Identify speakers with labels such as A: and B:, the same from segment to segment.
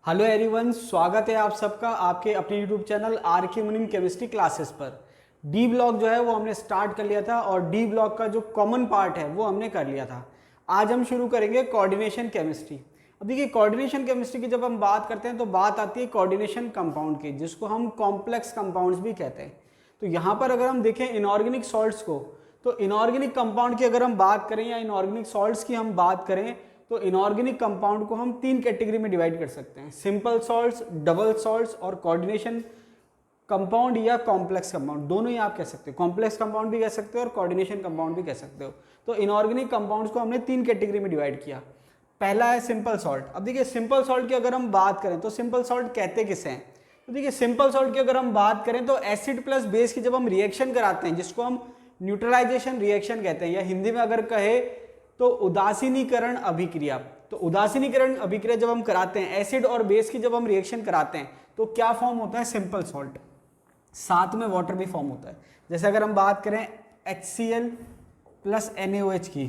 A: Hello everyone, स्वागत है आप सबका आपके अपने यूट्यूब चैनल आर के मुनीम केमिस्ट्री क्लासेस पर। डी ब्लॉक जो है वो हमने स्टार्ट कर लिया था और डी ब्लॉक का जो कॉमन पार्ट है वो हमने कर लिया था। आज हम शुरू करेंगे कोऑर्डिनेशन केमिस्ट्री। अब देखिए, कोऑर्डिनेशन केमिस्ट्री की जब हम बात करते हैं तो बात आती है कोऑर्डिनेशन कंपाउंड की, जिसको हम कॉम्प्लेक्स कंपाउंड्स भी कहते हैं। तो यहाँ पर अगर हम देखें इनऑर्गेनिक सॉल्ट्स को, तो इनऑर्गेनिक कंपाउंड की अगर हम बात करें या इनऑर्गेनिक सॉल्ट्स की हम बात करें तो इनऑर्गेनिक कंपाउंड को हम तीन कैटेगरी में डिवाइड कर सकते हैं: सिंपल सॉल्ट्स, डबल सॉल्ट्स और कोऑर्डिनेशन कंपाउंड या कॉम्प्लेक्स कंपाउंड। दोनों ही आप कह सकते हो, कॉम्प्लेक्स कंपाउंड भी कह सकते हो और कोऑर्डिनेशन कंपाउंड भी कह सकते हो। तो इनऑर्गेनिक कंपाउंड्स को हमने तीन कैटेगरी में डिवाइड किया। पहला है सिंपल सॉल्ट। अब देखिए, सिंपल सॉल्ट की अगर हम बात करें तो सिंपल सॉल्ट कहते किसे हैं? तो देखिए, सिंपल सॉल्ट की अगर हम बात करें तो एसिड प्लस बेस की जब हम रिएक्शन कराते हैं, जिसको हम न्यूट्रलाइजेशन रिएक्शन कहते हैं, या हिंदी में अगर कहे तो उदासीनीकरण अभिक्रिया। तो उदासीनीकरण अभिक्रिया जब हम कराते हैं, एसिड और बेस की जब हम रिएक्शन कराते हैं, तो क्या फॉर्म होता है? Simple salt. साथ में वाटर भी फॉर्म होता है। जैसे अगर हम बात करें HCl प्लस NaOH की,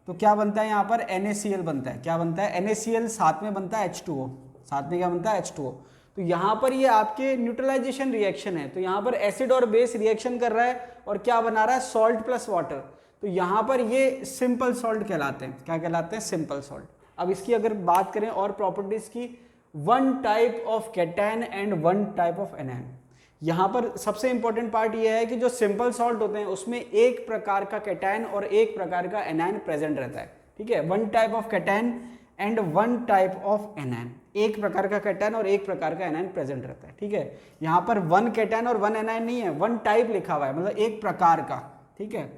A: तो क्या बनता है यहाँ पर? NaCl बनता है। क्या बनता है? NaCl, साथ में बनता है H2O। साथ में क्या बनता है? H2O। तो यहाँ पर ये आपके न्यूट्रलाइजेशन रिएक्शन है। तो यहाँ पर एसिड और बेस रिएक्शन कर रहा है और क्या बना रहा है? Salt plus water. तो यहाँ पर ये सिंपल सॉल्ट कहलाते हैं। क्या कहलाते हैं? Simple salt. अब इसकी अगर बात करें और प्रॉपर्टीज की, one type of cation and one type of anion. यहाँ पर सबसे इंपॉर्टेंट पार्ट ये है कि जो सिंपल सॉल्ट होते हैं उसमें एक प्रकार का कैटायन और एक प्रकार का एनायन प्रेजेंट रहता है। ठीक है, one type of cation and one type of anion. एक प्रकार का कैटायन और एक प्रकार का एनायन प्रेजेंट रहता है। ठीक है, यहाँ पर वन कैटायन और वन एनायन नहीं है, वन टाइप लिखा हुआ है, मतलब एक प्रकार का। ठीक है,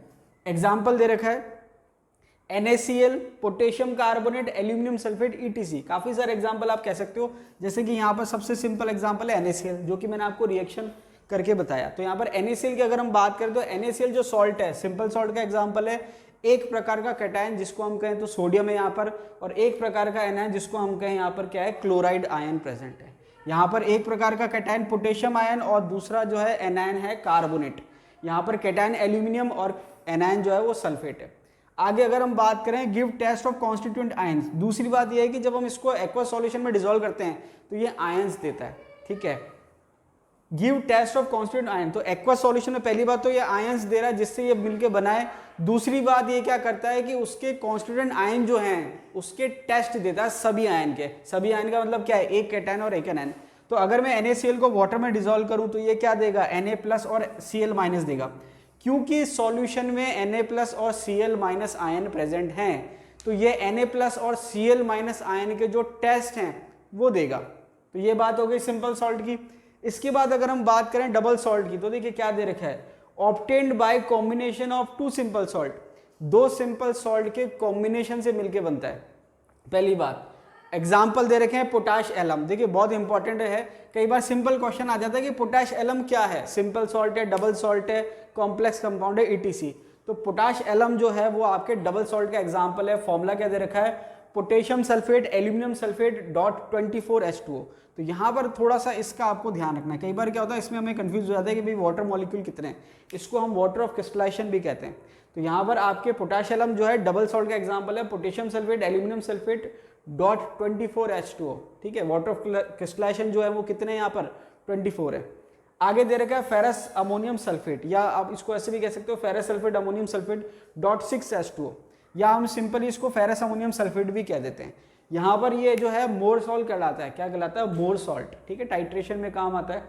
A: एग्जाम्पल दे रखा है NaCl, potassium carbonate, aluminium sulphate, ETC। काफी सारे एग्जाम्पल आप कह सकते हो। जैसे कि यहाँ पर सबसे सिंपल एग्जाम्पल है NaCl, जो कि मैंने आपको रिएक्शन करके बताया। तो यहाँ पर NaCl की अगर हम बात करें तो NaCl जो सॉल्ट है, सिंपल सॉल्ट का एग्जाम्पल है। एक प्रकार का कैटायन जिसको हम कहें तो सोडियम है यहाँ पर, और एक प्रकार का एनायन जिसको हम कहें यहाँ पर क्या है? क्लोराइड आयन प्रेजेंट है। यहाँ पर एक प्रकार का कैटायन पोटेशियम आयन और दूसरा जो है एनायन है कार्बोनेट। यहाँ पर कैटायन एल्यूमिनियम और एनायन जो है वो सल्फेट है। आगे अगर हम बात करें give test of constituent ions, दूसरी बात यह है कि जब हम इसको एक्वा सॉल्यूशन में डिसॉल्व करते हैं तो ये आयंस देता है। ठीक है, give test of constituent ion, तो एक्वा सॉल्यूशन में पहली बात तो ये आयंस दे रहा है जिससे ये मिलके बनाए। दूसरी बात ये क्या करता है कि उसके कॉन्स्टिट्यूएंट आयन जो हैं उसके टेस्ट देता है सभी आयन के। सभी आयन का मतलब क्या है? एक कैटायन और एक एनायन। तो अगर मैं NaCl को वाटर में डिसॉल्व करूं तो ये क्या देगा? Na प्लस और Cl माइनस देगा। क्योंकि सॉल्यूशन में Na प्लस और Cl माइनस आयन प्रेजेंट हैं, तो ये Na प्लस और Cl माइनस आयन के जो टेस्ट हैं वो देगा। तो ये बात हो गई सिंपल सॉल्ट की। इसके बाद अगर हम बात करें डबल सॉल्ट की, तो देखिए क्या दे रखा है? Obtained by combination of two simple salt. दो सिंपल सॉल्ट के कॉम्बिनेशन से मिलके बनता है। पहली बात, एग्जाम्पल दे रखे हैं पोटाश एलम। देखिए बहुत इंपॉर्टेंट है, कई बार सिंपल क्वेश्चन आ जाता है कि पोटाश एलम क्या है? सिंपल सॉल्ट है, डबल सॉल्ट है, कॉम्प्लेक्स कंपाउंड है, ETC। तो पोटाश एलम जो है वो आपके डबल सॉल्ट का एग्जाम्पल है। फॉर्मूला क्या दे रखा है? Potassium sulphate aluminium sulphate .24H2O। तो यहाँ पर थोड़ा सा इसका आपको ध्यान रखना है। कई बार क्या होता है, इसमें हमें कंफ्यूज हो जाता है कि भाई वाटर मॉलिक्यूल कितने हैं, इसको हम वाटर ऑफ क्रिस्टलाइजेशन भी कहते हैं। तो यहाँ पर आपके पोटाश एलम जो है डबल सॉल्ट का एग्जाम्पल है, potassium sulphate aluminium sulphate .24H2O। ठीक है, वाटर ऑफ क्रिस्टलाइजेशन जो है वो कितने यहाँ पर? 24 है। आगे दे रखा है फेरस अमोनियम सल्फेट, या आप इसको ऐसे भी कह सकते हो ferrous sulphate ammonium sulphate .6H2O, या हम सिंपली इसको फेरस अमोनियम सल्फेट भी कह देते हैं। यहाँ पर ये जो है मोर सॉल्ट कहलाता है। क्या कहलाता है? मोर सॉल्ट। ठीक है, टाइट्रेशन में काम आता है।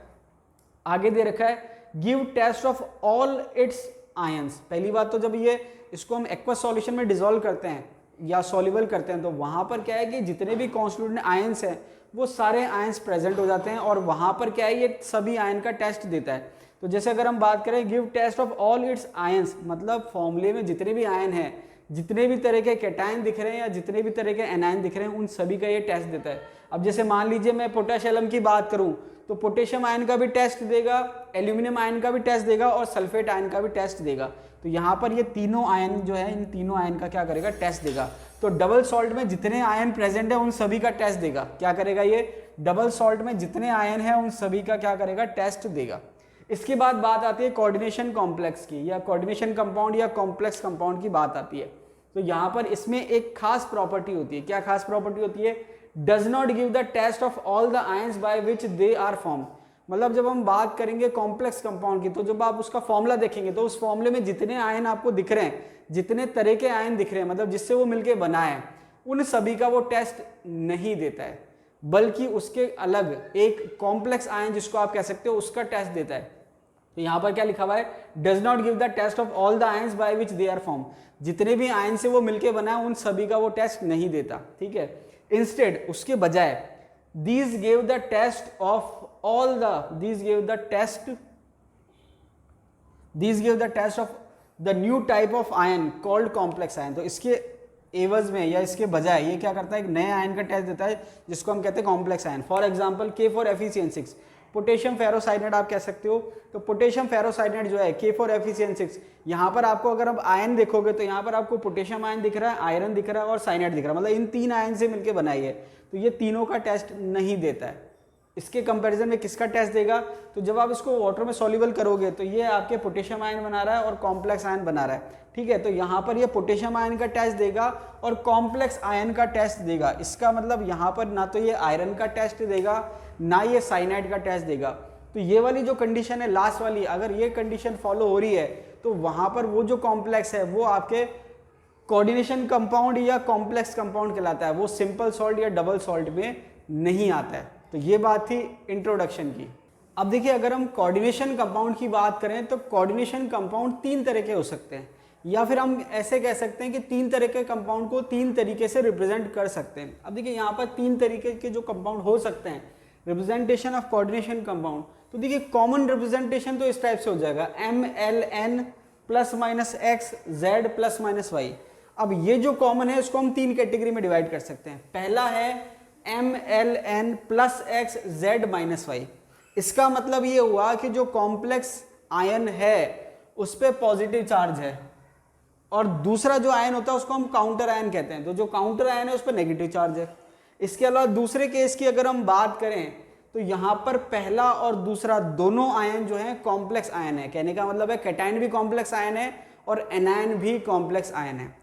A: आगे दे रखा है give test of all its ions. पहली बात तो जब ये इसको हम एक्वा सॉल्यूशन में डिसॉल्व करते हैं या सॉल्युबल करते हैं तो वहां पर क्या है कि जितने भी कॉन्स्टिट्यूएंट आयंस हैं वो सारे आयंस प्रेजेंट हो जाते हैं, और वहां पर क्या है, ये सभी आयन का टेस्ट देता है। तो जैसे अगर हम बात करें give test of all its ions, मतलब फॉर्मूले में जितने भी आयन हैं, जितने भी तरह के कैटायन दिख रहे हैं या जितने भी तरह के एनायन दिख रहे हैं, उन सभी का ये टेस्ट देता है। अब जैसे मान लीजिए मैं पोटाश एलम की बात करूं तो पोटेशियम आयन का भी टेस्ट देगा, एल्यूमिनियम आयन का भी टेस्ट देगा और सल्फेट आयन का भी टेस्ट देगा। तो यहाँ पर ये तीनों आयन जो है, इन तीनों आयन का क्या करेगा? टेस्ट देगा। तो डबल सॉल्ट में जितने आयन प्रेजेंट है उन सभी का टेस्ट देगा। क्या करेगा? ये डबल सॉल्ट में जितने आयन है उन सभी का क्या करेगा? टेस्ट देगा। इसके बाद बात आती है कोऑर्डिनेशन कॉम्प्लेक्स की, या कोऑर्डिनेशन कंपाउंड या कॉम्प्लेक्स कंपाउंड की बात आती है। तो यहाँ पर इसमें एक खास प्रॉपर्टी होती है। क्या खास प्रॉपर्टी होती है? Does not give the test of all the ions by which they are form. मतलब जब हम बात करेंगे कॉम्प्लेक्स कंपाउंड की, तो जब आप उसका फॉर्मूला देखेंगे तो उस फॉर्मूले में जितने आयन आपको दिख रहे हैं, जितने तरह के आयन दिख रहे हैं, मतलब जिससे वो मिलके बना है, उन सभी का वो टेस्ट नहीं देता है, बल्कि उसके अलग एक कॉम्प्लेक्स आयन जिसको आप कह सकते हो उसका टेस्ट देता है। तो यहाँ पर क्या लिखा हुआ है, does not give the test of all the ions by which they are form. जितने भी आयन से वो मिलके बना है उन सभी का वो टेस्ट नहीं देता, ठीक है। इंस्टेड, उसके बजाय, these gave the test of all the these gave the test of the new type of ion called complex ion। तो इसके एवज में या इसके बजाय ये क्या करता है, एक नए आयन का टेस्ट देता है जिसको हम कहते हैं complex ion. For example K4FeCN6, potassium ferrocyanide आप कह सकते हो। तो पोटेशियम फेरोसाइनेट जो है K4FeCN6, यहाँ पर आपको अगर आप आयन देखोगे तो यहाँ पर आपको पोटेशियम आयन दिख रहा है, आयरन दिख रहा है और साइनाइड दिख रहा है, मतलब इन 3 आयन से मिलकर बनाई है। तो ये तीनों का टेस्ट नहीं देता है। इसके कंपैरिजन में किसका टेस्ट देगा, तो जब आप इसको वाटर में सॉल्युबल करोगे तो ये आपके पोटेशियम आयन बना रहा है और कॉम्प्लेक्स आयन बना रहा है, ठीक है। तो यहाँ पर ये पोटेशियम आयन का टेस्ट देगा और कॉम्प्लेक्स आयन का टेस्ट देगा। इसका मतलब यहाँ पर ना तो ये आयरन का टेस्ट देगा, ना ये साइनाइड का टेस्ट देगा। तो ये वाली जो कंडीशन है लास्ट वाली, अगर ये कंडीशन फॉलो हो रही है तो वहाँ पर वो जो कॉम्प्लेक्स है वो आपके कोऑर्डिनेशन कंपाउंड या कॉम्प्लेक्स कंपाउंड कहलाता है, वो सिंपल सॉल्ट या डबल सॉल्ट में नहीं आता है। तो ये बात थी इंट्रोडक्शन की। अब देखिए, अगर हम कोऑर्डिनेशन कंपाउंड की बात करें तो कोऑर्डिनेशन कंपाउंड 3 तरह के हो सकते हैं, या फिर हम ऐसे कह सकते हैं कि 3 तरह के कंपाउंड को 3 तरीके से रिप्रेजेंट कर सकते हैं। अब देखिए यहाँ पर 3 तरीके के जो कंपाउंड हो सकते हैं रिप्रेजेंटेशन ऑफ कोऑर्डिनेशन कंपाउंड। तो देखिए कॉमन रिप्रेजेंटेशन तो इस टाइप से हो जाएगा MLN +-X Z +-Y। अब ये जो कॉमन है उसको हम 3 कैटेगरी में डिवाइड कर सकते हैं। पहला है MLN +X Z -Y। इसका मतलब ये हुआ कि जो कॉम्प्लेक्स आयन है उस पर पॉजिटिव चार्ज है, और दूसरा जो आयन होता है उसको हम काउंटर आयन कहते हैं। तो जो काउंटर आयन है उस पर नेगेटिव चार्ज है। इसके अलावा दूसरे केस की अगर हम बात करें तो यहाँ पर पहला और दूसरा दोनों आयन जो है कॉम्प्लेक्स आयन है। कहने का मतलब है कैटायन भी कॉम्प्लेक्स आयन है और एनायन भी कॉम्प्लेक्स आयन है।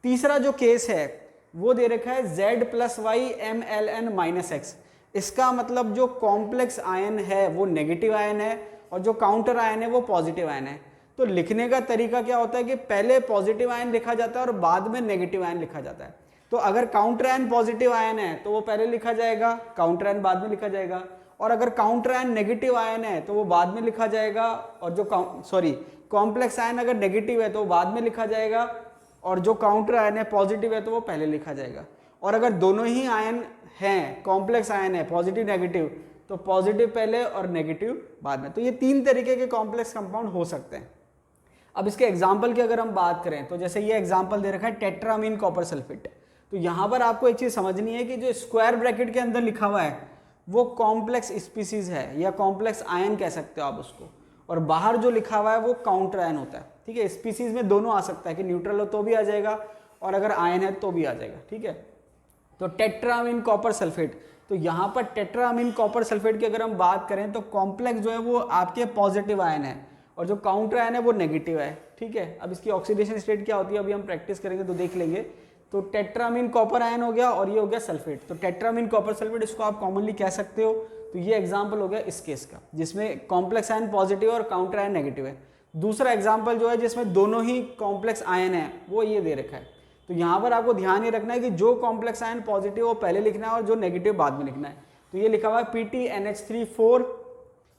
A: तीसरा जो केस है वो दे रखा है Z +Y MLN -X। इसका मतलब जो कॉम्प्लेक्स आयन है वो नेगेटिव आयन है और जो काउंटर आयन है वो पॉजिटिव आयन है। तो लिखने का तरीका क्या होता है कि पहले पॉजिटिव आयन लिखा जाता है और बाद में नेगेटिव आयन लिखा जाता है। तो अगर काउंटर आयन पॉजिटिव आयन है तो वो पहले लिखा जाएगा, काउंटर आयन बाद में लिखा जाएगा, और अगर काउंटर आयन नेगेटिव आयन है तो वो बाद में लिखा जाएगा, और जो कॉम्प्लेक्स आयन अगर नेगेटिव है तो वो बाद में लिखा जाएगा, और जो काउंटर आयन है पॉजिटिव है तो वो पहले लिखा जाएगा। और अगर दोनों ही आयन हैं, कॉम्प्लेक्स आयन है पॉजिटिव नेगेटिव, तो पॉजिटिव पहले और नेगेटिव बाद में। तो ये 3 तरीके के कॉम्प्लेक्स कंपाउंड हो सकते हैं। अब इसके एग्जाम्पल की अगर हम बात करें तो जैसे ये एग्जाम्पल दे रखा है टेट्रामीन कॉपर सल्फेट। तो यहाँ पर आपको एक चीज़ समझनी है कि जो स्क्वायर ब्रैकेट के अंदर लिखा हुआ है वो कॉम्प्लेक्स स्पीसीज है या कॉम्प्लेक्स आयन कह सकते हो आप उसको, और बाहर जो लिखा हुआ है वो काउंटर आयन होता है, ठीक है। स्पीसीज में दोनों आ सकता है कि न्यूट्रल हो तो भी आ जाएगा और अगर आयन है तो भी आ जाएगा, ठीक है। तो टेट्रामीन कॉपर सल्फेट, तो यहाँ पर टेट्रामीन कॉपर सल्फेट की अगर हम बात करें तो कॉम्प्लेक्स जो है वो आपके पॉजिटिव आयन है और जो काउंटर आयन है वो नेगेटिव है, ठीक है। अब इसकी ऑक्सीडेशन स्टेट क्या होती है अभी हम प्रैक्टिस करेंगे तो देख लेंगे। तो टेट्रामीन कॉपर आयन हो गया और ये हो गया सल्फेट। तो टेट्रामीन कॉपर सल्फेट इसको आप कॉमनली कह सकते हो। तो ये एग्जाम्पल हो गया इस केस का जिसमें कॉम्प्लेक्स आयन पॉजिटिव और काउंटर आयन नेगेटिव है। दूसरा एग्जाम्पल जो है जिसमें दोनों ही कॉम्प्लेक्स आयन है वो ये दे रखा है। तो यहाँ पर आपको ध्यान ये रखना है कि जो कॉम्प्लेक्स आयन पॉजिटिव वो पहले लिखना है और जो नेगेटिव बाद में लिखना है। तो ये लिखा हुआ है PTNH3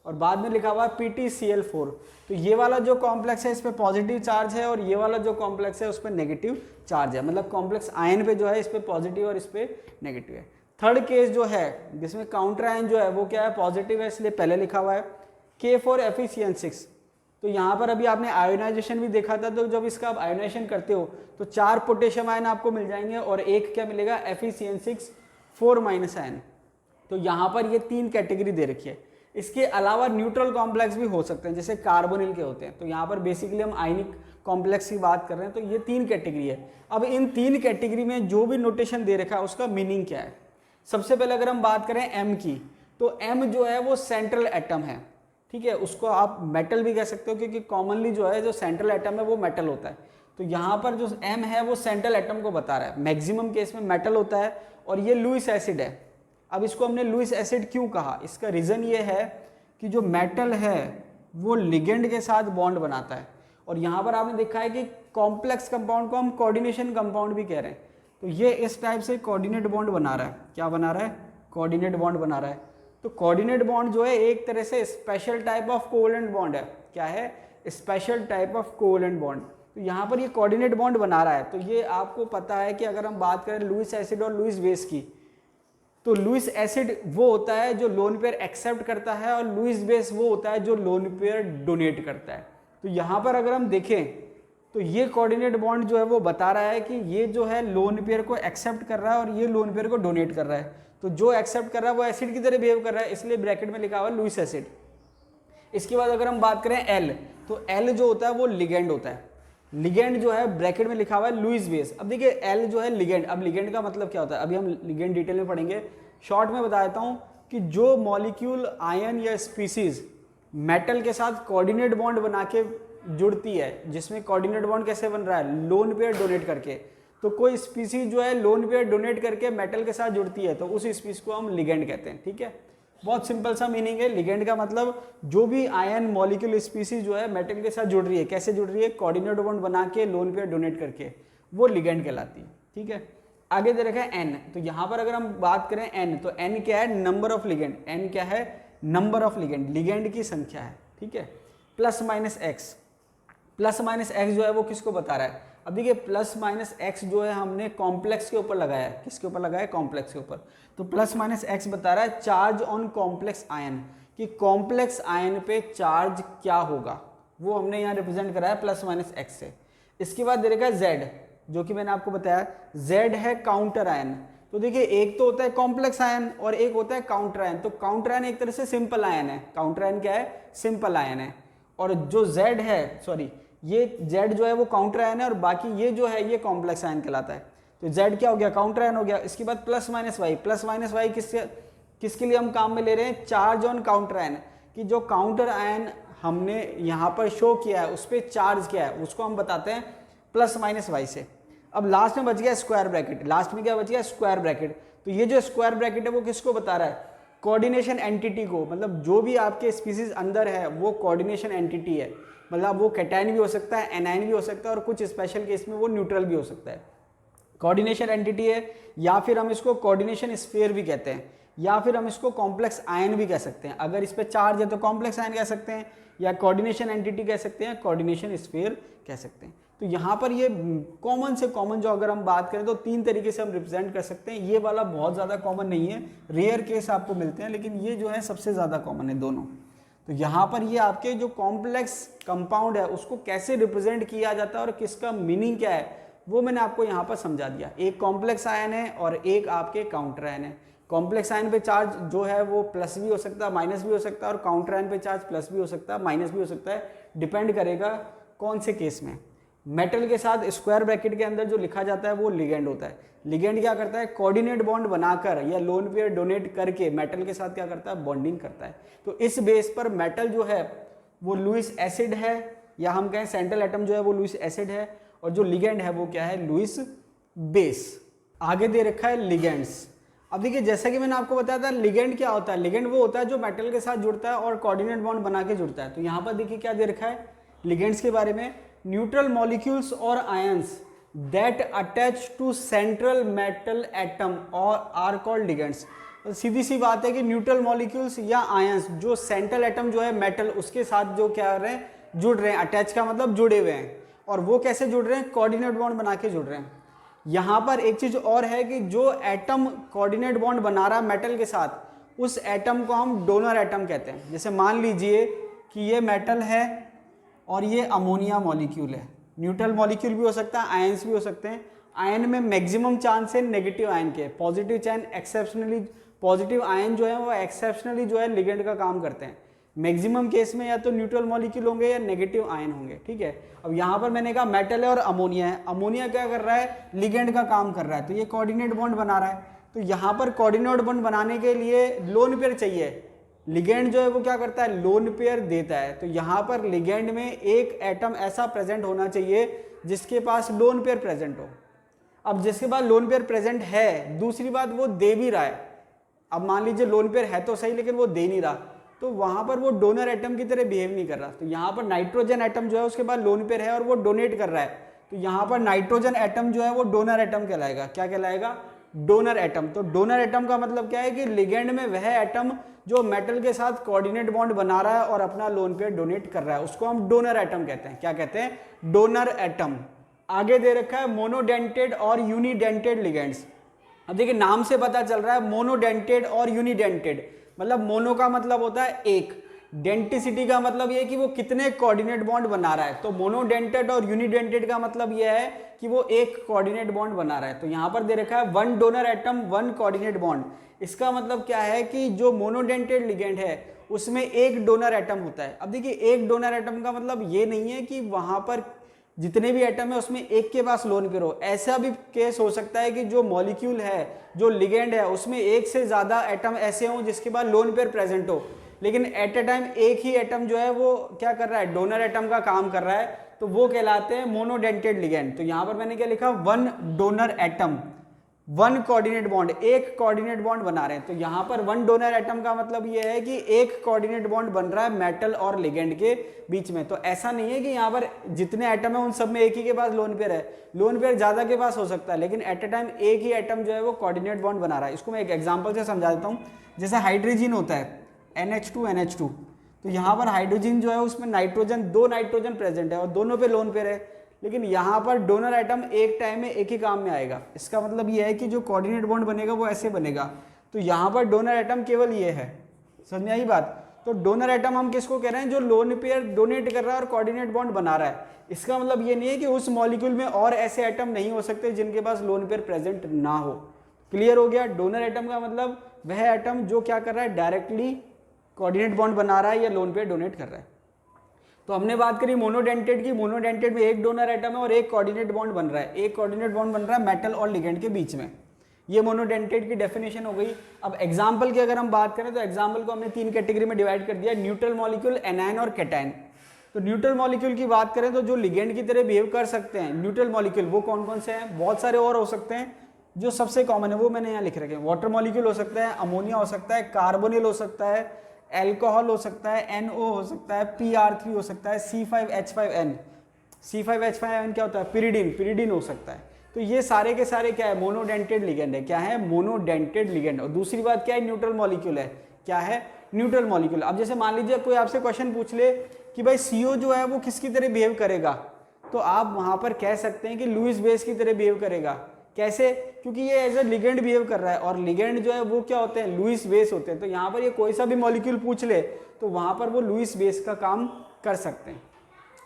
A: और बाद में लिखा हुआ है PTCl4। तो ये वाला जो कॉम्प्लेक्स है इस पे पॉजिटिव चार्ज है और ये वाला जो कॉम्प्लेक्स है उस पर नेगेटिव चार्ज है, मतलब कॉम्प्लेक्स आयन पे जो है इस पे पॉजिटिव और इस पे नेगेटिव है। थर्ड केस जो है जिसमें काउंटर आयन जो है वो क्या है, पॉजिटिव है, इसलिए पहले लिखा हुआ है K4FeCN6। तो यहाँ पर अभी आपने आयोनाइजेशन भी देखा था, तो जब इसका आप आयोनाइजेशन करते हो तो 4 पोटेशियम आयन आपको मिल जाएंगे और एक क्या मिलेगा FeCN6 4- आयन। तो यहाँ पर ये 3 कैटेगरी दे रखी है। इसके अलावा न्यूट्रल कॉम्प्लेक्स भी हो सकते हैं जैसे कार्बोनिल के होते हैं। तो यहाँ पर बेसिकली हम आयनिक कॉम्प्लेक्स की बात कर रहे हैं। तो ये 3 कैटेगरी है। अब इन 3 कैटेगरी में जो भी नोटेशन दे रखा है उसका मीनिंग क्या है। सबसे पहले अगर हम बात करें M की, तो M जो है वो सेंट्रल एटम है, ठीक है। उसको आप मेटल भी कह सकते हो क्योंकि कॉमनली जो है जो सेंट्रल एटम है वो मेटल होता है। तो यहाँ पर जो M है वो सेंट्रल एटम को बता रहा है। मैक्सिमम केस में मेटल होता है और ये लुईस एसिड है। अब इसको हमने लुईस एसिड क्यों कहा, इसका रीज़न ये है कि जो मेटल है वो लिगेंड के साथ बॉन्ड बनाता है, और यहाँ पर आपने देखा है कि कॉम्प्लेक्स कंपाउंड को हम कोऑर्डिनेशन कंपाउंड भी कह रहे हैं। तो ये इस टाइप से कोऑर्डिनेट बॉन्ड बना रहा है। क्या बना रहा है? कोऑर्डिनेट बॉन्ड बना रहा है। तो कोऑर्डिनेट बॉन्ड जो है एक तरह से special type of covalent bond है। क्या है? Special type of covalent bond. तो यहाँ पर ये कोऑर्डिनेट बॉन्ड बना रहा है। तो ये आपको पता है कि अगर हम बात करें लुईस एसिड और लुईस बेस की, तो लुईस एसिड वो होता है जो लोन पेयर एक्सेप्ट करता है, और लुईस बेस वो होता है जो लोन पेयर डोनेट करता है। तो यहाँ पर अगर हम देखें तो ये कोऑर्डिनेट बॉन्ड जो है वो बता रहा है कि ये जो है लोन पेयर को एक्सेप्ट कर रहा है और ये लोन पेयर को डोनेट कर रहा है। तो जो एक्सेप्ट कर रहा है वो एसिड की तरह बिहेव कर रहा है, इसलिए ब्रैकेट में लिखा हुआ है लुईस एसिड। इसके बाद अगर हम बात करें एल, तो एल जो होता है वो लिगेंड होता है। लिगेंड जो है ब्रैकेट में लिखा हुआ है लुईस बेस। अब देखिए एल जो है लिगेंड, अब लिगेंड का मतलब क्या होता है अभी हम लिगेंड डिटेल में पढ़ेंगे। शॉर्ट में बता देता हूँ कि जो मॉलिक्यूल आयन या स्पीसीज मेटल के साथ कोऑर्डिनेट बॉन्ड बना के जुड़ती है, जिसमें कोऑर्डिनेट बॉन्ड कैसे बन रहा है? लोन पेयर डोनेट करके। तो कोई स्पीसीज जो है लोन पेयर डोनेट करके मेटल के साथ जुड़ती है, तो उस स्पीसीज को हम लिगेंड कहते हैं। ठीक है, बहुत सिंपल सा मीनिंग है। लिगेंड का मतलब जो भी आयन मॉलिक्यूल स्पीसीज जो है मेटल के साथ जुड़ रही है, कैसे जुड़ रही है? कोऑर्डिनेट बॉन्ड बना के लोन पेयर डोनेट करके, वो लिगेंड कहलाती है। ठीक है, आगे दे रखा है एन। तो यहाँ पर अगर हम बात करें एन, तो एन क्या है? Number of ligand. एन क्या है? नंबर ऑफ लिगेंड, लिगेंड की संख्या है। ठीक है, plus minus x. Plus minus x जो है वो किसको बता रहा है? अब देखिए प्लस माइनस एक्स जो है हमने कॉम्प्लेक्स के ऊपर लगाया है। किसके ऊपर लगाया है? कॉम्प्लेक्स के ऊपर। तो प्लस माइनस एक्स बता रहा है चार्ज ऑन कॉम्प्लेक्स आयन, कि कॉम्प्लेक्स आयन पे चार्ज क्या होगा, वो हमने यहाँ रिप्रेजेंट करा है प्लस माइनस एक्स से। इसके बाद दे रखा है जेड, जो कि मैंने आपको बताया जेड है काउंटर आयन। तो देखिए एक तो होता है कॉम्प्लेक्स आयन और एक होता है काउंटर आयन। तो काउंटर आयन एक तरह से सिंपल आयन है। काउंटर आयन क्या है? सिंपल आयन है। और जो जेड है, सॉरी ये जेड जो है वो काउंटर आयन है, और बाकी ये जो है ये कॉम्प्लेक्स आयन कहलाता है। तो जेड क्या हो गया? काउंटर आयन हो गया। इसके बाद plus minus Y. Plus minus Y किसके लिए हम काम में ले रहे हैं? चार्ज ऑन काउंटर आयन, कि जो काउंटर आयन हमने यहाँ पर शो किया है उस पर चार्ज क्या है उसको हम बताते हैं प्लस माइनस वाई से। अब लास्ट में बच गया स्क्वायर ब्रैकेट। लास्ट में क्या बच गया? Square bracket. तो ये जो स्क्वायर ब्रैकेट है वो किसको बता रहा है? कोऑर्डिनेशन एंटिटी को। मतलब जो भी आपके स्पीसीज अंदर है वो कोऑर्डिनेशन एंटिटी है। मतलब वो कैटायन भी हो सकता है, एनायन भी हो सकता है, और कुछ स्पेशल केस में वो न्यूट्रल भी हो सकता है। कोऑर्डिनेशन एंटिटी है, या फिर हम इसको कोऑर्डिनेशन स्फीयर भी कहते हैं, या फिर हम इसको कॉम्प्लेक्स आयन भी कह सकते हैं। अगर इस पर चार्ज है तो कॉम्प्लेक्स आयन कह सकते हैं, या कोऑर्डिनेशन एंटिटी कह सकते हैं, कोऑर्डिनेशन स्फीयर कह सकते हैं। तो यहाँ पर ये कॉमन से कॉमन जो अगर हम बात करें तो तीन तरीके से हम रिप्रेजेंट कर सकते हैं। ये वाला बहुत ज़्यादा कॉमन नहीं है, रेयर केस आपको मिलते हैं, लेकिन ये जो है सबसे ज़्यादा कॉमन है दोनों। तो यहाँ पर ये आपके जो कॉम्प्लेक्स कंपाउंड है उसको कैसे रिप्रेजेंट किया जाता है और किसका मीनिंग क्या है वो मैंने आपको यहाँ पर समझा दिया। एक कॉम्प्लेक्स आयन है और एक आपके काउंटर आयन है। कॉम्प्लेक्स आयन पे चार्ज जो है वो प्लस भी हो सकता है, माइनस भी हो सकता है, और काउंटर आयन पे चार्ज प्लस भी हो सकता है, माइनस भी हो सकता है, डिपेंड करेगा कौन से केस में। मेटल के साथ स्क्वायर ब्रैकेट के अंदर जो लिखा जाता है वो लिगेंड होता है। लिगेंड क्या करता है? कोऑर्डिनेट बॉन्ड बनाकर या लोन पेयर डोनेट करके मेटल के साथ क्या करता है? बॉन्डिंग करता है। तो इस बेस पर मेटल जो है वो लुईस एसिड है, या हम कहें सेंट्रल एटम जो है वो लुईस एसिड है, और जो लिगेंड है वो क्या है? Lewis base. आगे दे रखा है लिगेंड्स। अब देखिए जैसा कि मैंने आपको बताया था लिगेंड क्या होता है? लिगेंड वो होता है जो मेटल के साथ जुड़ता है और कोऑर्डिनेट बॉन्ड बना के जुड़ता है। तो यहाँ पर देखिए क्या दे रखा है लिगेंड्स के बारे में, न्यूट्रल मॉलिक्यूल्स और ions that attach to central metal atom और आर कॉल्ड लिगेंड्स। तो सीधी सी बात है कि न्यूट्रल मॉलिक्यूल्स या आयंस जो सेंट्रल एटम जो है मेटल उसके साथ जो क्या कर रहे हैं? जुड़ रहे हैं। अटैच का मतलब जुड़े हुए हैं। और वो कैसे जुड़ रहे हैं? कोऑर्डिनेट बॉन्ड बना के जुड़ रहे हैं। यहाँ पर एक चीज और है कि जो एटम कोऑर्डिनेट बॉन्ड बना रहा है मेटल के साथ, उस एटम को हम डोनर एटम कहते हैं। जैसे मान लीजिए कि ये मेटल है और ये अमोनिया मॉलिक्यूल है। न्यूट्रल मॉलिक्यूल भी हो सकता है, आयंस भी हो सकते हैं। आयन में मैक्सिमम चांस है नेगेटिव आयन के, positive chance exceptionally, positive ion जो है वो एक्सेप्शनली जो है लिगेंड का काम करते हैं। मैक्सिमम केस में या तो न्यूट्रल मॉलिक्यूल होंगे या नेगेटिव आयन होंगे। ठीक है, अब यहाँ पर मैंने कहा मेटल है और अमोनिया है। अमोनिया क्या कर रहा है? लिगेंड का काम कर रहा है, तो ये कोऑर्डिनेट बॉन्ड बना रहा है। तो यहाँ पर कोऑर्डिनेट बॉन्ड बनाने के लिए लोन पेयर चाहिए। लिगेंड जो है वो क्या करता है? लोन पेयर देता है। तो यहाँ पर लिगेंड में एक एटम ऐसा प्रेजेंट होना चाहिए जिसके पास लोन पेयर प्रेजेंट हो। अब जिसके बाद लोन पेयर प्रेजेंट है, दूसरी बात वो दे भी रहा है, अब मान लीजिए लोन पेयर है तो सही लेकिन वो दे नहीं रहा, तो वहां पर वो डोनर एटम की तरह बिहेव नहीं कर रहा। तो यहाँ पर नाइट्रोजन एटम जो है उसके बाद लोन पेयर है और वो डोनेट कर रहा है, तो यहाँ पर नाइट्रोजन एटम जो है वो डोनर एटम कहलाएगा। क्या कहलाएगा? Donor atom. तो डोनर एटम का मतलब क्या है कि लिगेंड में वह एटम जो मेटल के साथ कोऑर्डिनेट बॉन्ड बना रहा है और अपना लोन पेयर डोनेट कर रहा है, उसको हम डोनर एटम कहते हैं। क्या कहते हैं? Donor atom. आगे दे रखा है मोनोडेंटेड और यूनिडेंटेड लिगेंड्स। अब देखिए नाम से पता चल रहा है मोनोडेंटेड और यूनिडेंटेड, मतलब मोनो का मतलब होता है एक, डेंटिसिटी का मतलब ये है कि वो कितने कोऑर्डिनेट बॉन्ड बना रहा है। तो मोनोडेंटेड और यूनिडेंटेड का मतलब ये है कि वो एक कोऑर्डिनेट बॉन्ड बना रहा है। तो यहाँ पर दे रखा है one donor atom one coordinate bond. इसका मतलब क्या है कि जो मोनोडेंटेड लिगेंड है उसमें एक डोनर एटम होता है। अब देखिए एक डोनर एटम का मतलब ये नहीं है कि वहां पर जितने भी एटम है उसमें एक के पास लोन पेयर हो। ऐसा भी केस हो सकता है कि जो मॉलिक्यूल है, जो लिगेंड है, उसमें एक से ज्यादा एटम ऐसे हों जिसके पास लोन पेयर प्रेजेंट हो, लेकिन एट ए टाइम एक ही एटम जो है वो क्या कर रहा है? डोनर एटम का काम कर रहा है, तो वो कहलाते हैं मोनोडेंटेड लिगेंड। तो यहां पर मैंने क्या लिखा? One donor atom one coordinate bond, एक कोऑर्डिनेट बॉन्ड बना रहे हैं। तो यहां पर वन डोनर एटम का मतलब ये है कि एक कोऑर्डिनेट बॉन्ड बन रहा है मेटल और लिगेंड के बीच में। तो ऐसा नहीं है कि यहाँ पर जितने एटम है उन सब में एक ही के पास लोन पेयर है, लोन पेयर ज्यादा के पास हो सकता है, लेकिन एट ए टाइम एक ही एटम जो है वो कोऑर्डिनेट बॉन्ड बना रहा है। इसको मैं एक एग्जाम्पल से समझा देता हूँ। जैसे हाइड्रोजन होता है NH2 तो यहाँ पर हाइड्रोजन जो है उसमें नाइट्रोजन, दो नाइट्रोजन प्रेजेंट है और दोनों पे लोन पेयर है, लेकिन यहाँ पर डोनर एटम एक टाइम में एक ही काम में आएगा। इसका मतलब ये है कि जो कोऑर्डिनेट बॉन्ड बनेगा वो ऐसे बनेगा। तो यहाँ पर डोनर एटम केवल ये है, समझ में आई बात? तो डोनर एटम हम किसको कह रहे हैं? जो लोन पेयर डोनेट कर रहा है और कोऑर्डिनेट बॉन्ड बना रहा है। इसका मतलब ये नहीं है कि उस मॉलिक्यूल में और ऐसे एटम नहीं हो सकते जिनके पास लोन पेयर प्रेजेंट ना हो। क्लियर हो गया? डोनर एटम का मतलब वह एटम जो क्या कर रहा है? डायरेक्टली कोऑर्डिनेट बॉन्ड बना रहा है या लोन पेयर डोनेट कर रहा है। तो हमने बात करी मोनोडेंटेड की। मोनोडेंटेड में एक डोनर एटम है और एक कोऑर्डिनेट बॉन्ड बन रहा है, एक कोऑर्डिनेट बॉन्ड बन रहा है मेटल और लिगेंड के बीच में। ये मोनोडेंटेड की डेफिनेशन हो गई। अब एग्जांपल की अगर हम बात करें तो एग्जांपल को हमने तीन कैटेगरी में डिवाइड कर दिया, न्यूट्रल मॉलिक्यूल, एनायन और कैटायन। तो न्यूट्रल मॉलिक्यूल की बात करें तो जो लिगेंड की तरह बिहेव कर सकते हैं न्यूट्रल मॉलिक्यूल, वो कौन कौन से हैं? बहुत सारे और हो सकते हैं, जो सबसे कॉमन है वो मैंने यहाँ लिख रखे हैं। वाटर मॉलिक्यूल हो सकता है, अमोनिया हो सकता है, कार्बोनिल हो सकता है, एल्कोहल हो सकता है, NO हो सकता है, PR3 हो सकता है, C5H5N। C5H5N क्या होता है? पिरिडिन हो सकता है। तो ये सारे के सारे क्या है? मोनोडेंटेड लिगेंड है। क्या है? Monodentate ligand. और दूसरी बात क्या है? न्यूट्रल मॉलिक्यूल है। क्या है? Neutral molecule. अब जैसे मान लीजिए कोई आपसे क्वेश्चन पूछ ले कि भाई CO जो है वो किसकी तरह बिहेव करेगा, तो आप वहां पर कह सकते हैं कि लुईस बेस की तरह बिहेव करेगा। कैसे? क्योंकि ये एज ए लिगेंड बिहेव कर रहा है और लिगेंड जो है वो क्या होते हैं? लुईस बेस होते हैं। तो यहाँ पर ये कोई सा भी मॉलिक्यूल पूछ ले तो वहां पर वो लुईस बेस का काम कर सकते हैं।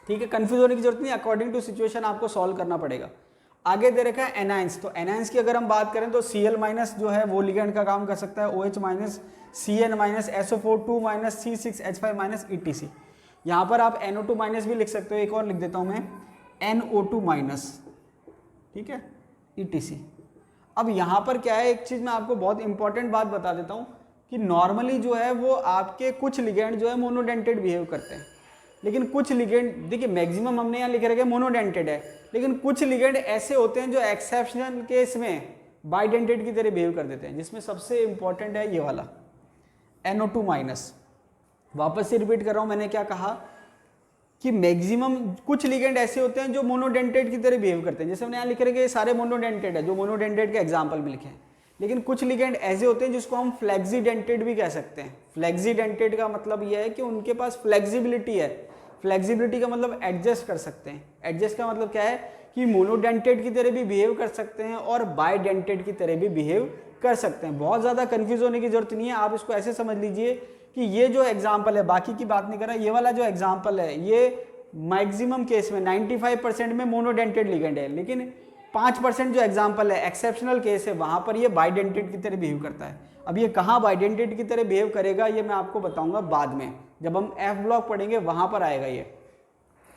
A: ठीक है, कंफ्यूज होने की जरूरत नहीं, अकॉर्डिंग टू सिचुएशन आपको सॉल्व करना पड़ेगा। आगे दे रखा है एनाइंस। तो एनाइंस की अगर हम बात करें तो Cl- जो है वो लिगेंड का काम कर सकता है, OH-, Cn-, SO4 2-, C6H5-, ETC। यहाँ पर आप NO2- भी लिख सकते हो, एक और लिख देता हूँ मैं, NO2-, ठीक है, ETC। अब यहाँ पर क्या है, एक चीज मैं आपको बहुत इंपॉर्टेंट बात बता देता हूँ कि नॉर्मली जो है वो आपके कुछ लिगेंड जो है मोनोडेंटेड बिहेव करते हैं, लेकिन कुछ लिगेंड, देखिए मैक्सिमम हमने यहाँ लिख रखा है मोनोडेंटेड है, लेकिन कुछ लिगेंड ऐसे होते हैं जो एक्सेप्शनल केस में बाइडेंटेड की तरह बिहेव कर देते हैं, जिसमें सबसे इंपॉर्टेंट है ये वाला NO2-। वापस से रिपीट कर रहा हूँ, मैंने क्या कहा कि मैक्सिमम कुछ लिगेंड ऐसे होते हैं जो मोनोडेंटेड की तरह बिहेव करते हैं, जैसे हमने यहाँ लिख रहे हैं ये सारे मोनोडेंटेड है, जो मोनोडेंटेड के एग्जांपल में लिखे हैं, लेकिन कुछ लिगेंड ऐसे होते हैं जिसको हम फ्लेक्सीडेंटेड भी कह सकते हैं। फ्लेक्सीडेंटेड का मतलब यह है कि उनके पास फ्लेक्सिबिलिटी है। फ्लेक्सिबिलिटी का मतलब एडजस्ट कर सकते हैं। एडजस्ट का मतलब क्या है कि मोनोडेंटेड की तरह भी बिहेव कर सकते हैं और बाइडेंटेड की तरह भी बिहेव कर सकते हैं। बहुत ज़्यादा कन्फ्यूज होने की जरूरत नहीं है, आप इसको ऐसे समझ लीजिए कि ये जो एग्जाम्पल है, बाकी की बात नहीं कर रहा, ये वाला जो एग्जाम्पल है ये मैक्सिमम केस में 95% में मोनोडेंटेड लिगेंड है, लेकिन 5% जो एग्जाम्पल है, एक्सेप्शनल केस है, वहां पर ये बाइडेंटेड की तरह बिहेव करता है। अब ये कहाँ बाइडेंटेड की तरह बिहेव करेगा ये मैं आपको बताऊंगा बाद में, जब हम F ब्लॉक पढ़ेंगे वहां पर आएगा ये।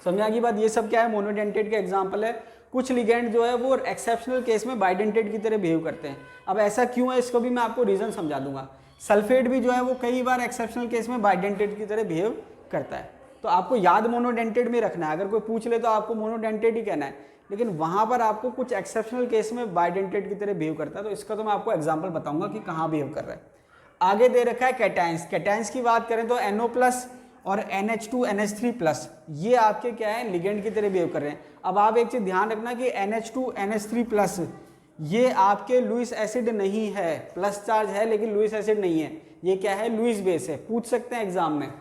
A: समझ आ गई बात? ये सब क्या है? मोनोडेंटेड के एग्जाम्पल है। कुछ लिगेंड जो है वो एक्सेप्शनल केस में बाइडेंटेड की तरह बिहेव करते हैं। अब ऐसा क्यों है इसको भी मैं आपको रीजन समझा दूंगा। सल्फेट भी जो है वो कई बार एक्सेप्शनल केस में बाइडेंटेड की तरह बिहेव करता है, तो आपको याद मोनोडेंटेड में रखना है। अगर कोई पूछ ले तो आपको मोनोडेंटेड ही कहना है, लेकिन वहाँ पर आपको कुछ एक्सेप्शनल केस में बाइडेंटेट की तरह बिहेव करता है। तो इसका तो मैं आपको एग्जाम्पल बताऊंगा कि कहाँ बिहेव कर रहा है। आगे दे रखा है कैटायंस। कैटायंस की बात करें तो NO+ और NH2 NH3+, ये आपके क्या है, लिगेंड की तरह बिहेव कर रहे हैं। अब आप एक चीज़ ध्यान रखना कि NH2 NH3+, ये आपके लुईस एसिड नहीं है, प्लस चार्ज है लेकिन लुईस एसिड नहीं है। ये क्या है, लुईस बेस है। पूछ सकते हैं एग्जाम में,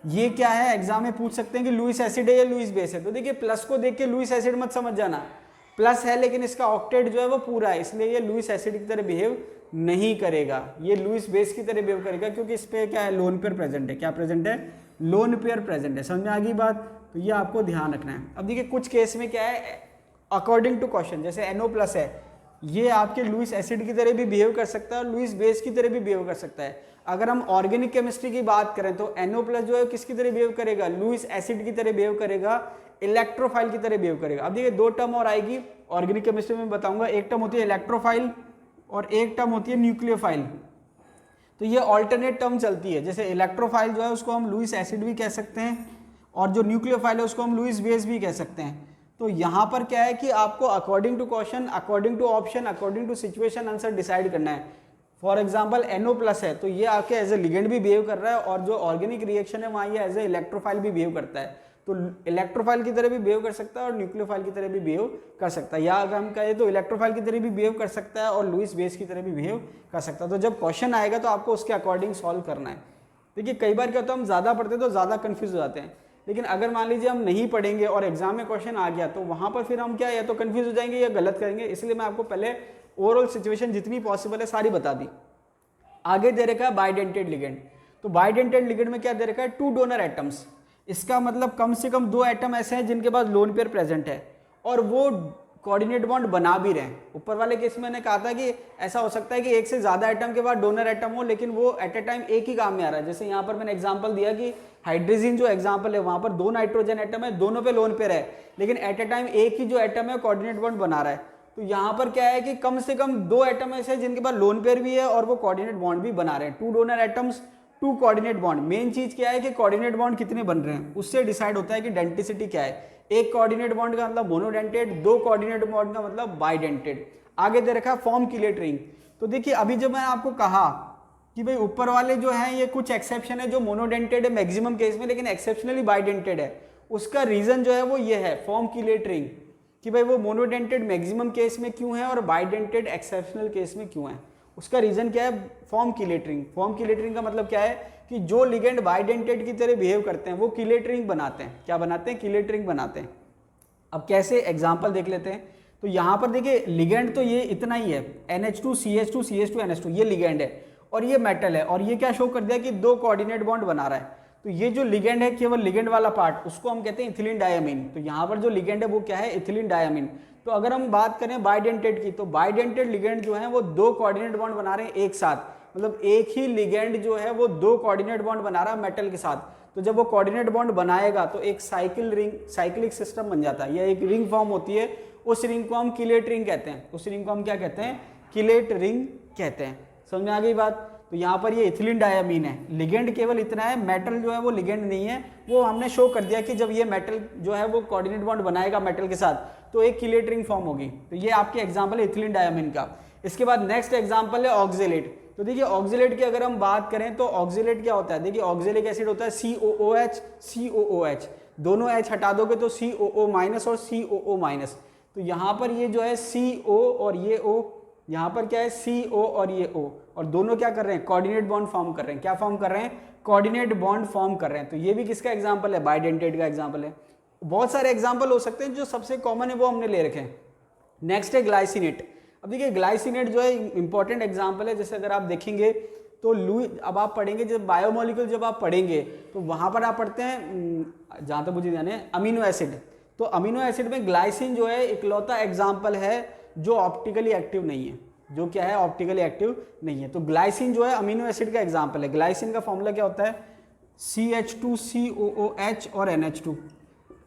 A: ये क्या है, एग्जाम में पूछ सकते हैं कि लुईस एसिड है या लुईस बेस है। तो देखिए प्लस को देख के लुईस एसिड मत समझ जाना, प्लस है लेकिन इसका ऑक्टेट जो है वो पूरा है, इसलिए ये लुईस एसिड की तरह बिहेव नहीं करेगा, ये लुईस बेस की तरह बिहेव करेगा, क्योंकि इस पे क्या है, लोन पेयर प्रेजेंट है। क्या प्रेजेंट है, लोन पेयर प्रेजेंट है। समझ में आ गई बात, तो ये आपको ध्यान रखना है। अब देखिए कुछ केस में क्या है, अकॉर्डिंग टू क्वेश्चन, जैसे NO+ है, ये आपके लुईस एसिड की तरह भी बिहेव कर सकता है और लुईस बेस की तरह भी बिहेव कर सकता है। अगर हम ऑर्गेनिक केमिस्ट्री की बात करें तो NO+ जो है किसकी तरह बिहेव करेगा, लुईस एसिड की तरह बिहेव करेगा, इलेक्ट्रोफाइल की तरह बिहेव करेगा। अब देखिए दो टर्म और आएगी ऑर्गेनिक केमिस्ट्री में बताऊंगा, एक टर्म होती है इलेक्ट्रोफाइल और एक टर्म होती है न्यूक्लियोफाइल। तो ये ऑल्टरनेट टर्म चलती है, जैसे इलेक्ट्रोफाइल जो है उसको हम लुईस एसिड भी कह सकते हैं और जो न्यूक्लियोफाइल है उसको हम लुईस बेस भी कह सकते हैं। तो यहाँ पर क्या है कि आपको according to question, according to option, according to situation answer decide करना है। फॉर एग्जाम्पल NO+ है तो ये आपके एज ए लिगेंड भी बिहेव कर रहा है और जो ऑर्गेनिक रिएक्शन है वहाँ ये एज ए इलेक्ट्रोफाइल भी बिहेव करता है। तो इलेक्ट्रोफाइल की तरह भी बिहेव कर सकता है और न्यूक्लियोफाइल की तरह भी बिहेव कर सकता है, या अगर हम कहें तो इलेक्ट्रोफाइल की तरह भी बिहेव कर सकता है और लुईस बेस की तरह भी बिहेव कर सकता है। तो जब क्वेश्चन आएगा तो आपको उसके अकॉर्डिंग सॉल्व करना है। देखिए कई बार क्या होता है, हम ज़्यादा पढ़ते हैं तो ज़्यादा कन्फ्यूज हो जाते हैं, लेकिन अगर मान लीजिए हम नहीं पढ़ेंगे और एग्जाम में क्वेश्चन आ गया तो वहाँ पर फिर हम क्या, या तो कन्फ्यूज हो जाएंगे या गलत करेंगे। इसलिए मैं आपको पहले ओवरऑल सिचुएशन जितनी पॉसिबल है सारी बता दी। आगे दे रखा है बाइडेंटेड लिगेंड। तो बाइडेंटेड लिगेंड में क्या दे रखा है, 2 डोनर एटम्स। इसका मतलब कम से कम 2 एटम ऐसे हैं जिनके पास लोन पेयर प्रेजेंट है और वो कोऑर्डिनेट बॉन्ड बना भी रहे हैं। ऊपर वाले केस में मैंने कहा था कि ऐसा हो सकता है कि एक से ज्यादा एटम के बाद डोनर एटम हो लेकिन वो एट ए टाइम एक ही काम में आ रहा है। जैसे यहाँ पर मैंने एग्जांपल दिया कि हाइड्रोजन जो एग्जांपल है वहां पर 2 नाइट्रोजन एटम है, दोनों पे लोन पेयर है, लेकिन एट ए टाइम एक ही जो एटम है कोऑर्डिनेट बॉन्ड बना रहा है। तो यहाँ पर क्या है कि कम से कम 2 एटम ऐसे जिनके पास लोन पेयर भी है और वो कोऑर्डिनेट बॉन्ड भी बना रहे हैं। 2 donor atoms, 2 coordinate bond. Main चीज क्या है कि कोऑर्डिनेट बॉन्ड कितने बन रहे हैं उससे डिसाइड होता है कि डेंटिसिटी क्या है। एक कोऑर्डिनेट बॉन्ड का मतलब मोनोडेंटेड, 2 कोऑर्डिनेट बॉन्ड का मतलब बाइडेंटेड। आगे दे रखा है फॉर्म किलेट रिंग। तो देखिए अभी जब मैंने आपको कहा कि भाई ऊपर वाले जो हैं ये कुछ एक्सेप्शन है जो मोनोडेंटेड है मैक्सिमम केस में लेकिन एक्सेप्शनली बाइडेंटेड है, उसका रीजन जो है वो ये है फॉर्म किलेट रिंग, कि भाई वो मोनोडेंटेड मैक्सिमम केस में क्यों है और बाइडेंटेड एक्सेप्शनल केस में क्यों है। उसका रीजन क्या है, form chelate ring. Form chelate ring का मतलब क्या है कि जो लिगेंड बाइडेंटेड की तरह बिहेव करते हैं वो किलेट रिंग बनाते हैं। क्या बनाते हैं, किलेट रिंग बनाते हैं। अब कैसे, एग्जांपल देख लेते हैं। तो यहाँ पर देखिए लिगेंड तो ये इतना ही है, NH2 CH2 CH2 NH2, ये लिगेंड है और ये मेटल है और ये क्या शो कर दिया कि 2 कोऑर्डिनेट बॉन्ड बना रहा है। तो ये जो लिगेंड है केवल लिगेंड वाला पार्ट उसको हम कहते हैं इथिलीन डायमीन। तो यहाँ पर जो लिगेंड है वो क्या है, इथिलीन डायमीन। तो अगर हम बात करें बाइडेंटेड की तो बाइडेंटेड लिगेंड जो है वो 2 कोऑर्डिनेट बॉन्ड बना रहे हैं एक साथ, मतलब एक ही लिगेंड जो है वो 2 कोऑर्डिनेट बॉन्ड बना रहा है मेटल के साथ। तो जब वो कोऑर्डिनेट बॉन्ड बनाएगा तो एक साइक्लिक सिस्टम बन जाता है या एक रिंग फॉर्म होती है, उस रिंग को हम किलेट रिंग कहते हैं। उस रिंग को हम क्या कहते हैं, किलेट रिंग कहते हैं। समझ में आ गई बात। तो यहाँ पर ये इथिलीन डायमीन है, लिगेंड केवल इतना है, मेटल जो है वो लिगेंड नहीं है। वो हमने शो कर दिया कि जब ये मेटल जो है वो कोऑर्डिनेट बॉन्ड बनाएगा मेटल के साथ तो एक किलेट रिंग फॉर्म होगी। तो ये आपके एग्जाम्पल है इथिलीन डायमीन का। इसके बाद नेक्स्ट एग्जाम्पल है ऑक्जेलेट। तो देखिए ऑक्जेलेट की अगर हम बात करें तो ऑक्जेलेट क्या होता है, देखिए ऑक्जेलिक एसिड होता है COOH COOH, दोनों H हटा दोगे तो COO- और COO-। तो यहाँ पर ये जो है CO और ये O, यहाँ पर क्या है CO और ये O, और दोनों क्या कर रहे हैं, कोऑर्डिनेट बॉन्ड फॉर्म कर रहे हैं। क्या फॉर्म कर रहे हैं, कोऑर्डिनेट बॉन्ड फॉर्म कर रहे हैं। तो ये भी किसका एग्जांपल है, बाइडेंटेड का एग्जांपल है। बहुत सारे एग्जांपल हो सकते हैं, जो सबसे कॉमन है वो हमने ले रखे हैं। नेक्स्ट है ग्लाइसिनेट। अब देखिए ग्लाइसिनेट जो है इंपॉर्टेंट एग्जांपल है। जैसे अगर आप देखेंगे तो अब आप पढ़ेंगे जब बायोमोलिक्यूल जब आप पढ़ेंगे तो वहाँ पर आप पढ़ते हैं, जहाँ तक मुझे ध्यान है, अमीनो एसिड। तो अमीनो एसिड में ग्लाइसिन जो है इकलौता एग्जाम्पल है जो ऑप्टिकली एक्टिव नहीं है, जो क्या है, ऑप्टिकली एक्टिव नहीं है। तो ग्लाइसिन जो है अमीनो एसिड का एग्जाम्पल है। ग्लाइसिन का फॉर्मूला क्या होता है, CH2COOH और NH2।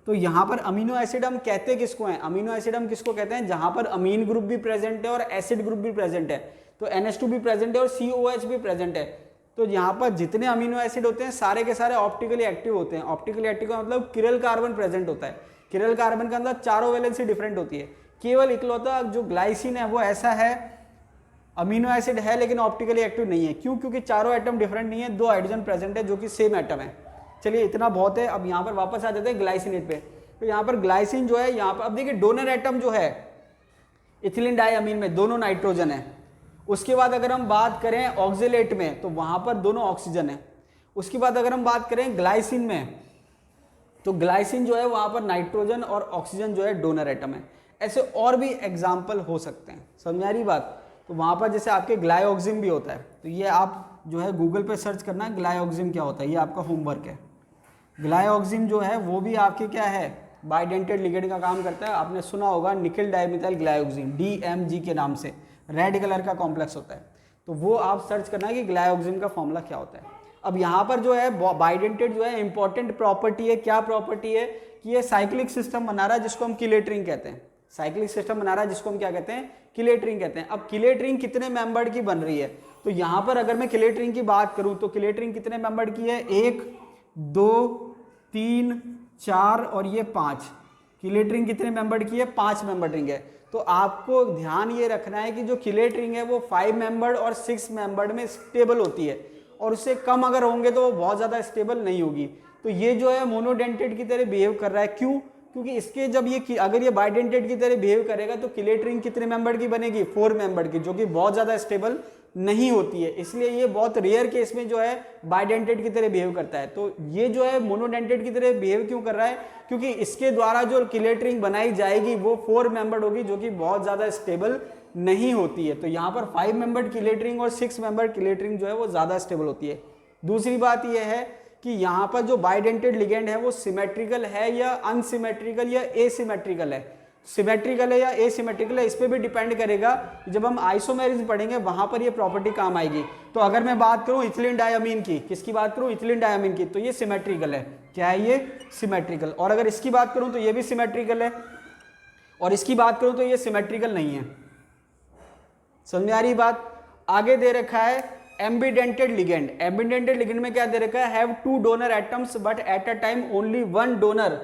A: तो यहाँ पर अमीनो एसिड हम कहते किसको हैं, अमीनो एसिड हम किसको कहते हैं, जहाँ पर अमीन ग्रुप भी प्रेजेंट है और एसिड ग्रुप भी प्रेजेंट है। तो NH2 भी प्रेजेंट है और COOH भी प्रेजेंट है। तो यहाँ पर जितने अमीनो एसिड होते हैं सारे के सारे ऑप्टिकली एक्टिव होते हैं। ऑप्टिकली एक्टिव का मतलब किरल कार्बन प्रेजेंट होता है। किरल कार्बन के अंदर चारों वैलेंसी डिफरेंट होती है, केवल इकलौता जो ग्लाइसिन है वो ऐसा है, अमीनो एसिड है लेकिन ऑप्टिकली एक्टिव नहीं है। क्यों? क्योंकि चारों एटम डिफरेंट नहीं है, 2 हाइड्रोजन प्रेजेंट है जो कि सेम एटम है। चलिए इतना बहुत है। अब यहाँ पर वापस आ जाते हैं ग्लाइसिनेट पे। तो यहाँ पर ग्लाइसिन जो है, यहाँ पर अब देखिए डोनर एटम जो है इथिलीन डाइअमीन में दोनों नाइट्रोजन है। उसके बाद अगर हम बात करें ऑक्जेलेट में तो वहां पर दोनों ऑक्सीजन है। उसके बाद अगर हम बात करें ग्लाइसिन में तो ग्लाइसिन जो है वहां पर नाइट्रोजन और ऑक्सीजन जो है डोनर एटम है। ऐसे और भी एग्जाम्पल हो सकते हैं, समझ में आ रही बात। तो वहां पर जैसे आपके ग्लाइऑक्सिम भी होता है, तो ये आप जो है गूगल पे सर्च करना है ग्लाइऑक्सिम क्या होता है, ये आपका होमवर्क है। ग्लाइऑक्सिम जो है वो भी आपके क्या है, बाइडेंटेड लिगेंड का काम करता है। आपने सुना होगा निकिल डाइमिथाइल ग्लाइऑक्सिम, DMG के नाम से, रेड कलर का कॉम्प्लेक्स होता है। तो वो आप सर्च करना है कि ग्लाइऑक्सिम का फॉर्मूला क्या होता है। अब यहाँ पर जो है बाइडेंटेड जो है इंपॉर्टेंट प्रॉपर्टी है, क्या प्रॉपर्टी है कि ये साइक्लिक सिस्टम बना रहा है जिसको हम किलेट रिंग कहते हैं। साइक्लिक सिस्टम बना रहा है जिसको हम क्या कहते हैं, किलेट रिंग कहते हैं। अब किलेट रिंग कितने मेंबर्ड की बन रही है, तो यहाँ पर अगर मैं किलेट रिंग की बात करूँ तो किलेट रिंग कितने मेंबर्ड की है, 1 2 3 4 और ये 5। किलेट रिंग कितने मेंबर्ड की है, 5 मेंबर्ड रिंग है। तो आपको ध्यान ये रखना है कि जो किलेट रिंग है वो 5 मेंबर्ड और 6 मेंबर्ड में स्टेबल होती है, और उससे कम अगर होंगे तो वो बहुत ज़्यादा स्टेबल नहीं होगी। तो ये जो है मोनोडेंटेड की तरह बिहेव कर रहा है। क्यों? क्योंकि इसके जब ये अगर ये बाइडेंटेड की तरह बिहेव करेगा तो किलेट रिंग कितने मेंबर की बनेगी, 4 मेंबर की, जो कि बहुत ज़्यादा स्टेबल नहीं होती है। इसलिए ये बहुत रेयर केस में जो है बाइडेंटेड की तरह बिहेव करता है। तो ये जो है मोनोडेंटेड की तरह बिहेव क्यों कर रहा है, क्योंकि इसके द्वारा जो किलेट रिंग बनाई जाएगी वो 4 मेंबर्ड होगी, जो कि बहुत ज़्यादा स्टेबल नहीं होती है। तो यहाँ पर 5 मेंबर्ड किलेट रिंग और 6 मेंबर्ड किलेट रिंग जो है वो ज़्यादा स्टेबल होती है। दूसरी बात यह है कि यहाँ पर जो बाइडेंटेड लिगेंड है वो सिमेट्रिकल है या अनसिमेट्रिकल या एसिमेट्रिकल है। सिमेट्रिकल है या एसिमेट्रिकल है, इस पे भी डिपेंड करेगा। जब हम आइसोमेरिज्म पढ़ेंगे वहां पर ये प्रॉपर्टी काम आएगी। तो अगर मैं बात करूं इथिलीन डाइअमीन की, किसकी बात करूं, इथिलीन डाइअमीन की, तो ये सिमेट्रिकल है। क्या है ये, सिमेट्रिकल। और अगर इसकी बात करूं तो ये भी सिमेट्रिकल है, और इसकी बात करूं तो ये सिमेट्रिकल नहीं है। समझ में आ रही बात। आगे दे रखा है एम्बिडेंटेड लिगेंड। एम्बिडेंटेड लिगेंड में क्या दे रखा है, have 2 donor atoms but at a time only 1 donor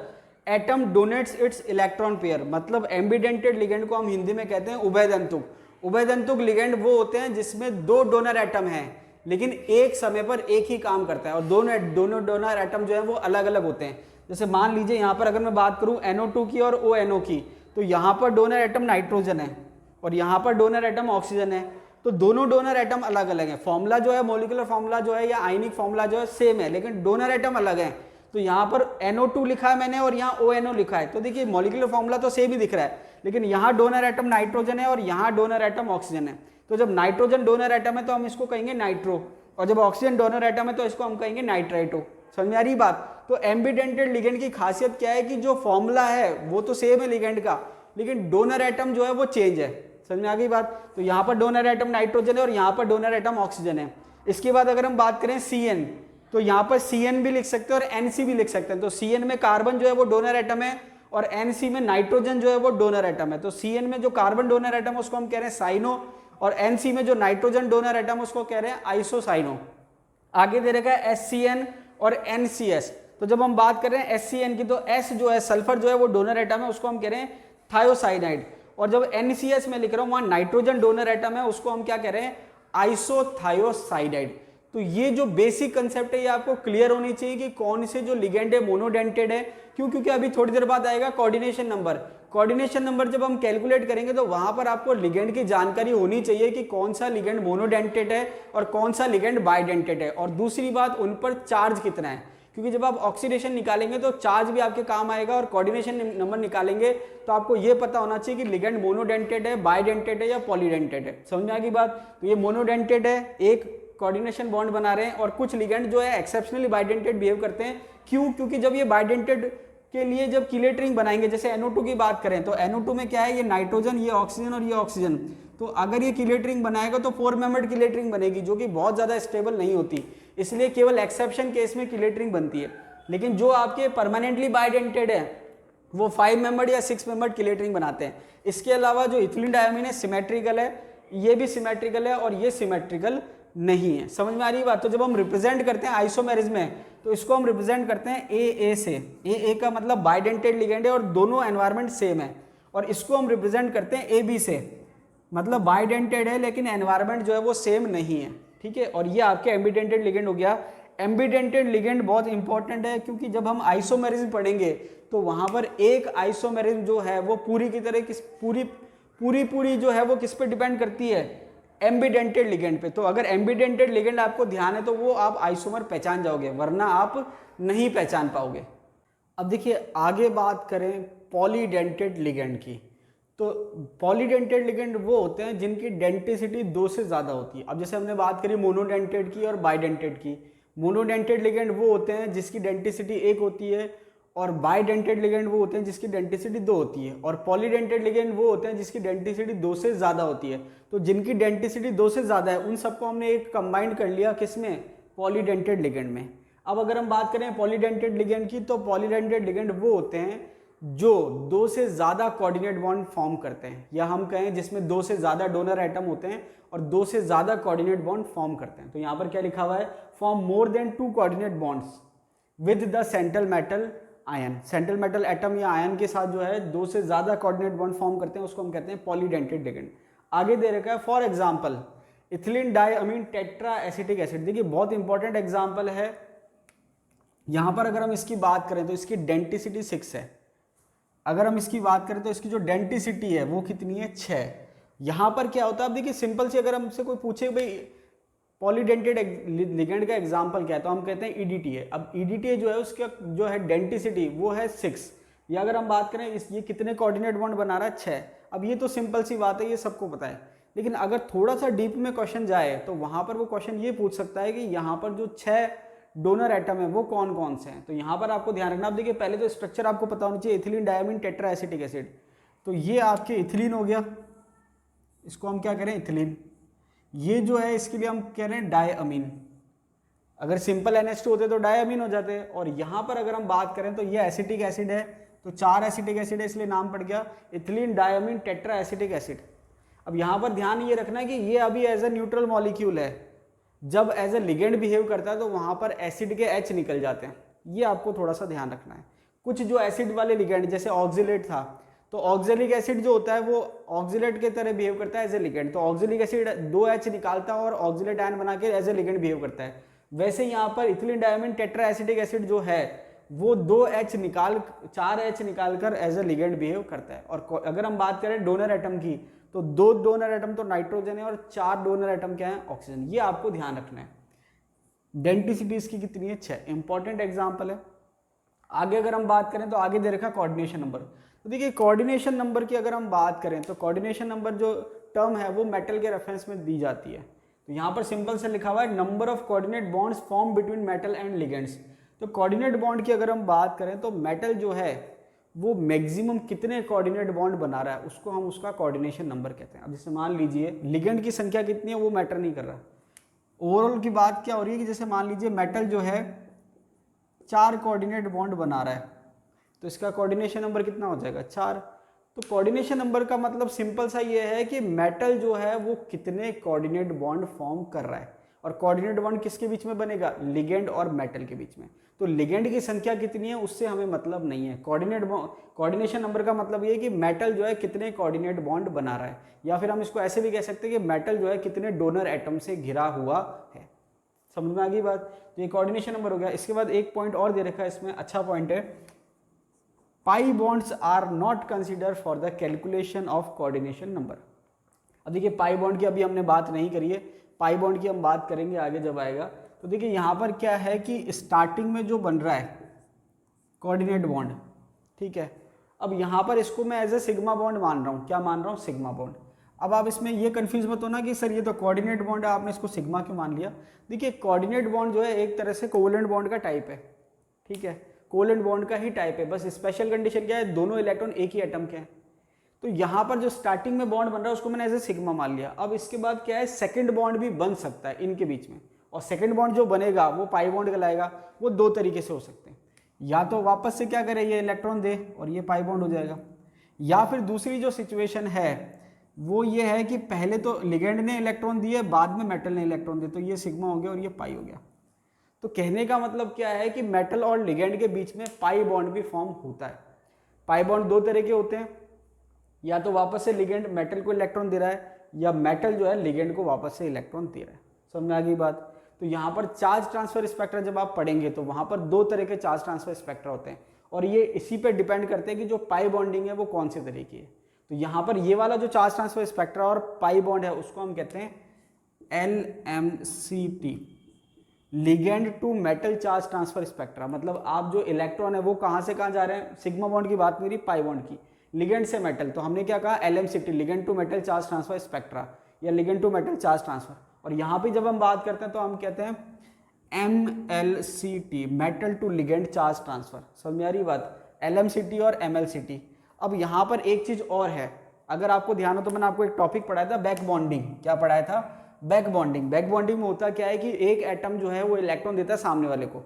A: atom donates its electron pair. मतलब एम्बिडेंटेड लिगेंड को हम हिंदी में कहते हैं उभयदंतुक। उभयदंतुक लिगेंड वो होते हैं जिसमें 2 डोनर एटम हैं लेकिन एक समय पर एक ही काम करता है, और दोनों डोनर एटम जो है वो अलग अलग होते हैं। जैसे मान लीजिए यहाँ पर अगर मैं बात करूँ NO2 की और ONO की, तो यहाँ पर डोनर एटम नाइट्रोजन है और यहाँ पर डोनर एटम ऑक्सीजन है। तो दोनों डोनर एटम अलग अलग है। फॉर्मूला जो है, मॉलिक्यूलर फॉर्मूला जो है या आयनिक फॉर्मूला जो है सेम है, लेकिन डोनर एटम अलग है। तो यहाँ पर NO2 लिखा है मैंने और यहाँ ONO लिखा है, तो देखिए मॉलिक्यूलर फॉर्मूला तो सेम ही दिख रहा है, लेकिन यहाँ डोनर एटम नाइट्रोजन है और यहाँ डोनर एटम ऑक्सीजन है। तो जब नाइट्रोजन डोनर एटम है तो हम इसको कहेंगे नाइट्रो, और जब ऑक्सीजन डोनर एटम है तो इसको हम कहेंगे नाइट्राइटो। समझ में आ रही बात। तो एम्बिडेंटेड लिगेंड की खासियत क्या है कि जो फॉर्मूला है वो तो सेम है लिगेंड का, लेकिन डोनर एटम जो है वो चेंज है। समझ में आ गई बात। तो यहाँ पर डोनर एटम नाइट्रोजन है और यहाँ पर डोनर एटम ऑक्सीजन है। इसके बाद अगर हम बात करें CN, तो यहाँ पर CN भी लिख सकते हैं और NC भी लिख सकते हैं। तो CN में कार्बन जो है वो डोनर एटम है और NC में नाइट्रोजन जो है वो डोनर एटम है। तो CN में जो कार्बन डोनर एटम है उसको हम कह रहे हैं साइनो, और NC में जो नाइट्रोजन डोनर एटम उसको कह रहे हैं आइसोसाइनो। आगे दे रखा है SCN और NCS। तो जब हम बात कर रहे हैं SCN की, तो S जो है सल्फर जो है वो डोनर एटम है, उसको हम कह रहे हैं थायोसाइनाइड। और जब NCS में लिख रहा हूं वहां नाइट्रोजन डोनर एटम है, उसको हम क्या कह रहे हैं, आइसोथायोसाइनाइड। तो ये जो बेसिक कंसेप्ट है ये आपको क्लियर होनी चाहिए कि कौन से जो लिगेंड है मोनोडेंटेड है। क्यों? क्योंकि अभी थोड़ी देर बाद आएगा कोऑर्डिनेशन नंबर। कोऑर्डिनेशन नंबर जब हम कैलकुलेट करेंगे तो वहां पर आपको लिगेंड की जानकारी होनी चाहिए कि कौन सा लिगेंड मोनोडेंटेड है और कौन सा लिगेंड बाइडेंटेड है। और दूसरी बात, उन पर चार्ज कितना है, क्योंकि जब आप ऑक्सीडेशन निकालेंगे तो चार्ज भी आपके काम आएगा, और कोऑर्डिनेशन नंबर निकालेंगे तो आपको ये पता होना चाहिए कि लिगेंड मोनोडेंटेड है, बाइडेंटेड है या पॉलीडेंटेड है। समझ में आ गई बात। तो ये मोनोडेंटेड है, एक कोऑर्डिनेशन बॉन्ड बना रहे हैं, और कुछ लिगेंड जो है एक्सेप्शनली बाइडेंटेड बिहेव करते हैं। क्यों? क्योंकि जब ये बाइडेंटेड के लिए जब किलेट रिंग बनाएंगे, जैसे NO2 की बात करें तो NO2 में क्या है, ये नाइट्रोजन, ये ऑक्सीजन और ये ऑक्सीजन। तो अगर ये किलेट रिंग बनाएगा तो 4 मेंबर्ड किलेट रिंग बनेगी, जो कि बहुत ज्यादा स्टेबल नहीं होती, इसलिए केवल एक्सेप्शन केस में किलेट रिंग बनती है। लेकिन जो आपके परमानेंटली बाइडेंटेड है वो 5 मेंबर्ड या 6 मेंबर्ड किलेट रिंग बनाते हैं। इसके अलावा जो इथिलीन डाइअमीन है सिमेट्रिकल है, ये भी सिमेट्रिकल है और ये सिमेट्रिकल नहीं है। समझ में आ रही बात। तो जब हम रिप्रेजेंट करते हैं आइसोमेरिज्म में, तो इसको हम रिप्रेजेंट करते हैं ए से। ए का मतलब बाइडेंटेड लिगेंड है और दोनों एनवायरनमेंट सेम है। और इसको हम रिप्रेजेंट करते हैं ए बी से, मतलब बाइडेंटेड है लेकिन एनवायरनमेंट जो है वो सेम नहीं है, ठीक है। और ये आपके एम्बिडेंटेड लिगेंड हो गया। एम्बिडेंटेड लिगेंड बहुत इंपॉर्टेंट है, क्योंकि जब हम आइसोमेरिज्म पढ़ेंगे तो वहां पर एक आइसोमेरिज्म जो है वो पूरी की तरह पूरी जो है वो किस पे डिपेंड करती है, एम्बिडेंटेड लिगेंड पे। तो अगर एम्बिडेंटेड लिगेंड आपको ध्यान है तो वो आप आइसोमर पहचान जाओगे, वरना आप नहीं पहचान पाओगे। अब देखिए आगे बात करें पॉलीडेंटेड लिगेंड की, तो पॉलीडेंटेड लिगेंड वो होते हैं जिनकी डेंटिसिटी 2 से ज़्यादा होती है। अब जैसे हमने बात करी मोनोडेंटेड की और बाइडेंटेड की। मोनोडेंटेड लिगेंड वो होते हैं जिसकी डेंटिसिटी 1 होती है, और बाइडेंटेड लिगेंड वो होते हैं जिसकी डेंटिसिटी 2 होती है, और पॉलीडेंटेड लिगेंड वो होते हैं जिसकी डेंटिसिटी 2 से ज़्यादा होती है। तो जिनकी डेंटिसिटी 2 से ज़्यादा है उन सबको हमने एक कंबाइंड कर लिया, किसमें, पॉलीडेंटेड लिगेंड में। अब अगर हम बात करें पॉलीडेंटेड लिगेंड की, तो पॉलीडेंटेड लिगेंड वो होते हैं जो 2 से ज़्यादा कोऑर्डिनेट बॉन्ड फॉर्म करते हैं, या हम कहें जिसमें 2 से ज़्यादा डोनर एटम होते हैं और 2 से ज़्यादा कोऑर्डिनेट बॉन्ड फॉर्म करते हैं। तो यहाँ पर क्या लिखा हुआ है, form more than 2 coordinate bonds with the central metal ion. Central metal atom या आयन के साथ जो है 2 से ज़्यादा कोऑर्डिनेट बॉन्ड फॉर्म करते हैं, उसको हम कहते हैं पॉलीडेंटेड लिगेंड। आगे दे रखा है for example ethylene diamine tetra acetic acid. देखिए बहुत इंपॉर्टेंट एग्जाम्पल है। यहाँ पर अगर हम इसकी बात करें तो इसकी डेंटिसिटी 6 है। अगर हम इसकी बात करें तो इसकी जो डेंटिसिटी है वो कितनी है, 6। यहाँ पर क्या होता है, अब देखिए सिंपल सी अगर हमसे कोई पूछे भाई पॉलीडेंटेड लिगेंड का एग्जांपल क्या है, तो हम कहते हैं ईडीटीए। अब ईडीटीए जो है उसका जो है डेंटिसिटी वो है 6। या अगर हम बात करें ये कितने कोऑर्डिनेट बॉन्ड बना रहा है, 6। अब ये तो सिंपल सी बात है, ये सबको पता है। लेकिन अगर थोड़ा सा डीप में क्वेश्चन जाए तो वहाँ पर वो क्वेश्चन ये पूछ सकता है कि यहाँ पर जो 6 डोनर एटम है वो कौन कौन से हैं। तो यहाँ पर आपको ध्यान रखना। आप देखिए पहले तो स्ट्रक्चर आपको पता होना चाहिए, ethylene diamine tetra acetic acid. तो ये आपके इथिलीन हो गया, इसको हम क्या करें, इथिलीन। ये जो है इसके लिए हम कह रहे हैं डाइअमीन। अगर सिंपल NH2 होते तो डाइअमीन हो जाते। और यहाँ पर अगर हम बात करें तो ये एसिटिक एसिड है, तो 4 एसिटिक एसिड है, इसलिए नाम पड़ गया ethylene diamine tetra acetic acid. अब यहाँ पर ध्यान ये रखना है कि ये अभी एज ए न्यूट्रल मॉलिक्यूल है, जब एज ए लिगेंड बिहेव करता है तो वहाँ पर एसिड के H निकल जाते हैं। ये आपको थोड़ा सा ध्यान रखना है। कुछ जो एसिड वाले लिगेंड जैसे ऑक्जिलेट था, तो ऑक्जेलिक एसिड जो होता है वो ऑक्जिलेट के तरह बिहेव करता है एज ए लिगेंड। तो ऑक्जेलिक एसिड 2 H निकालता है और ऑक्जिलेट आयन बना के एज ए लिगेंड बिहेव करता है। वैसे यहाँ पर ethylene diamine tetra acetic acid जो है वो 4 H निकाल कर एज ए लिगेंड बिहेव करता है। और अगर हम बात करें डोनर एटम की, तो 2 डोनर एटम तो नाइट्रोजन है और 4 डोनर एटम क्या है, ऑक्सीजन। ये आपको ध्यान रखना है। डेंटिसिटी इसकी कितनी है, 6। इंपॉर्टेंट एग्जाम्पल है। आगे अगर हम बात करें तो आगे दे रखा कोऑर्डिनेशन नंबर। तो देखिए कोऑर्डिनेशन नंबर की अगर हम बात करें तो कोऑर्डिनेशन नंबर जो टर्म है वो मेटल के रेफरेंस में दी जाती है। तो यहाँ पर सिंपल से लिखा हुआ है number of coordinate bonds form between metal and ligands. तो कोऑर्डिनेट बॉन्ड की अगर हम बात करें तो मेटल जो है वो मैक्सिमम कितने कोऑर्डिनेट बॉन्ड बना रहा है उसको हम उसका कोऑर्डिनेशन नंबर कहते हैं। अब जैसे मान लीजिए लिगेंड की संख्या कितनी है वो मैटर नहीं कर रहा। ओवरऑल की बात क्या हो रही है कि जैसे मान लीजिए मेटल जो है 4 कोऑर्डिनेट बॉन्ड बना रहा है, तो इसका कोऑर्डिनेशन नंबर कितना हो जाएगा, 4। तो कोऑर्डिनेशन नंबर का मतलब सिंपल सा ये है कि मेटल जो है वो कितने कोऑर्डिनेट बॉन्ड फॉर्म कर रहा है। और कोऑर्डिनेट बॉन्ड किसके बीच में बनेगा, लिगेंड और मेटल के बीच में। तो लिगेंड की संख्या कितनी है उससे हमें मतलब नहीं है। कोऑर्डिनेशन नंबर का मतलब ये है कि मेटल जो है कितने कोऑर्डिनेट बॉन्ड बना रहा है, या फिर हम इसको ऐसे भी कह सकते हैं कि मेटल जो है कितने डोनर एटम से घिरा हुआ है। समझ में आ गई बात। तो ये कोऑर्डिनेशन नंबर हो गया। इसके बाद एक पॉइंट और दे रखा है इसमें, अच्छा पॉइंट है, pi bonds are not consider for the calculation of coordination number. अब देखिए पाई बॉन्ड की अभी हमने बात नहीं करी है, पाई बॉन्ड की हम बात करेंगे आगे जब आएगा। तो देखिए यहाँ पर क्या है कि स्टार्टिंग में जो बन रहा है कोऑर्डिनेट बॉन्ड, ठीक है, अब यहाँ पर इसको मैं एज ए सिग्मा बॉन्ड मान रहा हूँ। क्या मान रहा हूँ, सिग्मा बॉन्ड। अब आप इसमें ये कंफ्यूज मत होना कि सर ये तो कोऑर्डिनेट बॉन्ड है, आपने इसको सिग्मा क्यों मान लिया। देखिए कोऑर्डिनेट बॉन्ड जो है एक तरह से कोवेलेंट बॉन्ड का टाइप है, ठीक है, कोवेलेंट बॉन्ड का ही टाइप है। बस स्पेशल कंडीशन क्या है, दोनों इलेक्ट्रॉन एक ही एटम के हैं। तो यहाँ पर जो स्टार्टिंग में बॉन्ड बन रहा है उसको मैंने एज ए सिग्मा मान लिया। अब इसके बाद क्या है, सेकंड बॉन्ड भी बन सकता है इनके बीच में, और सेकंड बॉन्ड जो बनेगा वो पाई बॉन्ड कहलाएगा। वो 2 तरीके से हो सकते हैं, या तो वापस से क्या करे, ये इलेक्ट्रॉन दे और ये पाई बॉन्ड हो जाएगा, या फिर दूसरी जो सिचुएशन है वो ये है कि पहले तो लिगेंड ने इलेक्ट्रॉन दिए, बाद में मेटल ने इलेक्ट्रॉन दिए, तो ये सिग्मा हो गया और ये पाई हो गया। तो कहने का मतलब क्या है कि मेटल और लिगेंड के बीच में पाई बॉन्ड भी फॉर्म होता है। पाई बॉन्ड दो तरह के होते हैं, या तो वापस से लिगेंड मेटल को इलेक्ट्रॉन दे रहा है, या मेटल जो है लिगेंड को वापस से इलेक्ट्रॉन दे रहा है। समझ में आ गई बात। तो यहाँ पर चार्ज ट्रांसफर स्पेक्ट्रा जब आप पढ़ेंगे तो वहाँ पर दो तरह के चार्ज ट्रांसफर स्पेक्ट्रा होते हैं, और ये इसी पे डिपेंड करते हैं कि जो पाई बॉन्डिंग है वो कौन से तरह की है। तो यहाँ पर ये वाला जो चार्ज ट्रांसफर स्पेक्ट्रा और पाई बॉन्ड है उसको हम कहते हैं LMCT, ligand to metal charge transfer spectra. मतलब आप जो इलेक्ट्रॉन है वो कहाँ से कहाँ जा रहे हैं, सिग्मा बॉन्ड की बात मेरी, पाई बॉन्ड की, लिगेंड से मेटल, तो हमने क्या कहा LMCT, ligand to metal charge transfer spectra, या ligand to metal charge transfer. और यहाँ पे जब हम बात करते हैं तो हम कहते हैं MLCT, metal to ligand charge transfer. समझ में आ रही बात, LMCT और MLCT। अब यहाँ पर एक चीज और है, अगर आपको ध्यान हो तो मैंने आपको एक टॉपिक पढ़ाया था बैक बॉन्डिंग। क्या पढ़ाया था, बैक बॉन्डिंग। बैक बॉन्डिंग में होता क्या है कि एक एटम जो है वो इलेक्ट्रॉन देता है सामने वाले को,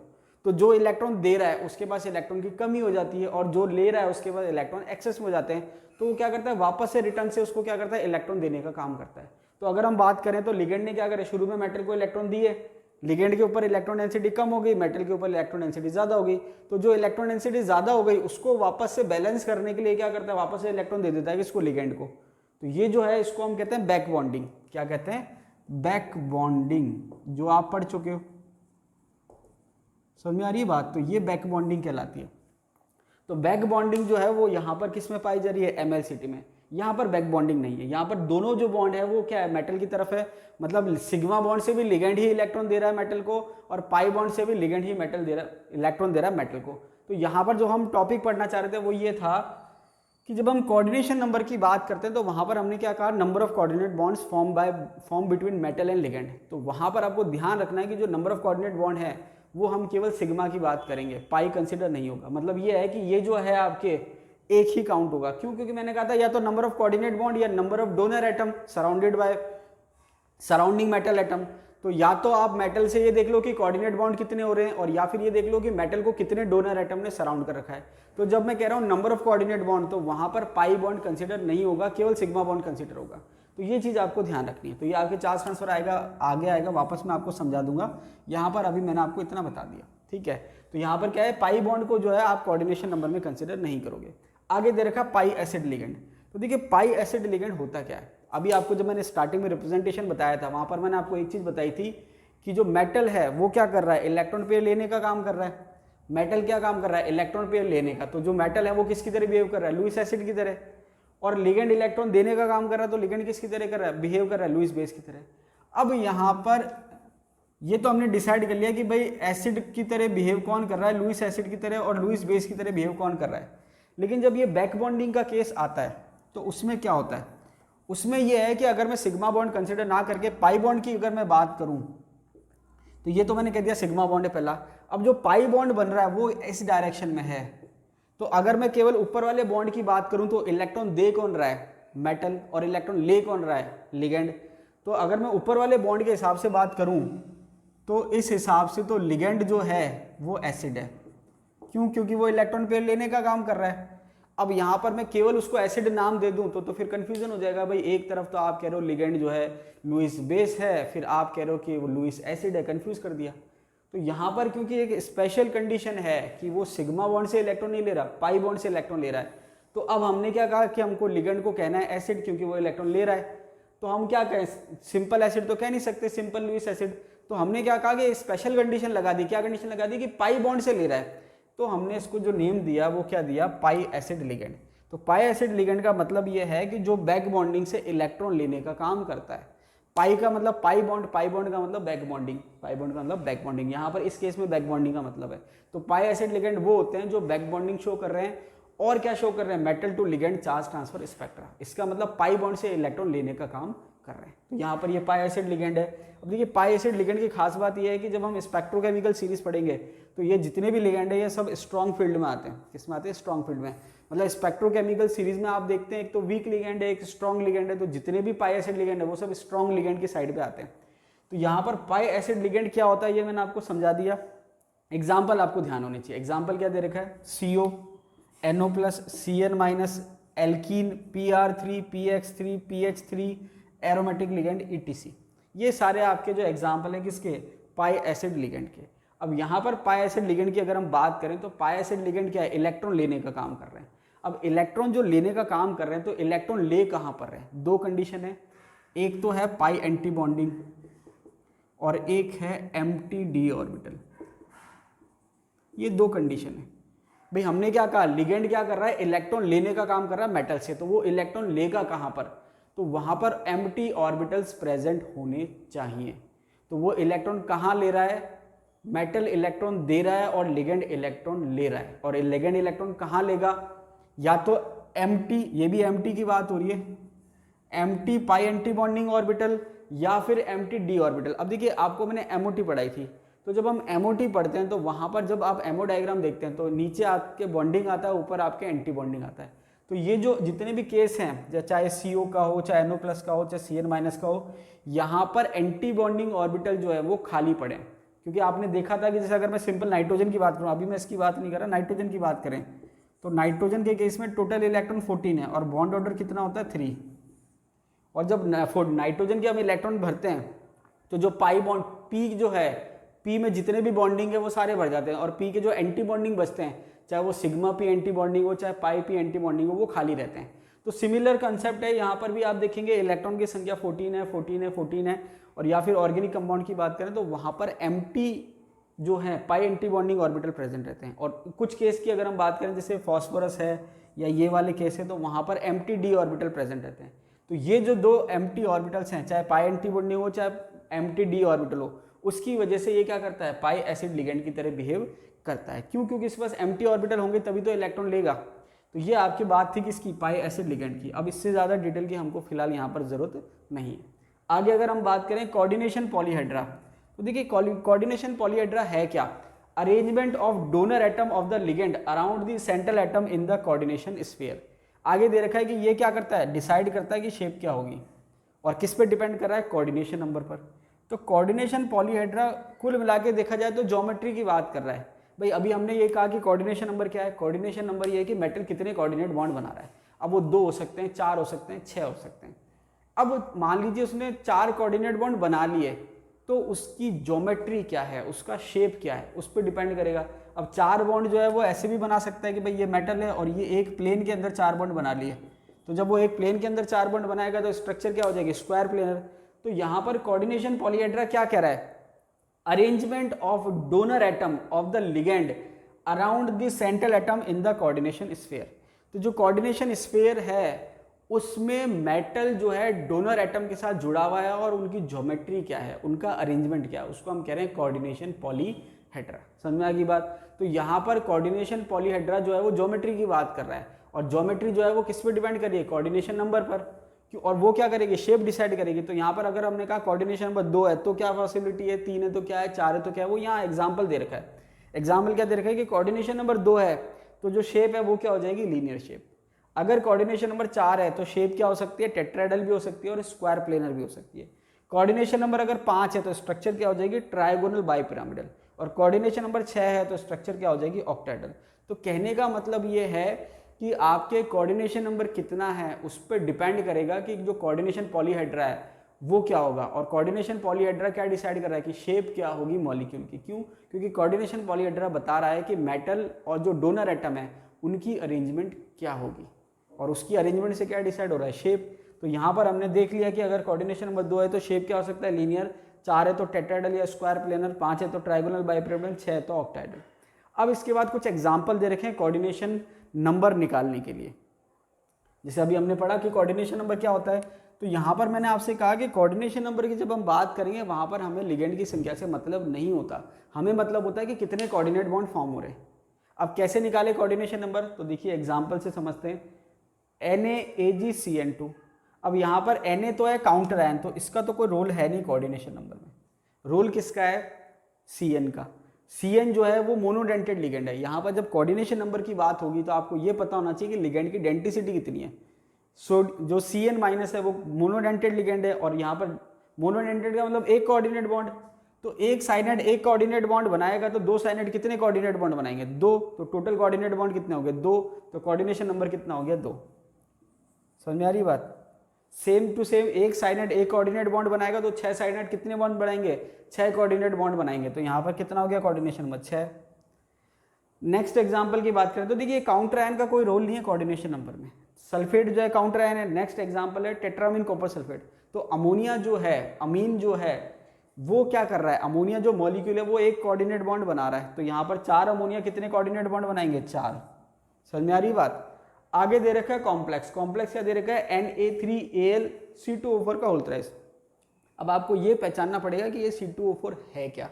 A: तो जो इलेक्ट्रॉन दे रहा है उसके पास इलेक्ट्रॉन की कमी हो जाती है, और जो ले रहा है उसके पास इलेक्ट्रॉन एक्सेस में हो जाते हैं, तो वो क्या करता है, वापस से रिटर्न से उसको क्या करता है, इलेक्ट्रॉन देने का काम करता है। तो अगर हम बात करें तो लिगेंड ने क्या करे, शुरू में मेटल को इलेक्ट्रॉन दिए, लिगेंड के ऊपर इलेक्ट्रॉन डेंसिटी कम हो गई, मेटल के ऊपर इलेक्ट्रॉन डेंसिटी ज्यादा हो गई, तो जो इलेक्ट्रॉन डेंसिटी ज्यादा हो गई उसको वापस से बैलेंस करने के लिए क्या करता है, वापस से इलेक्ट्रॉन दे देता है इसको, लिगेंड को। तो ये जो है इसको हम कहते हैं बैक बॉन्डिंग। क्या कहते हैं, बैक बॉन्डिंग, जो आप पढ़ चुके हो। समझ में आ रही है बात। तो ये बैक बॉन्डिंग कहलाती है। तो बैक बॉन्डिंग जो है वो यहाँ पर किस में पाई जा रही है, MLCT में। यहाँ पर बैक बॉन्डिंग नहीं है, यहाँ पर दोनों जो बॉन्ड है वो क्या है, मेटल की तरफ है। मतलब सिग्मा बॉन्ड से भी लिगेंड ही इलेक्ट्रॉन दे रहा है मेटल को, और पाई बॉन्ड से भी लिगेंड ही मेटल दे रहा है, इलेक्ट्रॉन दे रहा है मेटल को। तो यहाँ पर जो हम टॉपिक पढ़ना चाह रहे थे वो ये था कि जब हम कोऑर्डिनेशन नंबर की बात करते हैं तो वहाँ पर हमने क्या कहा, number of coordinate bonds form between metal and ligand. तो वहाँ पर आपको ध्यान रखना है कि जो नंबर ऑफ कोऑर्डिनेट बॉन्ड है वो हम केवल सिग्मा की बात करेंगे, पाई कंसिडर नहीं होगा। मतलब ये है कि ये जो है आपके एक ही काउंट होगा। क्यों, क्योंकि मैंने कहा था या तो नंबर ऑफ कोऑर्डिनेट बॉन्ड या number of donor atom surrounded by surrounding metal atom. तो या तो आप मेटल से ये देख लो कि कोऑर्डिनेट बॉन्ड कितने हो रहे हैं, और या फिर ये देख लो कि मेटल को कितने डोनर एटम ने सराउंड कर रखा है। तो जब मैं कह रहा हूँ नंबर ऑफ कोऑर्डिनेट बॉन्ड, तो वहां पर पाई बॉन्ड कंसिडर नहीं होगा, केवल सिग्मा बॉन्ड कंसिडर होगा। तो ये चीज आपको ध्यान रखनी है। तो ये आपके चार्ज ट्रांसफर आएगा, आगे आएगा, वापस मैं आपको समझा दूंगा। यहाँ पर अभी मैंने आपको इतना बता दिया, ठीक है। तो यहाँ पर क्या है, पाई बॉन्ड को जो है आप कोऑर्डिनेशन नंबर में कंसिडर नहीं करोगे। आगे दे रखा पाई एसिड लिगेंड। तो देखिए पाई एसिड लिगेंड होता क्या है, अभी आपको जब मैंने स्टार्टिंग में रिप्रेजेंटेशन बताया था वहां पर मैंने आपको एक चीज बताई थी कि जो मेटल है वो क्या कर रहा है, इलेक्ट्रॉन पेयर लेने का काम कर रहा है। मेटल क्या काम कर रहा है, इलेक्ट्रॉन पेयर लेने का। तो जो मेटल है वो किसकी तरह बिहेव कर रहा है, लुईस एसिड की तरह। और लिगेंड इलेक्ट्रॉन देने का काम कर रहा है, तो लिगेंड किसकी तरह कर रहा है, बिहेव कर रहा है लुईस बेस की तरह। अब यहाँ पर ये तो हमने डिसाइड कर लिया कि भाई एसिड की तरह बिहेव कौन कर रहा है, लुईस एसिड की तरह, और लुईस बेस की तरह बिहेव कौन कर रहा है। लेकिन जब ये बैक बॉन्डिंग का केस आता है तो उसमें क्या होता है, उसमें यह है कि अगर मैं सिग्मा बॉन्ड कंसिडर ना करके पाई बॉन्ड की अगर मैं बात करूं, तो ये तो मैंने कह दिया सिग्मा बॉन्ड है पहला। अब जो पाई बॉन्ड बन रहा है वो इस डायरेक्शन में है। तो अगर मैं केवल ऊपर वाले बॉन्ड की बात करूं तो इलेक्ट्रॉन दे कौन रहा है, मेटल, और इलेक्ट्रॉन ले कौन रहा है, लिगेंड। तो अगर मैं ऊपर वाले बॉन्ड के हिसाब से बात करूं तो इस हिसाब से तो लिगेंड जो है वो एसिड है। क्यों, क्योंकि वो इलेक्ट्रॉन पेयर लेने का काम कर रहा है। अब यहाँ पर मैं केवल उसको एसिड नाम दे दूं तो फिर कंफ्यूजन हो जाएगा। भाई एक तरफ तो आप कह रहे हो लिगेंड जो है लुईस बेस है, फिर आप कह रहे हो कि वो लुईस एसिड है, कंफ्यूज कर दिया। तो यहाँ पर क्योंकि एक स्पेशल कंडीशन है कि वो सिग्मा बॉन्ड से इलेक्ट्रॉन नहीं ले रहा, पाई बॉन्ड से इलेक्ट्रॉन ले रहा है। तो अब हमने क्या कहा कि हमको लिगेंड को कहना है एसिड, क्योंकि वो इलेक्ट्रॉन ले रहा है। तो हम क्या कहें, सिंपल एसिड तो कह नहीं सकते, सिंपल लुईस एसिड। तो हमने क्या कहा कि स्पेशल कंडीशन लगा दी। क्या कंडीशन लगा दी कि पाई बॉन्ड से ले रहा है, तो हमने इसको जो नेम दिया वो क्या दिया, पाई एसिड लिगेंड। तो पाई एसिड लिगेंड का मतलब ये है कि जो बैक बॉन्डिंग से इलेक्ट्रॉन लेने का काम करता है। पाई का मतलब पाई बॉन्ड का मतलब बैक बॉन्डिंग, पाई बॉन्ड का मतलब बैक बॉन्डिंग। यहाँ पर इस केस में बैक बॉन्डिंग का मतलब है। तो पाई एसिड लिगेंड वो होते हैं जो बैक बॉन्डिंग शो कर रहे हैं, और क्या शो कर रहे हैं, metal to ligand charge transfer spectra. इसका मतलब पाई बॉन्ड से इलेक्ट्रॉन लेने का काम कर रहे हैं। तो यहाँ पर ये पाई एसिड लिगेंड है। अब देखिए पाई एसिड लिगेंड की खास बात ये है कि जब हम स्पेक्ट्रोकेमिकल सीरीज पढ़ेंगे तो ये जितने भी लिगेंड है ये सब स्ट्रॉन्ग फील्ड में आते हैं। किसमें आते हैं, स्ट्रॉन्ग फील्ड में। मतलब स्पेक्ट्रोकेमिकल सीरीज में आप देखते हैं एक तो वीक लिगेंड है, एक स्ट्रॉन्ग लिगेंड है। तो जितने भी पाई एसिड लिगेंड है वो सब स्ट्रॉन्ग लिगेंड की साइड पे आते हैं। तो यहाँ पर पाई एसिड लिगेंड क्या होता है ये मैंने आपको समझा दिया। एग्जाम्पल आपको ध्यान होनी चाहिए। एग्जाम्पल क्या दे रखा है, CO NO+, CN-, alkene, PR3, PX3, PH3, aromatic ligand ETC। ये सारे आपके जो एग्जाम्पल है किसके, पाई एसिड लिगेंड के। अब यहाँ पर पाई एसिड लिगेंड की अगर हम बात करें तो पाई एसिड लिगेंड क्या है, इलेक्ट्रॉन लेने का काम कर रहे हैं। अब इलेक्ट्रॉन जो लेने का काम कर रहे हैं तो इलेक्ट्रॉन ले कहाँ पर रहे हैं, दो कंडीशन है, एक तो है पाई एंटी बॉन्डिंग और एक है एम्प्टी डी ऑर्बिटल। ये दो कंडीशन है। भाई हमने क्या कहा, लिगेंड क्या कर रहा है, इलेक्ट्रॉन लेने का काम कर रहा है मेटल से, तो वो इलेक्ट्रॉन लेगा कहाँ पर, तो वहाँ पर एम्प्टी ऑर्बिटल्स प्रेजेंट होने चाहिए। तो वो इलेक्ट्रॉन कहाँ ले रहा है, मेटल इलेक्ट्रॉन दे रहा है और लिगेंड इलेक्ट्रॉन ले रहा है। और लिगेंड इलेक्ट्रॉन कहाँ लेगा, या तो एम्प्टी, ये भी एम्प्टी की बात हो रही है, एम्प्टी पाई एंटी बॉन्डिंग ऑर्बिटल या फिर एम्प्टी डी ऑर्बिटल। अब देखिए आपको मैंने एमओटी पढ़ाई थी, तो जब हम एमओटी पढ़ते हैं तो वहाँ पर जब आप एमओ डायग्राम देखते हैं तो नीचे आपके बॉन्डिंग आता है, ऊपर आपके एंटी बॉन्डिंग आता है। तो ये जो जितने भी केस हैं, चाहे CO का हो, चाहे NO+ का हो, चाहे CN- का हो, यहाँ पर एंटी बॉन्डिंग ऑर्बिटल जो है वो खाली पड़े। क्योंकि आपने देखा था कि जैसे अगर मैं सिंपल नाइट्रोजन की बात करूँ, अभी मैं इसकी बात नहीं कर रहा, नाइट्रोजन की बात करें तो नाइट्रोजन के केस में टोटल इलेक्ट्रॉन 14 है और बॉन्ड ऑर्डर कितना होता है 3। और जब नाइट्रोजन के हम इलेक्ट्रॉन भरते हैं तो जो पाई बॉन्ड P जो है, P में जितने भी बॉन्डिंग है वो सारे भर जाते हैं और P के जो एंटी बॉन्डिंग बचते हैं, चाहे वो सिग्मा P एंटी बॉन्डिंग हो चाहे पाई P एंटी बॉन्डिंग हो, वो खाली रहते हैं। तो सिमिलर कंसेप्ट है, यहाँ पर भी आप देखेंगे इलेक्ट्रॉन की संख्या 14 है। और या फिर ऑर्गेनिक कंपाउंड की बात करें तो वहाँ पर एम्प्टी जो है पाई एंटी बॉन्डिंग ऑर्बिटल प्रेजेंट रहते हैं। और कुछ केस की अगर हम बात करें जैसे फॉस्फोरस है या ये वाले केस है, तो वहाँ पर एम्प्टी डी ऑर्बिटल प्रेजेंट रहते हैं। तो ये जो दो एम्प्टी ऑर्बिटल्स हैं, चाहे पाई एंटी बॉन्डिंग हो चाहे एम्प्टी डी ऑर्बिटल हो, उसकी वजह से ये क्या करता है, पाई एसिड लिगेंड की तरह बिहेव करता है। क्यों, क्योंकि इसके पास एम्प्टी ऑर्बिटल होंगे तभी तो इलेक्ट्रॉन लेगा। तो ये आपकी बात थी किसकी, पाई एसिड लिगेंड की। अब इससे ज़्यादा डिटेल की हमको फिलहाल यहाँ पर ज़रूरत नहीं है। आगे अगर हम बात करें कोऑर्डिनेशन पॉलीहेड्रा, तो देखिए कोऑर्डिनेशन पॉलीहेड्रा है क्या, arrangement of donor atom of the ligand around the central atom in the coordination sphere. आगे दे रखा है कि ये क्या करता है, डिसाइड करता है कि शेप क्या होगी और किस पे डिपेंड कर रहा है, कोऑर्डिनेशन नंबर पर। तो कोऑर्डिनेशन पॉलीहेड्रा कुल मिला के देखा जाए तो ज्योमेट्री की बात कर रहा है। भाई अभी हमने ये कहा कि कोऑर्डिनेशन नंबर क्या है, कोऑर्डिनेशन नंबर ये है कि मेटल कितने कोऑर्डिनेट बॉन्ड बना रहा है। अब वो 2 हो सकते हैं, 4 हो सकते हैं, 6 हो सकते हैं। अब मान लीजिए उसने 4 कोऑर्डिनेट बॉन्ड बना लिए, तो उसकी ज्योमेट्री क्या है, उसका शेप क्या है, उस पर डिपेंड करेगा। अब 4 बॉन्ड जो है वो ऐसे भी बना सकता है कि भाई ये मेटल है और ये एक प्लेन के अंदर 4 बॉन्ड बना लिए, तो जब वो एक प्लेन के अंदर 4 बॉन्ड बनाएगा तो स्ट्रक्चर क्या हो जाएगी, स्क्वायर प्लेनर। तो यहाँ पर कोऑर्डिनेशन पॉलीहेड्रा क्या कह रहा है, arrangement of donor atom of the ligand around the central atom in the coordination sphere. तो जो कोऑर्डिनेशन स्फीयर है उसमें मेटल जो है डोनर एटम के साथ जुड़ा हुआ है और उनकी ज्योमेट्री क्या है, उनका अरेंजमेंट क्या है, उसको हम कह रहे हैं कोऑर्डिनेशन पॉलीहेड्रा। समझ में आ गई बात। तो यहाँ पर कोऑर्डिनेशन पॉलीहेड्रा जो है वो ज्योमेट्री की बात कर रहा है और ज्योमेट्री जो है वो किस पे डिपेंड कर रही है, कोऑर्डिनेशन नंबर पर। और वो क्या करेगी, शेप डिसाइड करेगी। तो यहाँ पर अगर हमने कहा कोऑर्डिनेशन नंबर 2 है तो क्या पॉसिबिलिटी है, 3 है तो क्या है, 4 है तो क्या है, वो यहाँ एग्जाम्पल दे रखा है। एग्जाम्पल क्या दे रखा है कि कोऑर्डिनेशन नंबर 2 है तो जो शेप है वो क्या हो जाएगी, लीनियर शेप। अगर कोऑर्डिनेशन नंबर 4 है तो शेप क्या हो सकती है, टेट्राहेड्रल भी हो सकती है और स्क्वायर प्लेनर भी हो सकती है। कोऑर्डिनेशन नंबर अगर 5 है तो स्ट्रक्चर क्या हो जाएगी, ट्रायगोनल बाइपिरामिडल। और कोऑर्डिनेशन नंबर 6 है तो स्ट्रक्चर क्या हो जाएगी, ऑक्टाहेड्रल। तो कहने का मतलब ये है कि आपके कोऑर्डिनेशन नंबर कितना है उस पर डिपेंड करेगा कि जो कोऑर्डिनेशन पॉलीहेड्रा है वो क्या होगा। और कोऑर्डिनेशन पॉलीहेड्रा क्या डिसाइड कर रहा है कि शेप क्या होगी मॉलिक्यूल की। क्यों, क्योंकि कोऑर्डिनेशन पॉलीहेड्रा बता रहा है कि मेटल और जो डोनर एटम है उनकी अरेंजमेंट क्या होगी और उसकी अरेंजमेंट से क्या डिसाइड हो रहा है, शेप। तो यहाँ पर हमने देख लिया कि अगर कोऑर्डिनेशन नंबर 2 है तो शेप क्या हो सकता है, लीनियर, 4 है तो टेट्राहेड्रल या स्क्वायर प्लेनर, 5 है तो ट्रायगोनल बाइपिरामिडल, 6 है तो ऑक्टाहेड्रल। अब इसके बाद कुछ एग्जाम्पल दे रखे हैं कोऑर्डिनेशन नंबर निकालने के लिए। जैसे अभी हमने पढ़ा कि कोऑर्डिनेशन नंबर क्या होता है, तो यहाँ पर मैंने आपसे कहा कि कोऑर्डिनेशन नंबर की जब हम बात करेंगे वहाँ पर हमें लिगेंड की संख्या से मतलब नहीं होता, हमें मतलब होता है कि कितने कोऑर्डिनेट बॉन्ड फॉर्म हो रहे हैं। अब कैसे निकाले कोऑर्डिनेशन नंबर, तो देखिए एग्जाम्पल से समझते हैं। NaAgCN2, अब यहाँ पर Na तो है काउंटर आयन, तो इसका तो कोई रोल है नहीं कोऑर्डिनेशन नंबर में। रोल किसका है, Cn का। Cn जो है वो मोनोडेंटेड लिगेंड है। यहाँ पर जब कोऑर्डिनेशन नंबर की बात होगी तो आपको ये पता होना चाहिए कि लिगेंड की डेंसिटी कितनी है। सो जो Cn- है वो मोनोडेंटेड लिगेंड है और यहाँ पर मोनोडेंटेड का मतलब एक कोऑर्डिनेट बॉन्ड। तो एक साइनेड एक कोऑर्डिनेट बॉन्ड बनाएगा तो 2 साइनेड कितने कोऑर्डिनेट बॉन्ड बनाएंगे, 2। तो टोटल कोऑर्डिनेट बॉन्ड कितने हो गए, 2। तो कोऑर्डिनेशन नंबर कितना हो गया, 2। समझ में आ रही बात। सेम टू सेम एक साइनेट एक कोऑर्डिनेट बॉन्ड बनाएगा तो 6 साइनेट कितने बॉन्ड बनाएंगे, 6 कोऑर्डिनेट बॉन्ड बनाएंगे। तो यहाँ पर कितना हो गया कोऑर्डिनेशन नंबर 6। नेक्स्ट एग्जांपल की बात करें तो देखिए काउंटर आयन का कोई रोल नहीं है कोऑर्डिनेशन नंबर में, सल्फेट जो है काउंटर आयन है। नेक्स्ट एग्जांपल है टेट्रामीन कॉपर सल्फेट। तो अमोनिया जो है, अमीन जो है वो क्या कर रहा है, अमोनिया जो मॉलिक्यूल है वो एक कोऑर्डिनेट बॉन्ड बना रहा है। तो यहाँ पर 4 अमोनिया कितने कोऑर्डिनेट बॉन्ड बनाएंगे, 4। समझ में आ रही बात। आगे दे रखा है कॉम्प्लेक्स, कॉम्प्लेक्स क्या दे रखा है Na3Al का होल थ्राइस। अब आपको ये पहचानना पड़ेगा कि ये C2O4 है क्या।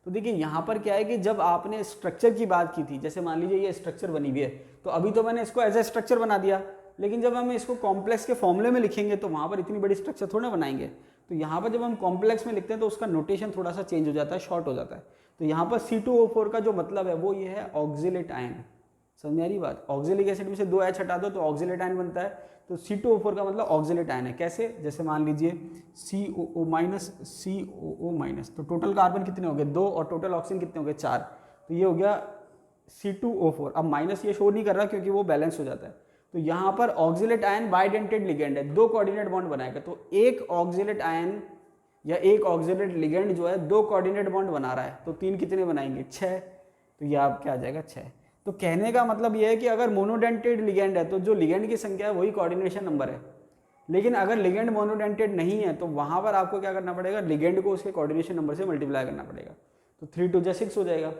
A: तो देखिए यहाँ पर क्या है कि जब आपने स्ट्रक्चर की बात की थी, जैसे मान लीजिए ये स्ट्रक्चर बनी हुई है, तो अभी तो मैंने इसको एज ए स्ट्रक्चर बना दिया, लेकिन जब हम इसको कॉम्प्लेक्स के फॉर्मूले में लिखेंगे तो वहाँ पर इतनी बड़ी स्ट्रक्चर थोड़ा ना बनाएंगे। तो यहाँ पर जब हम कॉम्प्लेक्स में लिखते हैं तो उसका नोटेशन थोड़ा सा चेंज हो जाता है, शॉर्ट हो जाता है। तो यहाँ पर C2O4 का जो मतलब है वो ये है ऑक्सिलेट आयन। समझ में आ रही बात। ऑक्सिलिक एसिड में से 2 H हटा दो तो ऑक्सिलेट आयन बनता है। तो C2O4 का मतलब ऑक्सिलेट आयन है। कैसे, जैसे मान लीजिए COO-, तो टोटल कार्बन कितने हो गए 2 और टोटल ऑक्सीजन कितने हो गए 4। तो ये हो गया C2O4। अब माइनस ये शो नहीं कर रहा क्योंकि वो बैलेंस हो जाता है। तो यहाँ पर ऑक्सिलेट आयन बाइडेंटेड लिगेंड है, 2 कोऑर्डिनेट बॉन्ड बनाएगा। तो एक ऑक्सिलेट आयन या एक ऑक्सिलेट लिगेंड जो है 2 कोऑर्डिनेट बॉन्ड बना रहा है, तो 3 कितने बनाएंगे 6। तो ये आप क्या आ जाएगा 6। तो कहने का मतलब ये है कि अगर मोनोडेंटेड लिगेंड है तो जो लिगेंड की संख्या है वही कोऑर्डिनेशन नंबर है। लेकिन अगर लिगेंड मोनोडेंटेड नहीं है तो वहाँ पर आपको क्या करना पड़ेगा, लिगेंड को उसके कोऑर्डिनेशन नंबर से मल्टीप्लाई करना पड़ेगा। तो 3 × 2 = 6 हो जाएगा।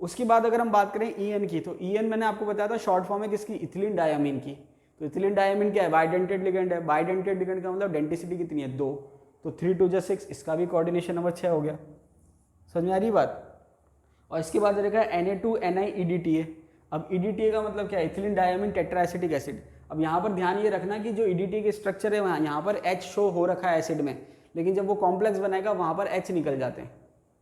A: उसके बाद अगर हम बात करें EN की, तो EN मैंने आपको बताया था शॉर्ट फॉर्म है किसकी, इथिलीन डायमीन की। तो इथिलीन डायमीन क्या है, बाइडेंटेड लिगेंड है। बाइडेंटेड लिगेंड का मतलब डेंसिटी कितनी है 2। तो 3 × 2 = 6, इसका भी कोऑर्डिनेशन नंबर 6 हो गया। समझ में आ रही बात। और इसके बाद देखा है Na2NiEDTA। अब EDTA का मतलब क्या है, इथिलीन डायमीन टेट्राएसिटिक एसिड। अब यहाँ पर ध्यान ये रखना कि जो EDTA के स्ट्रक्चर है वहाँ यहाँ पर H शो हो रखा है एसिड में, लेकिन जब वो कॉम्प्लेक्स बनाएगा वहाँ पर H निकल जाते हैं।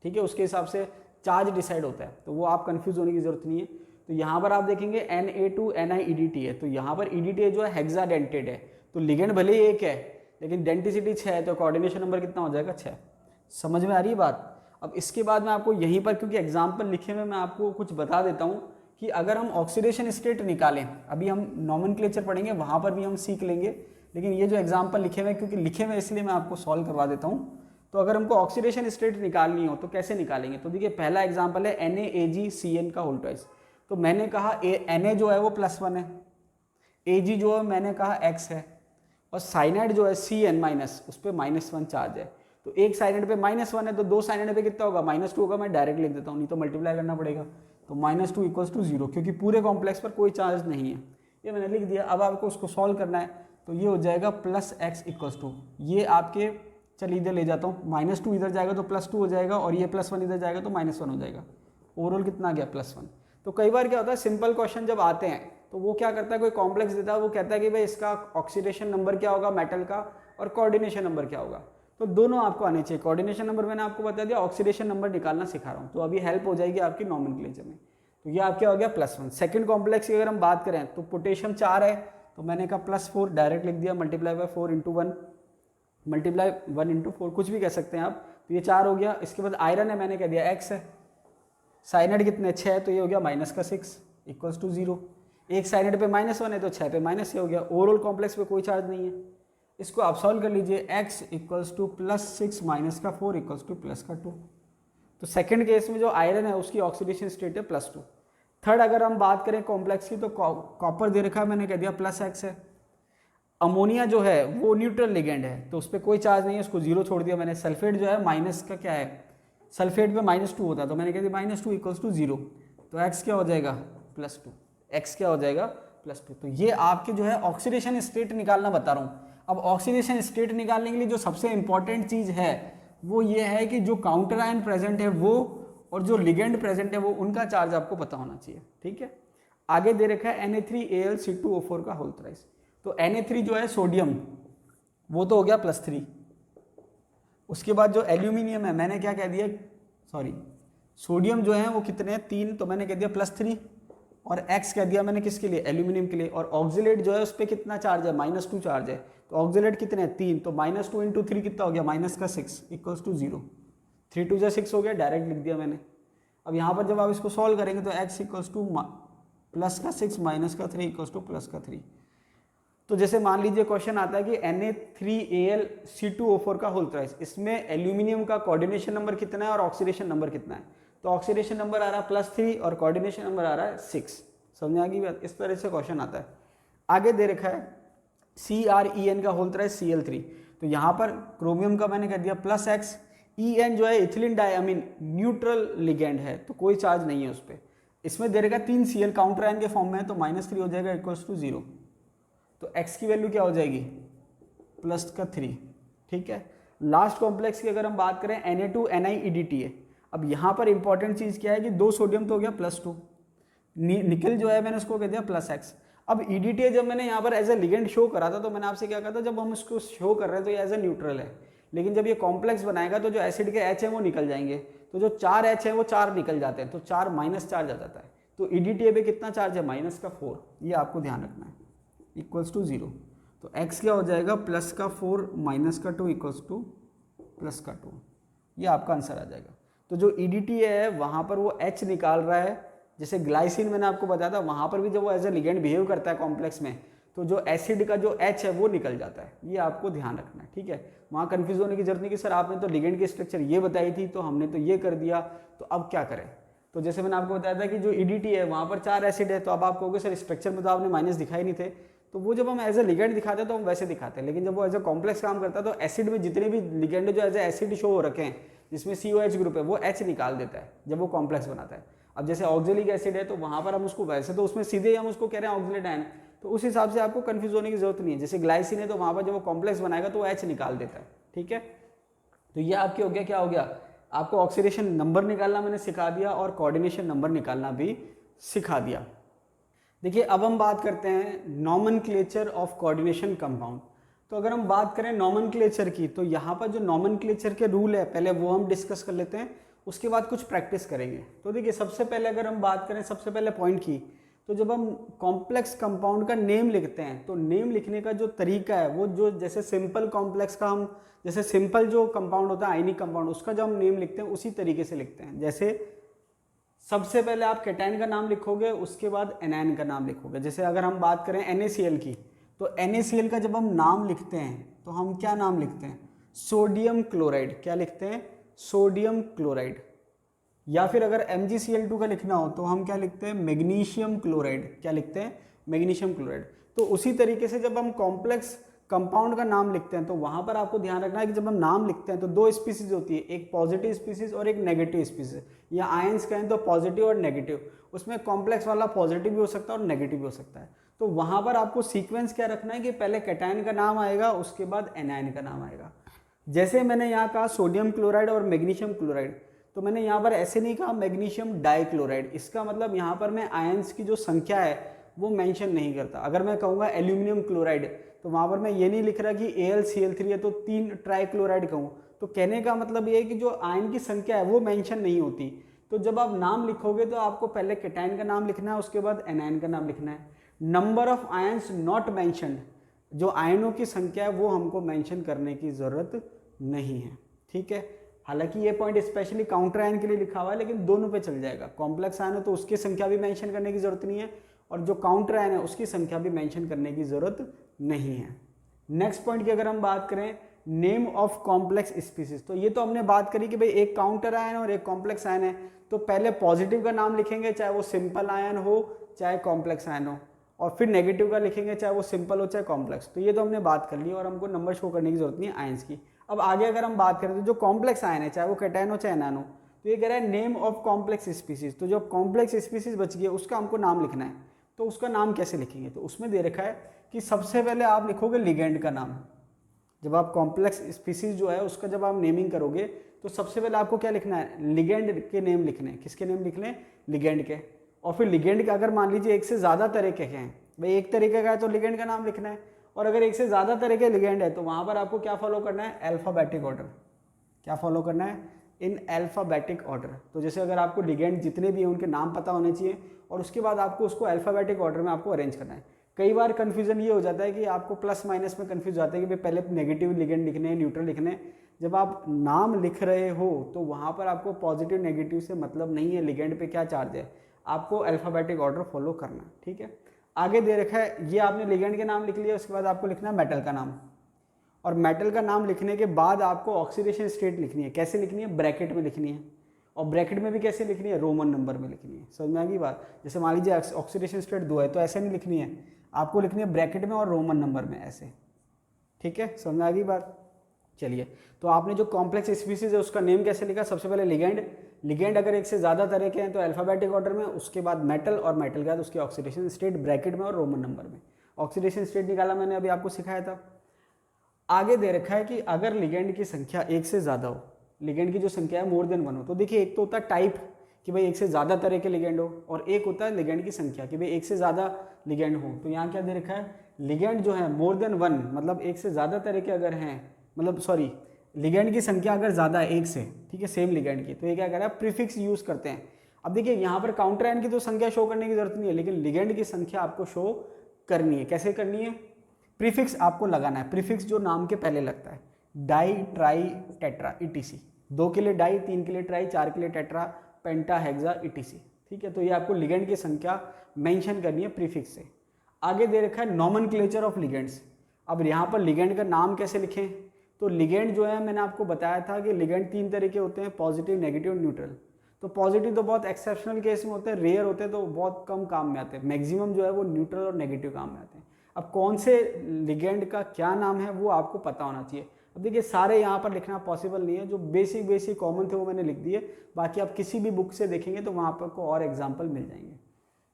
A: ठीक है, उसके हिसाब से चार्ज डिसाइड होता है, तो वो आप कंफ्यूज होने की जरूरत नहीं है। तो यहाँ पर आप देखेंगे Na2NiEDTA। तो यहाँ पर EDTA जो है हेक्साडेंटेड है। तो लिगेंड भले ही एक है लेकिन डेंसिटी 6 है, तो कोऑर्डिनेशन नंबर कितना हो जाएगा 6। समझ में आ रही है बात। अब इसके बाद मैं आपको यहीं पर, क्योंकि एग्जाम्पल लिखे में मैं आपको कुछ बता देता हूँ कि अगर हम ऑक्सीडेशन स्टेट निकालें, अभी हम नॉमेनक्लेचर पढ़ेंगे वहाँ पर भी हम सीख लेंगे, लेकिन ये जो एग्जाम्पल लिखे हुए, क्योंकि लिखे हुए इसलिए मैं आपको सॉल्व करवा देता हूँ। तो अगर हमको ऑक्सीडेशन स्टेट निकालनी हो तो कैसे निकालेंगे। तो देखिए पहला एग्जाम्पल है NaAgCN का होल ट्वाइस। तो मैंने कहा Na जो है वो +1 है, Ag जो है मैंने कहा X है, और साइनाइड जो है CN- उस पर -1 चार्ज है। तो एक साइनाइड पे -1 है तो 2 साइनाइड पे कितना होगा -2 होगा। मैं डायरेक्ट लिख देता हूँ, नहीं तो मल्टीप्लाई करना पड़ेगा। तो -2 = 0, क्योंकि पूरे कॉम्प्लेक्स पर कोई चार्ज नहीं है, ये मैंने लिख दिया। अब आपको उसको सॉल्व करना है, तो ये हो जाएगा +x = ये आपके, चलिए इधर ले जाता हूँ, -2 इधर जाएगा तो +2 हो जाएगा, और ये +1 इधर जाएगा तो -1 हो जाएगा। ओवरऑल कितना आ गया +1। तो कई बार क्या होता है, सिंपल क्वेश्चन जब आते हैं तो वो क्या करता है, कोई कॉम्प्लेक्स देता है, वो कहता है कि भाई इसका ऑक्सीडेशन नंबर क्या होगा मेटल का, और कोऑर्डिनेशन नंबर क्या होगा। तो दोनों आपको आने चाहिए। कोऑर्डिनेशन नंबर मैंने आपको बता दिया, ऑक्सीडेशन नंबर निकालना सिखा रहा हूँ, तो अभी हेल्प हो जाएगी आपकी नॉमेनक्लेचर में। तो ये आप क्या हो गया +1। सेकंड कॉम्प्लेक्स की अगर हम बात करें तो पोटेशियम 4 है, तो मैंने कहा +4 डायरेक्ट लिख दिया, मल्टीप्लाई बाय 4 × 1, मल्टीप्लाई 1 × 4, कुछ भी कह सकते हैं आप। तो ये 4 हो गया। इसके बाद आयरन है, मैंने कह दिया X है। साइनाइड कितने 6, तो ये हो गया -6 = 0। एक साइनाइड पे -1 है तो 6 पे -6 हो गया। ओवरऑल कॉम्प्लेक्स पे कोई चार्ज नहीं है। इसको आप सॉल्व कर लीजिए, X = +6 - 4 = +2। तो सेकंड केस में जो आयरन है उसकी ऑक्सीडेशन स्टेट है +2। थर्ड अगर हम बात करें कॉम्प्लेक्स की, तो कॉपर दे रखा है, मैंने कह दिया +X है। अमोनिया जो है वो न्यूट्रल लिगेंड है, तो उस पर कोई चार्ज नहीं है, उसको 0 छोड़ दिया मैंने। सल्फेट जो है माइनस का क्या है, सल्फेट पे -2 होता है, तो मैंने कह दिया -2 = 0। तो X क्या हो जाएगा +2, X क्या हो जाएगा +2। तो ये आपके जो है ऑक्सीडेशन स्टेट निकालना बता रहा हूँ। अब ऑक्सीडेशन स्टेट निकालने के लिए जो सबसे इंपॉर्टेंट चीज़ है वो ये है कि जो काउंटर आयन प्रेजेंट है वो, और जो लिगेंड प्रेजेंट है वो, उनका चार्ज आपको पता होना चाहिए। ठीक है, आगे दे रखा है Na3Al का होल थ्राइस। तो Na3 जो है सोडियम, वो तो हो गया +3। उसके बाद जो एल्यूमिनियम है, मैंने क्या कह दिया, सॉरी, सोडियम जो है वो कितने हैं 3, तो मैंने कह दिया +3, और X कह दिया मैंने किसके लिए, एल्यूमिनियम के लिए। और ऑक्सिलेट जो है उस पर कितना चार्ज है, -2 चार्ज है। तो ऑक्सिलेट कितने हैं 3, तो -2 × 3 कितना हो गया -6 = 0। 3 × 2 = 6 हो गया, डायरेक्ट लिख दिया मैंने। अब यहाँ पर जब आप इसको सॉल्व करेंगे तो X = +6 - 3 = +3। तो जैसे मान लीजिए क्वेश्चन आता है कि Na3Al-C2O4 का होल थ्राइस, इसमें एल्यूमिनियम का कोऑर्डिनेशन नंबर कितना है और ऑक्सीडेशन नंबर कितना है। तो ऑक्सीडेशन नंबर आ रहा है +3 और कोऑर्डिनेशन नंबर आ रहा है 6। समझ आ गई बात। इस तरह से क्वेश्चन आता है। आगे दे रखा है CrEn का होल थ्राइस Cl3, तो यहाँ पर क्रोमियम का मैंने कह दिया +X, En जो है इथिलीन डायमीन न्यूट्रल लिगेंड है तो कोई चार्ज नहीं है उस पर। इसमें दे रखा 3 Cl काउंटर आयन के फॉर्म में है तो -3 हो जाएगा =0। तो x की वैल्यू क्या हो जाएगी +3। ठीक है। लास्ट कॉम्प्लेक्स की अगर हम बात करें Na2NiEDTA। अब यहाँ पर इंपॉर्टेंट चीज़ क्या है कि 2 सोडियम तो हो गया +2, निकल जो है मैंने उसको कह दिया +X। अब EDTA जब मैंने यहाँ पर एज ए लिगेंड शो करा था तो मैंने आपसे क्या कहा था, जब हम इसको शो कर रहे हैं तो ये एज ए न्यूट्रल है, लेकिन जब ये कॉम्प्लेक्स बनाएगा तो जो एसिड के H हैं वो निकल जाएंगे, तो जो 4 H हैं वो 4 निकल जाते हैं, तो 4 माइनस चार्ज आ जाता है। तो EDTA पे कितना चार्ज है -4, ये आपको ध्यान रखना है, =0। तो x क्या हो जाएगा +4 -2 +2, ये आपका आंसर आ जाएगा। तो जो EDTA है वहाँ पर वो H निकाल रहा है, जैसे ग्लाइसिन मैंने आपको बताया था वहाँ पर भी जब वो एज ए लिगेंड बिहेव करता है कॉम्प्लेक्स में तो जो एसिड का जो H है वो निकल जाता है, ये आपको ध्यान रखना है। ठीक है, वहाँ कन्फ्यूज होने की जरूरत नहीं कि सर आपने तो लिगेंड की स्ट्रक्चर ये बताई थी तो हमने तो ये कर दिया, तो अब क्या करें। तो जैसे मैंने आपको बताया था कि जो EDTA है वहाँ पर 4 एसिड है, तो अब आप कहोगे सर स्ट्रक्चर में तो आपने माइनस दिखाई नहीं थे, तो वो जब हम एज ए लिगेंड दिखाते हैं तो हम वैसे दिखाते हैं, लेकिन जब वो एज ए कॉम्प्लेक्स काम करता है तो एसिड में जितने भी लिगेंड जो एज ए एसिड शो हो रखे हैं जिसमें COH ग्रुप है वो H निकाल देता है जब वो कॉम्प्लेक्स बनाता है। अब जैसे ऑक्जेलिक एसिड है तो वहाँ पर हम उसको वैसे तो उसमें सीधे हम उसको कह रहे हैं ऑक्जेलेट आयन, तो उस हिसाब से आपको कन्फ्यूज होने की जरूरत नहीं है। जैसे ग्लाइसिन है तो वहाँ पर जब वो कॉम्प्लेक्स बनाएगा तो वो H निकाल देता है। ठीक है, तो ये आपके हो गया, क्या हो गया, आपको ऑक्सीडेशन नंबर निकालना मैंने सिखा दिया और कोऑर्डिनेशन नंबर निकालना भी सिखा दिया। देखिए अब हम बात करते हैं नॉमेनक्लेचर ऑफ कोऑर्डिनेशन कंपाउंड। तो अगर हम बात करें नॉमेनक्लेचर की तो यहाँ पर जो नॉमेनक्लेचर के रूल है पहले वो हम डिस्कस कर लेते हैं, उसके बाद कुछ प्रैक्टिस करेंगे। तो देखिए सबसे पहले अगर हम बात करें सबसे पहले पॉइंट की, तो जब हम कॉम्प्लेक्स कंपाउंड का नेम लिखते हैं तो नेम लिखने का जो तरीका है वो जो जैसे सिंपल कॉम्प्लेक्स का हम जैसे सिंपल जो कंपाउंड होता है आयनिक कंपाउंड उसका जब हम नेम लिखते हैं उसी तरीके से लिखते हैं। जैसे सबसे पहले आप कैटायन का नाम लिखोगे, उसके बाद एनायन का नाम लिखोगे। जैसे अगर हम बात करें NaCl की, तो NaCl का जब हम नाम लिखते हैं तो हम क्या नाम लिखते हैं, सोडियम क्लोराइड। क्या लिखते हैं, सोडियम क्लोराइड। या फिर अगर MgCl2 का लिखना हो तो हम क्या लिखते हैं, मैग्नीशियम क्लोराइड। क्या लिखते हैं, मैग्नीशियम क्लोराइड। तो उसी तरीके से जब हम कॉम्प्लेक्स कंपाउंड का नाम लिखते हैं तो वहां पर आपको ध्यान रखना है कि जब हम नाम लिखते हैं तो 2 स्पीसीज होती है, एक पॉजिटिव स्पीसीज और एक नेगेटिव स्पीसीज, या आयंस कहें तो पॉजिटिव और नेगेटिव। उसमें कॉम्प्लेक्स वाला पॉजिटिव भी हो सकता है और नेगेटिव भी हो सकता है। तो वहां पर आपको सीक्वेंस क्या रखना है कि पहले कैटायन का नाम आएगा उसके बाद एनायन का नाम आएगा। जैसे मैंने यहाँ कहा सोडियम क्लोराइड और मैग्नीशियम क्लोराइड, तो मैंने यहाँ पर ऐसे नहीं कहा मैग्नीशियम डाइक्लोराइड, इसका मतलब यहाँ पर मैं आयंस की जो संख्या है वो मेंशन नहीं करता। अगर मैं कहूँगा एल्यूमिनियम क्लोराइड तो वहाँ पर मैं ये नहीं लिख रहा कि AlCl3 है तो 3 ट्राइक्लोराइड कहूँ। तो कहने का मतलब ये है कि जो आयन की संख्या है वो मेंशन नहीं होती। तो जब आप नाम लिखोगे तो आपको पहले कैटायन का नाम लिखना है, उसके बाद एनायन का नाम लिखना है। Number of ions not mentioned, जो आयनों की संख्या है वो हमको मेंशन करने की ज़रूरत नहीं है। ठीक है, हालांकि ये पॉइंट स्पेशली काउंटर आयन के लिए लिखा हुआ है, लेकिन दोनों पे चल जाएगा। कॉम्प्लेक्स आयन हो तो उसकी संख्या भी मेंशन करने की जरूरत नहीं है और जो काउंटर आयन है उसकी संख्या भी मेंशन करने की जरूरत नहीं है। नेक्स्ट पॉइंट की अगर हम बात करें नेम ऑफ कॉम्प्लेक्स स्पीसीज, तो ये तो हमने बात करी कि भाई एक काउंटर आयन और एक कॉम्प्लेक्स आयन है, तो पहले पॉजिटिव का नाम लिखेंगे चाहे वो सिंपल आयन हो चाहे कॉम्प्लेक्स आयन हो, और फिर नेगेटिव का लिखेंगे चाहे वो सिंपल हो चाहे कॉम्प्लेक्स। तो ये तो हमने बात कर ली और हमको नंबर शो करने की जरूरत नहीं है आयंस की। अब आगे अगर हम बात करें तो जो कॉम्प्लेक्स आयन है चाहे वो कैटायन हो चाहे एनायन हो, तो ये कह रहा है नेम ऑफ कॉम्प्लेक्स स्पीसीज। तो जो कॉम्प्लेक्स स्पीसीज बच गई उसका हमको नाम लिखना है, तो उसका नाम कैसे लिखेंगे, तो उसमें दे रखा है कि सबसे पहले आप लिखोगे लिगेंड का नाम। जब आप कॉम्प्लेक्स स्पीसीज जो है उसका जब आप नेमिंग करोगे तो सबसे पहले आपको क्या लिखना है, लिगेंड के नेम लिखने हैं। किसके नेम लिखने, लिगेंड के। और फिर लिगेंड के अगर मान लीजिए एक से ज़्यादा तरीके के हैं, भाई एक तरीके का है तो लिगेंड का नाम लिखना है, और अगर एक से ज़्यादा तरह के लिगेंड है तो वहाँ पर आपको क्या फॉलो करना है, अल्फ़ाबेटिक ऑर्डर। क्या फॉलो करना है, इन अल्फ़ाबेटिक ऑर्डर। तो जैसे अगर आपको लिगेंड जितने भी हैं उनके नाम पता होने चाहिए और उसके बाद आपको उसको अल्फ़ाबेटिक ऑर्डर में आपको अरेंज करना है। कई बार कन्फ्यूजन ये हो जाता है कि आपको प्लस माइनस में कन्फ्यूज जाता है कि भाई पहले नेगेटिव लिगेंड लिखने हैं, न्यूट्रल लिखने हैं। जब आप नाम लिख रहे हो तो वहाँ पर आपको पॉजिटिव नेगेटिव से मतलब नहीं है लिगेंड पे क्या चार्ज है, आपको अल्फ़ाबेटिक ऑर्डर फॉलो करना। ठीक है, आगे दे रखा है, ये आपने लिगेंड के नाम लिख लिया, उसके बाद आपको लिखना है मेटल का नाम, और मेटल का नाम लिखने के बाद आपको ऑक्सीडेशन स्टेट लिखनी है। कैसे लिखनी है? ब्रैकेट में लिखनी है, और ब्रैकेट में भी कैसे लिखनी है? रोमन नंबर में लिखनी है। समझ में आ गई बात? जैसे मान लीजिए ऑक्सीडेशन स्टेट 2 है तो ऐसे नहीं लिखनी है, आपको लिखनी है ब्रैकेट में और रोमन नंबर में ऐसे। ठीक है, समझ में आ गई बात? चलिए, तो आपने जो कॉम्प्लेक्स स्पीसीज है उसका नेम कैसे लिखा? सबसे पहले लिगेंड, लिगेंड अगर एक से ज़्यादा तरह के हैं तो अल्फाबेटिक ऑर्डर में, उसके बाद मेटल, और मेटल के बाद उसकी ऑक्सीडेशन स्टेट ब्रैकेट में और रोमन नंबर में। ऑक्सीडेशन स्टेट निकाला मैंने अभी आपको सिखाया था। आगे दे रखा है कि अगर लिगेंड की संख्या एक से ज़्यादा हो, लिगेंड की जो संख्या है मोर देन 1 हो, तो देखिए एक तो होता है टाइप कि भाई एक से ज़्यादा तरह के लिगेंड हो, और एक होता है लिगेंड की संख्या कि भाई एक से ज़्यादा लिगेंड हो। तो यहाँ क्या दे रखा है? लिगेंड जो है मोर देन 1, मतलब एक से ज़्यादा तरह के अगर हैं, मतलब सॉरी, लिगेंड की संख्या अगर ज़्यादा है एक से, ठीक है, सेम लिगेंड की, तो ये क्या कर रहा है? प्रीफिक्स यूज़ करते हैं। अब देखिए यहाँ पर काउंटर आयन की तो संख्या शो करने की जरूरत नहीं है, लेकिन लिगेंड की संख्या आपको शो करनी है। कैसे करनी है? प्रीफिक्स आपको लगाना है। प्रीफिक्स जो नाम के पहले लगता है, डाई, ट्राई, टेट्रा, ईटीसी। 2 के लिए डाई, 3 के लिए ट्राई, 4 के लिए टेट्रा, पेंटा, हेक्सा, ईटीसी। ठीक है, तो ये आपको लिगेंड की संख्या मेंशन करनी है प्रीफिक्स से। आगे दे रखा है नॉमेनक्लेचर ऑफ लिगेंड्स। अब यहाँ पर लिगेंड का नाम कैसे लिखें? तो लिगेंड जो है, मैंने आपको बताया था कि लिगेंड 3 तरह के होते हैं, पॉजिटिव, नेगेटिव, न्यूट्रल। तो पॉजिटिव तो बहुत एक्सेप्शनल केस में होते हैं, रेयर होते हैं, तो बहुत कम काम में आते हैं। मैक्सिमम जो है वो न्यूट्रल और नेगेटिव काम में आते हैं। अब कौन से लिगेंड का क्या नाम है वो आपको पता होना चाहिए। अब देखिए सारे यहाँ पर लिखना पॉसिबल नहीं है, जो बेसिक कॉमन थे वो मैंने लिख दिए, बाकी आप किसी भी बुक से देखेंगे तो वहाँ पर आपको और एग्जाम्पल मिल जाएंगे।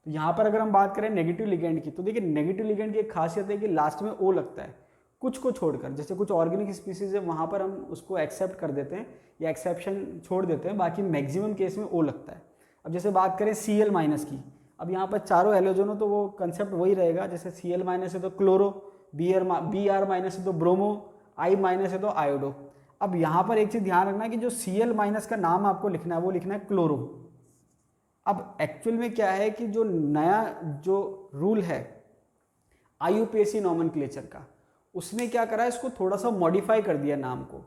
A: तो यहाँ पर अगर हम बात करें नेगेटिव लिगेंड की, तो देखिए नेगेटिव लिगेंड की एक खासियत है कि लास्ट में ओ लगता है, कुछ को छोड़कर। जैसे कुछ ऑर्गेनिक स्पीसीज है वहाँ पर हम उसको एक्सेप्ट कर देते हैं या एक्सेप्शन छोड़ देते हैं, बाकी मैक्सिमम केस में ओ लगता है। अब जैसे बात करें Cl- की, अब यहाँ पर चारों हेलोजन हो तो वो कंसेप्ट वही रहेगा। जैसे Cl- है तो क्लोरो, Br- है तो ब्रोमो, I- है तो आयोडो। अब यहाँ पर एक चीज़ ध्यान रखना कि जो Cl- का नाम आपको लिखना है वो लिखना है क्लोरो। अब एक्चुअल में क्या है कि जो नया जो रूल है IUPAC नॉमेनक्लेचर का, उसने क्या करा है, इसको थोड़ा सा मॉडिफाई कर दिया नाम को।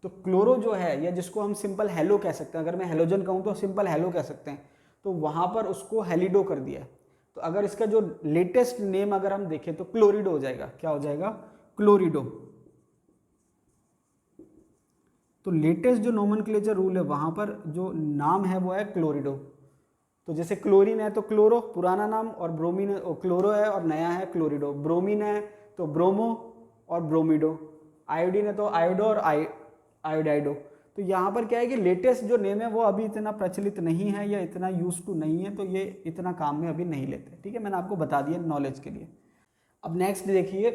A: तो क्लोरो जो है, या जिसको हम सिंपल हेलो कह सकते हैं, अगर मैं हेलोजन कहूँ तो सिंपल हेलो कह सकते हैं, तो वहाँ पर उसको हेलिडो कर दिया। तो अगर इसका जो लेटेस्ट नेम अगर हम देखें तो क्लोरिडो हो जाएगा। क्या हो जाएगा? क्लोरिडो। तो लेटेस्ट जो नॉमेनक्लेचर रूल है वहाँ पर जो नाम है वो है क्लोरिडो। तो जैसे क्लोरीन है तो क्लोरो पुराना नाम, और ब्रोमीन है, क्लोरो है और नया है क्लोरिडो। ब्रोमीन है तो ब्रोमो और ब्रोमिडो। आयोडीन है तो आयोडो और आयोडाइडो। तो यहाँ पर क्या है कि लेटेस्ट जो नेम है वो अभी इतना प्रचलित नहीं है या इतना यूज टू नहीं है, तो ये इतना काम में अभी नहीं लेते। ठीक है, मैंने आपको बता दिया नॉलेज के लिए। अब नेक्स्ट देखिए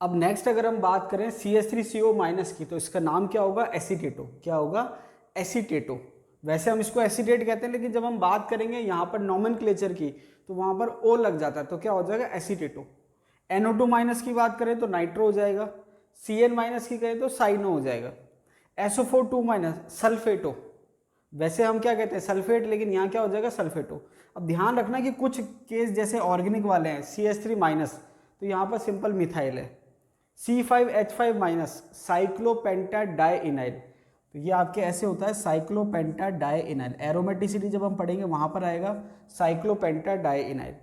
A: अब नेक्स्ट अगर हम बात करें CH3CO- की, तो इसका नाम क्या होगा? एसीटेटो। क्या होगा? एसीटेटो। वैसे हम इसको एसीटेट कहते हैं, लेकिन जब हम बात करेंगे यहाँ पर नॉमेनक्लेचर की तो वहाँ पर ओ लग जाता है, तो क्या हो जाएगा? एसीटेटो। NO2- की बात करें तो नाइट्रो हो जाएगा, Cn- की करें तो साइनो हो जाएगा, SO4 सल्फेटो। वैसे हम क्या कहते हैं? सल्फेट, लेकिन यहाँ क्या हो जाएगा? सल्फेटो। अब ध्यान रखना कि कुछ केस जैसे ऑर्गेनिक वाले हैं CH3- तो यहाँ पर सिंपल मिथाइल है। C5H5- साइक्लोपेंटाडाइइनाइल, तो ये आपके ऐसे होता है साइक्लोपेंटाडाइइनाइल। एरोमेटिसिटी जब हम पढ़ेंगे वहाँ पर आएगा साइक्लोपेंटाडाइइनाइल।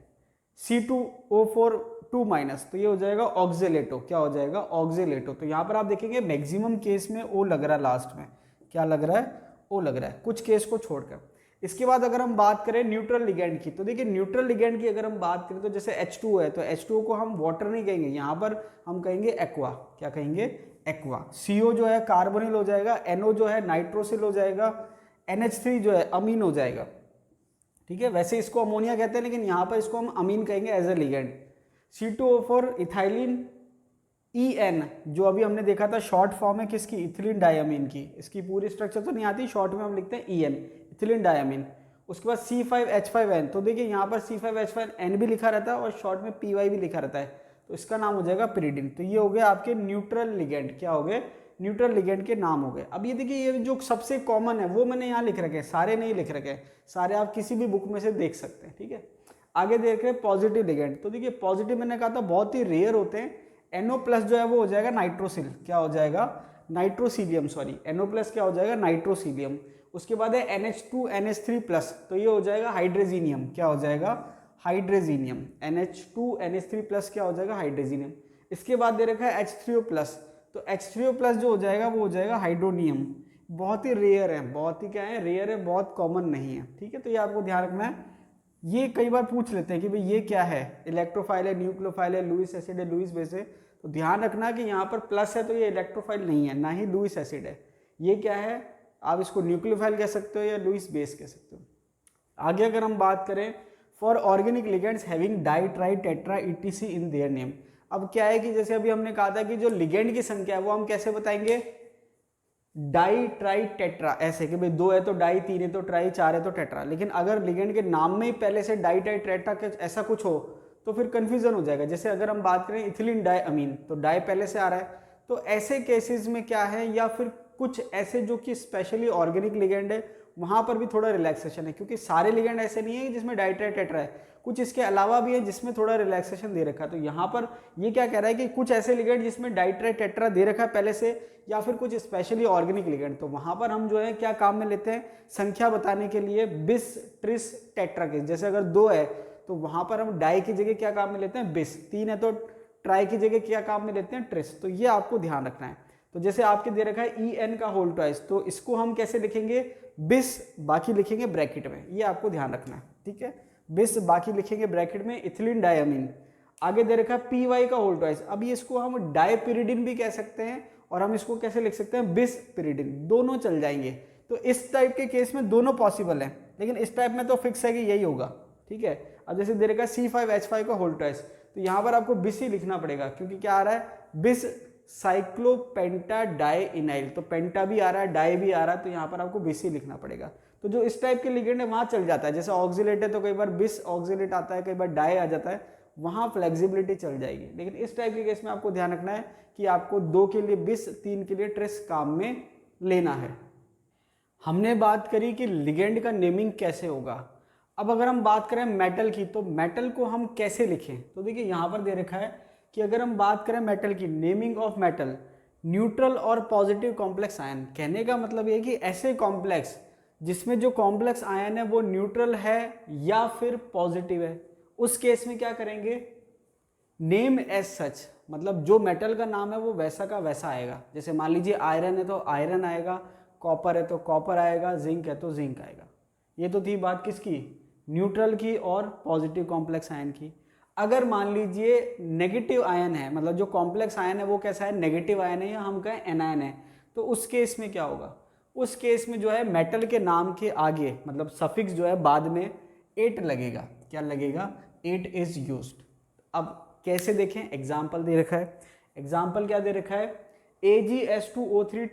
A: C2O4 तो ये हो जाएगा ऑक्जेलेटो। क्या हो जाएगा? ऑक्जेलेटो। तो यहाँ पर आप देखेंगे मैक्सिमम केस में ओ लग रहा है लास्ट में। क्या लग रहा है? ओ लग रहा है, कुछ केस को छोड़कर। इसके बाद अगर हम बात करें न्यूट्रल लिगेंड की, तो देखिए न्यूट्रल लिगेंड की अगर हम बात करें तो जैसे H2 है तो H2O को हम वाटर नहीं कहेंगे, यहाँ पर हम कहेंगे एक्वा। क्या कहेंगे? एक्वा। CO जो है कार्बोनिल हो जाएगा, NO जो है नाइट्रोसिल हो जाएगा, NH3 जो है अमीन हो जाएगा। ठीक है, वैसे इसको अमोनिया कहते हैं, लेकिन यहाँ पर इसको हम अमीन कहेंगे as a ligand. C2O4 ethylene EN, जो अभी हमने देखा था शॉर्ट फॉर्म है किसकी? इथिलीन डायमीन की। इसकी पूरी स्ट्रक्चर तो नहीं आती, शॉर्ट में हम लिखते हैं EN, इथिलीन डायमीन। उसके बाद C5H5N, तो देखिए यहाँ पर C5H5N भी लिखा रहता है और शॉर्ट में PY भी लिखा रहता है, तो इसका नाम हो जाएगा पिरिडिन। तो ये हो गया आपके न्यूट्रल लिगेंड। क्या हो गए? न्यूट्रल लिगेंड के नाम हो गए। अब ये देखिए ये जो सबसे कॉमन है वो मैंने यहाँ लिख रखे हैं, सारे नहीं लिख रखे हैं, सारे आप किसी भी बुक में से देख सकते हैं। ठीक है, आगे देख रहे हैं पॉजिटिव लिगेंड। तो देखिए पॉजिटिव मैंने कहा था बहुत ही रेयर होते हैं। NO+ जो है वो हो जाएगा नाइट्रोसिल। क्या हो जाएगा? नाइट्रोसीलियम, सॉरी NO+ क्या हो जाएगा? नाइट्रोसीलियम। उसके बाद है NH2NH3+, तो ये हो जाएगा हाइड्रोजीनियम। क्या हो जाएगा? हाइड्रोजीनियम। NH2NH3+ क्या हो जाएगा? हाइड्रोजीनियम। इसके बाद दे रखा है H3O+, तो H3O+ जो हो जाएगा वो हो जाएगा हाइड्रोनियम। बहुत ही रेयर है, बहुत ही क्या है, रेयर है, बहुत कॉमन नहीं है। ठीक है, तो ये आपको ध्यान रखना है। ये कई बार पूछ लेते हैं कि भाई ये क्या है, इलेक्ट्रोफाइल है, न्यूक्लियोफाइल है, लुईस एसिड है, लुईस बेस है। तो ध्यान रखना कि यहाँ पर प्लस है तो ये इलेक्ट्रोफाइल नहीं है, ना ही लुईस एसिड है। ये क्या है? आप इसको न्यूक्लियोफाइल कह सकते हो या लुईस बेस कह सकते हो। आगे अगर हम बात करें, for organic ligands having di tri tetra etc in their name. अब क्या है कि जैसे अभी हमने कहा था कि जो लिगेंड की संख्या है वो हम कैसे बताएंगे? डाई ट्राई टेट्रा, ऐसे कि भाई 2 है तो डाई, 3 है तो ट्राई, 4 है तो टेट्रा। लेकिन अगर लिगेंड के नाम में ही पहले से डाई ट्राई टेट्रा ऐसा कुछ हो तो फिर कंफ्यूजन हो जाएगा। जैसे अगर हम बात करें इथिलीन डाई अमीन, तो डाई पहले से आ रहा है, तो ऐसे केसेस में क्या है, या फिर कुछ ऐसे जो कि स्पेशली ऑर्गेनिक लिगेंड है वहां पर भी थोड़ा रिलैक्सेशन है, क्योंकि सारे लिगेंड ऐसे नहीं है जिसमें डाई ट्राई टेट्रा है, कुछ इसके अलावा भी है जिसमें थोड़ा रिलैक्सेशन दे रखा है। तो यहाँ पर ये क्या कह रहा है कि कुछ ऐसे लिगेंड जिसमें डाई ट्राई टेट्रा दे रखा है पहले से, या फिर कुछ स्पेशली ऑर्गेनिक लिगेंड, तो वहां पर हम जो है क्या काम में लेते हैं? संख्या बताने के लिए बिस ट्रिस टेट्रा के। जैसे अगर 2 है तो वहां पर हम डाई की जगह क्या काम में लेते हैं? बिस। 3 है तो ट्राई की जगह क्या काम में लेते हैं? ट्रिस। तो ये आपको ध्यान रखना है। तो जैसे आपके दे रखा है EN का होल ट्वाइस, तो इसको हम कैसे लिखेंगे? बिस, बाकी लिखेंगे ब्रैकेट में। ये आपको ध्यान रखना है, ठीक है। बिस, बाकी लिखेंगे ब्रैकेट में इथिलीन डायमीन। आगे दे रखा है PY का होल ट्वाइस। अब इसको हम डायपिरिडिन भी कह सकते हैं, और हम इसको कैसे लिख सकते हैं? बिस पिरिडिन, दोनों चल जाएंगे। तो इस टाइप के केस में दोनों पॉसिबल है, लेकिन इस टाइप में तो फिक्स है कि यही होगा, ठीक है। अब जैसे दे रखा है C5H5 का होल ट्वाइस, तो यहाँ पर आपको बिस ही लिखना पड़ेगा, क्योंकि क्या आ रहा है? बिस साइक्लोपेंटा डाई इनाइल, तो पेंटा भी आ रहा है, डाई भी आ रहा है, तो यहाँ पर आपको बिस ही लिखना पड़ेगा। तो जो इस टाइप के लिगेंड है वहां चल जाता है, जैसे ऑक्सिलेट है तो कई बार बिस ऑक्सिलेट आता है, कई बार डाई आ जाता है, वहां फ्लेक्सिबिलिटी चल जाएगी। लेकिन इस टाइप के केस में आपको ध्यान रखना है कि आपको 2 के लिए बिस, 3 के लिए ट्रिस काम में लेना है। हमने बात करी कि लिगेंड का नेमिंग कैसे होगा। अब अगर हम बात करें मेटल की, तो मेटल को हम कैसे लिखें? तो देखिए यहाँ पर दे रखा है कि अगर हम बात करें मेटल की, नेमिंग ऑफ मेटल, न्यूट्रल और पॉजिटिव कॉम्प्लेक्स आयन। कहने का मतलब ये कि ऐसे कॉम्प्लेक्स जिसमें जो कॉम्प्लेक्स आयन है वो न्यूट्रल है या फिर पॉजिटिव है, उस केस में क्या करेंगे? नेम एज सच, मतलब जो मेटल का नाम है वो वैसा का वैसा आएगा। जैसे मान लीजिए आयरन है तो आयरन आएगा, कॉपर है तो कॉपर आएगा, जिंक है तो जिंक आएगा। ये तो थी बात किसकी? न्यूट्रल की और पॉजिटिव कॉम्प्लेक्स आयन की। अगर मान लीजिए नेगेटिव आयन है, मतलब जो कॉम्प्लेक्स आयन है वो कैसा है? नेगेटिव आयन है, या हम कहें एनायन है, तो उस केस में क्या होगा? उस केस में जो है मेटल के नाम के आगे, मतलब सफिक्स जो है बाद में 8 लगेगा। क्या लगेगा? 8 इज यूज्ड। अब कैसे देखें? एग्जाम्पल दे रखा है। एग्जाम्पल क्या दे रखा है? AgS2O3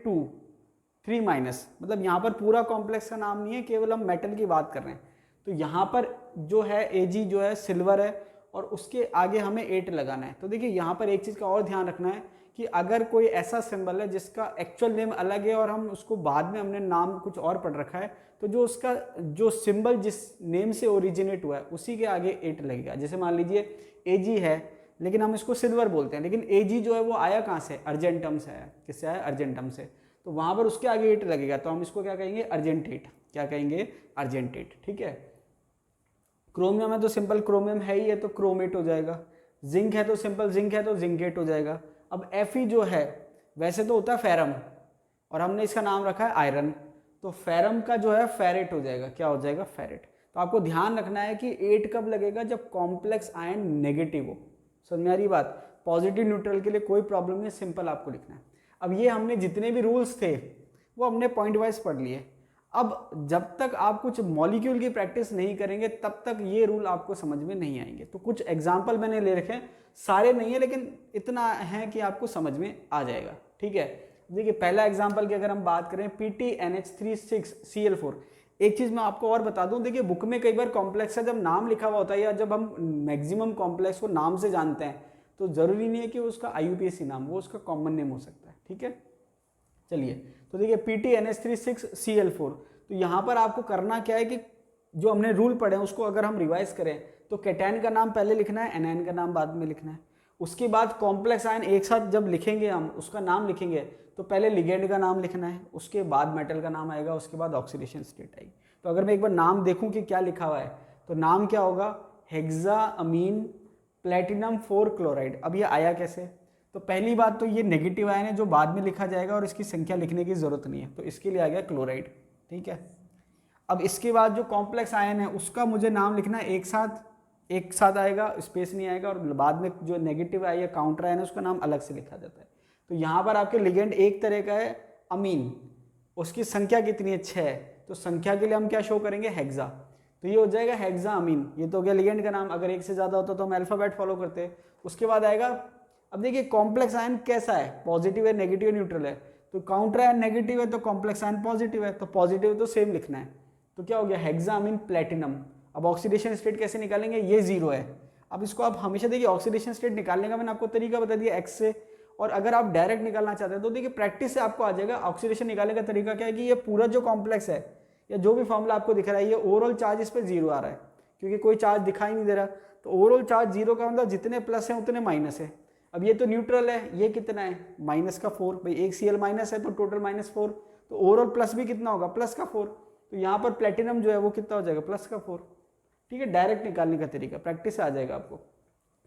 A: 3-, मतलब यहाँ पर पूरा कॉम्प्लेक्स का नाम नहीं है, केवल हम मेटल की बात कर रहे हैं। तो यहाँ पर जो है Ag जो है सिल्वर है, और उसके आगे हमें 8 लगाना है। तो देखिए यहाँ पर एक चीज़ का और ध्यान रखना है कि अगर कोई ऐसा सिंबल है जिसका एक्चुअल नेम अलग है और हम उसको बाद में हमने नाम कुछ और पढ़ रखा है, तो जो उसका जो सिंबल जिस नेम से ओरिजिनेट हुआ है उसी के आगे 8 लगेगा। जैसे मान लीजिए Ag है, लेकिन हम इसको सिल्वर बोलते हैं, लेकिन Ag जो है वो आया कहाँ से? अर्जेंटम से आया। किससे आया? अर्जेंटम से। तो वहाँ पर उसके आगे 8 लगेगा, तो हम इसको क्या कहेंगे? अर्जेंटेट। क्या कहेंगे? अर्जेंटेट, ठीक है। क्रोमियम है तो सिंपल क्रोमियम है ही है, तो क्रोमेट हो जाएगा। जिंक है तो सिंपल जिंक है तो जिंकेट हो जाएगा। अब Fe जो है वैसे तो होता है फेरम, और हमने इसका नाम रखा है आयरन, तो फेरम का जो है फेरेट हो जाएगा। क्या हो जाएगा? फेरेट। तो आपको ध्यान रखना है कि 8 कब लगेगा? जब कॉम्प्लेक्स आयन नेगेटिव हो। समझ में आ रही बात? पॉजिटिव न्यूट्रल के लिए कोई प्रॉब्लम नहीं, सिंपल आपको लिखना है। अब ये हमने जितने भी रूल्स थे वो हमने पॉइंट वाइज पढ़ लिए। अब जब तक आप कुछ मॉलिक्यूल की प्रैक्टिस नहीं करेंगे तब तक ये रूल आपको समझ में नहीं आएंगे। तो कुछ एग्जाम्पल मैंने ले रखे हैं, सारे नहीं है लेकिन इतना है कि आपको समझ में आ जाएगा, ठीक है। देखिए पहला एग्जाम्पल की अगर हम बात करें PTNH36Cl4। एक चीज़ मैं आपको और बता दूं, देखिए बुक में कई बार कॉम्प्लेक्स का जब नाम लिखा हुआ होता है या जब हम मैक्सिमम कॉम्प्लेक्स को नाम से जानते हैं तो ज़रूरी नहीं है कि उसका IUPAC नाम, वो उसका कॉमन नेम हो सकता है, ठीक है। चलिए तो देखिए PTNH36Cl4, तो यहाँ पर आपको करना क्या है कि जो हमने रूल पढ़े हैं उसको अगर हम रिवाइज करें तो कैटायन का नाम पहले लिखना है, एनायन का नाम बाद में लिखना है। उसके बाद कॉम्प्लेक्स आयन एक साथ जब लिखेंगे हम, उसका नाम लिखेंगे तो पहले लिगेंड का नाम लिखना है, उसके बाद मेटल का नाम आएगा, उसके बाद ऑक्सीडेशन स्टेट आएगी। तो अगर मैं एक बार नाम देखूं कि क्या लिखा हुआ है, तो नाम क्या होगा, हेक्साअमीन प्लेटिनम 4 क्लोराइड। अब ये आया कैसे, तो पहली बात तो ये नेगेटिव आयन है जो बाद में लिखा जाएगा और इसकी संख्या लिखने की जरूरत नहीं है, तो इसके लिए आ गया क्लोराइड। ठीक है, अब इसके बाद जो कॉम्प्लेक्स आयन है उसका मुझे नाम लिखना है एक साथ आएगा, स्पेस नहीं आएगा, और बाद में जो नेगेटिव आया काउंटर आयन है उसका नाम अलग से लिखा जाता है। तो यहाँ पर आपके लिगेंड एक तरह का है अमीन, उसकी संख्या कितनी है 6, तो संख्या के लिए हम क्या शो करेंगे, हेक्सा। तो ये हो जाएगा हेक्साअमीन, ये तो हो गया लिगेंड का नाम। अगर एक से ज़्यादा होता तो हम अल्फाबेट फॉलो करते। उसके बाद आएगा, अब देखिए कॉम्प्लेक्स आयन कैसा है, पॉजिटिव है, नेगेटिव है, न्यूट्रल है। तो काउंटर आयन नेगेटिव है तो कॉम्प्लेक्स आयन पॉजिटिव है, तो पॉजिटिव तो सेम लिखना है। तो क्या हो गया, हेक्साअमीन प्लेटिनम। अब ऑक्सीडेशन स्टेट कैसे निकालेंगे, ये 0 है। अब इसको आप हमेशा देखिए ऑक्सीडेशन स्टेट निकालने का मैंने आपको तरीका बता दिया एक्स से, और अगर आप डायरेक्ट निकालना चाहते हैं तो देखिए प्रैक्टिस से आपको आ जाएगा। ऑक्सीडेशन निकालने का तरीका क्या है कि ये पूरा जो कॉम्प्लेक्स है या जो भी फॉर्मूला आपको दिख रहा है, ये ओवरऑल चार्ज इस पर 0 आ रहा है क्योंकि कोई चार्ज दिखाई नहीं दे रहा। तो ओवरऑल चार्ज 0 का मतलब जितने प्लस है उतने माइनस है। अब ये तो न्यूट्रल है, ये कितना है -4, भाई एक Cl माइनस है तो टोटल -4, तो ओवरऑल प्लस भी कितना होगा, +4। तो यहाँ पर प्लेटिनम जो है वो कितना हो जाएगा, +4। ठीक है, डायरेक्ट निकालने का तरीका प्रैक्टिस से आ जाएगा आपको।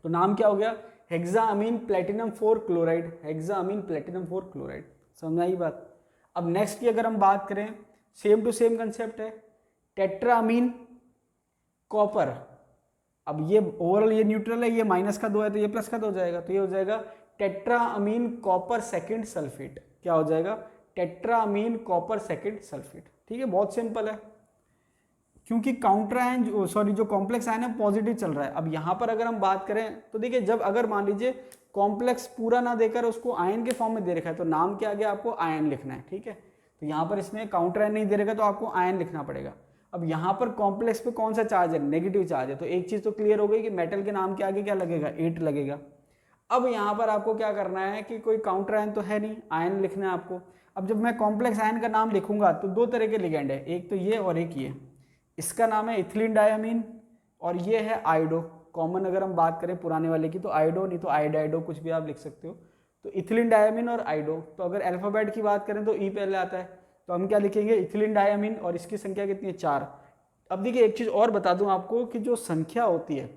A: तो नाम क्या हो गया, हेक्साअमीन प्लेटिनम 4 क्लोराइड, हेक्साअमीन प्लेटिनम 4 क्लोराइड। समझ आई बात। अब नेक्स्ट की अगर हम बात करें, सेम टू सेम कंसेप्ट है, टेट्राअमीन कॉपर। अब ये ओवरऑल ये न्यूट्रल है, ये -2 है तो ये +2 हो जाएगा, तो ये हो जाएगा टेट्राअमीन कॉपर सेकंड सल्फेट। क्या हो जाएगा, टेट्राअमीन कॉपर सेकंड सल्फेट। ठीक है, बहुत सिंपल है, क्योंकि काउंटर आयन जो कॉम्प्लेक्स आयन है पॉजिटिव चल रहा है। अब यहाँ पर अगर हम बात करें तो देखिए, जब अगर मान लीजिए कॉम्प्लेक्स पूरा ना देकर उसको आयन के फॉर्म में दे रखा है तो नाम क्या आ गया, आपको आयन लिखना है। ठीक है, तो यहाँ पर इसमें काउंटर आयन नहीं दे रखा तो आपको आयन लिखना पड़ेगा। अब यहाँ पर कॉम्प्लेक्स पे कौन सा चार्ज है, नेगेटिव चार्ज है, तो एक चीज़ तो क्लियर हो गई कि मेटल के नाम के आगे क्या लगेगा, 8 लगेगा। अब यहाँ पर आपको क्या करना है कि कोई काउंटर आयन तो है नहीं, आयन लिखना है आपको। अब जब मैं कॉम्प्लेक्स आयन का नाम लिखूंगा तो 2 तरह के लिगेंड है, एक तो ये और एक ये। इसका नाम है इथिलीन डायमीन और ये है आयोडो। कॉमन अगर हम बात करें पुराने वाले की तो आयोडो, नहीं तो आयोडाइडो, कुछ भी आप लिख सकते हो। तो इथिलीन डायमीन और आयोडो। तो अगर अल्फाबेट की बात करें तो ई पहले आता है, तो हम क्या लिखेंगे, इथिलीन डायमीन, और इसकी संख्या कितनी है, 4। अब देखिए एक चीज़ और बता दूं आपको कि जो संख्या होती है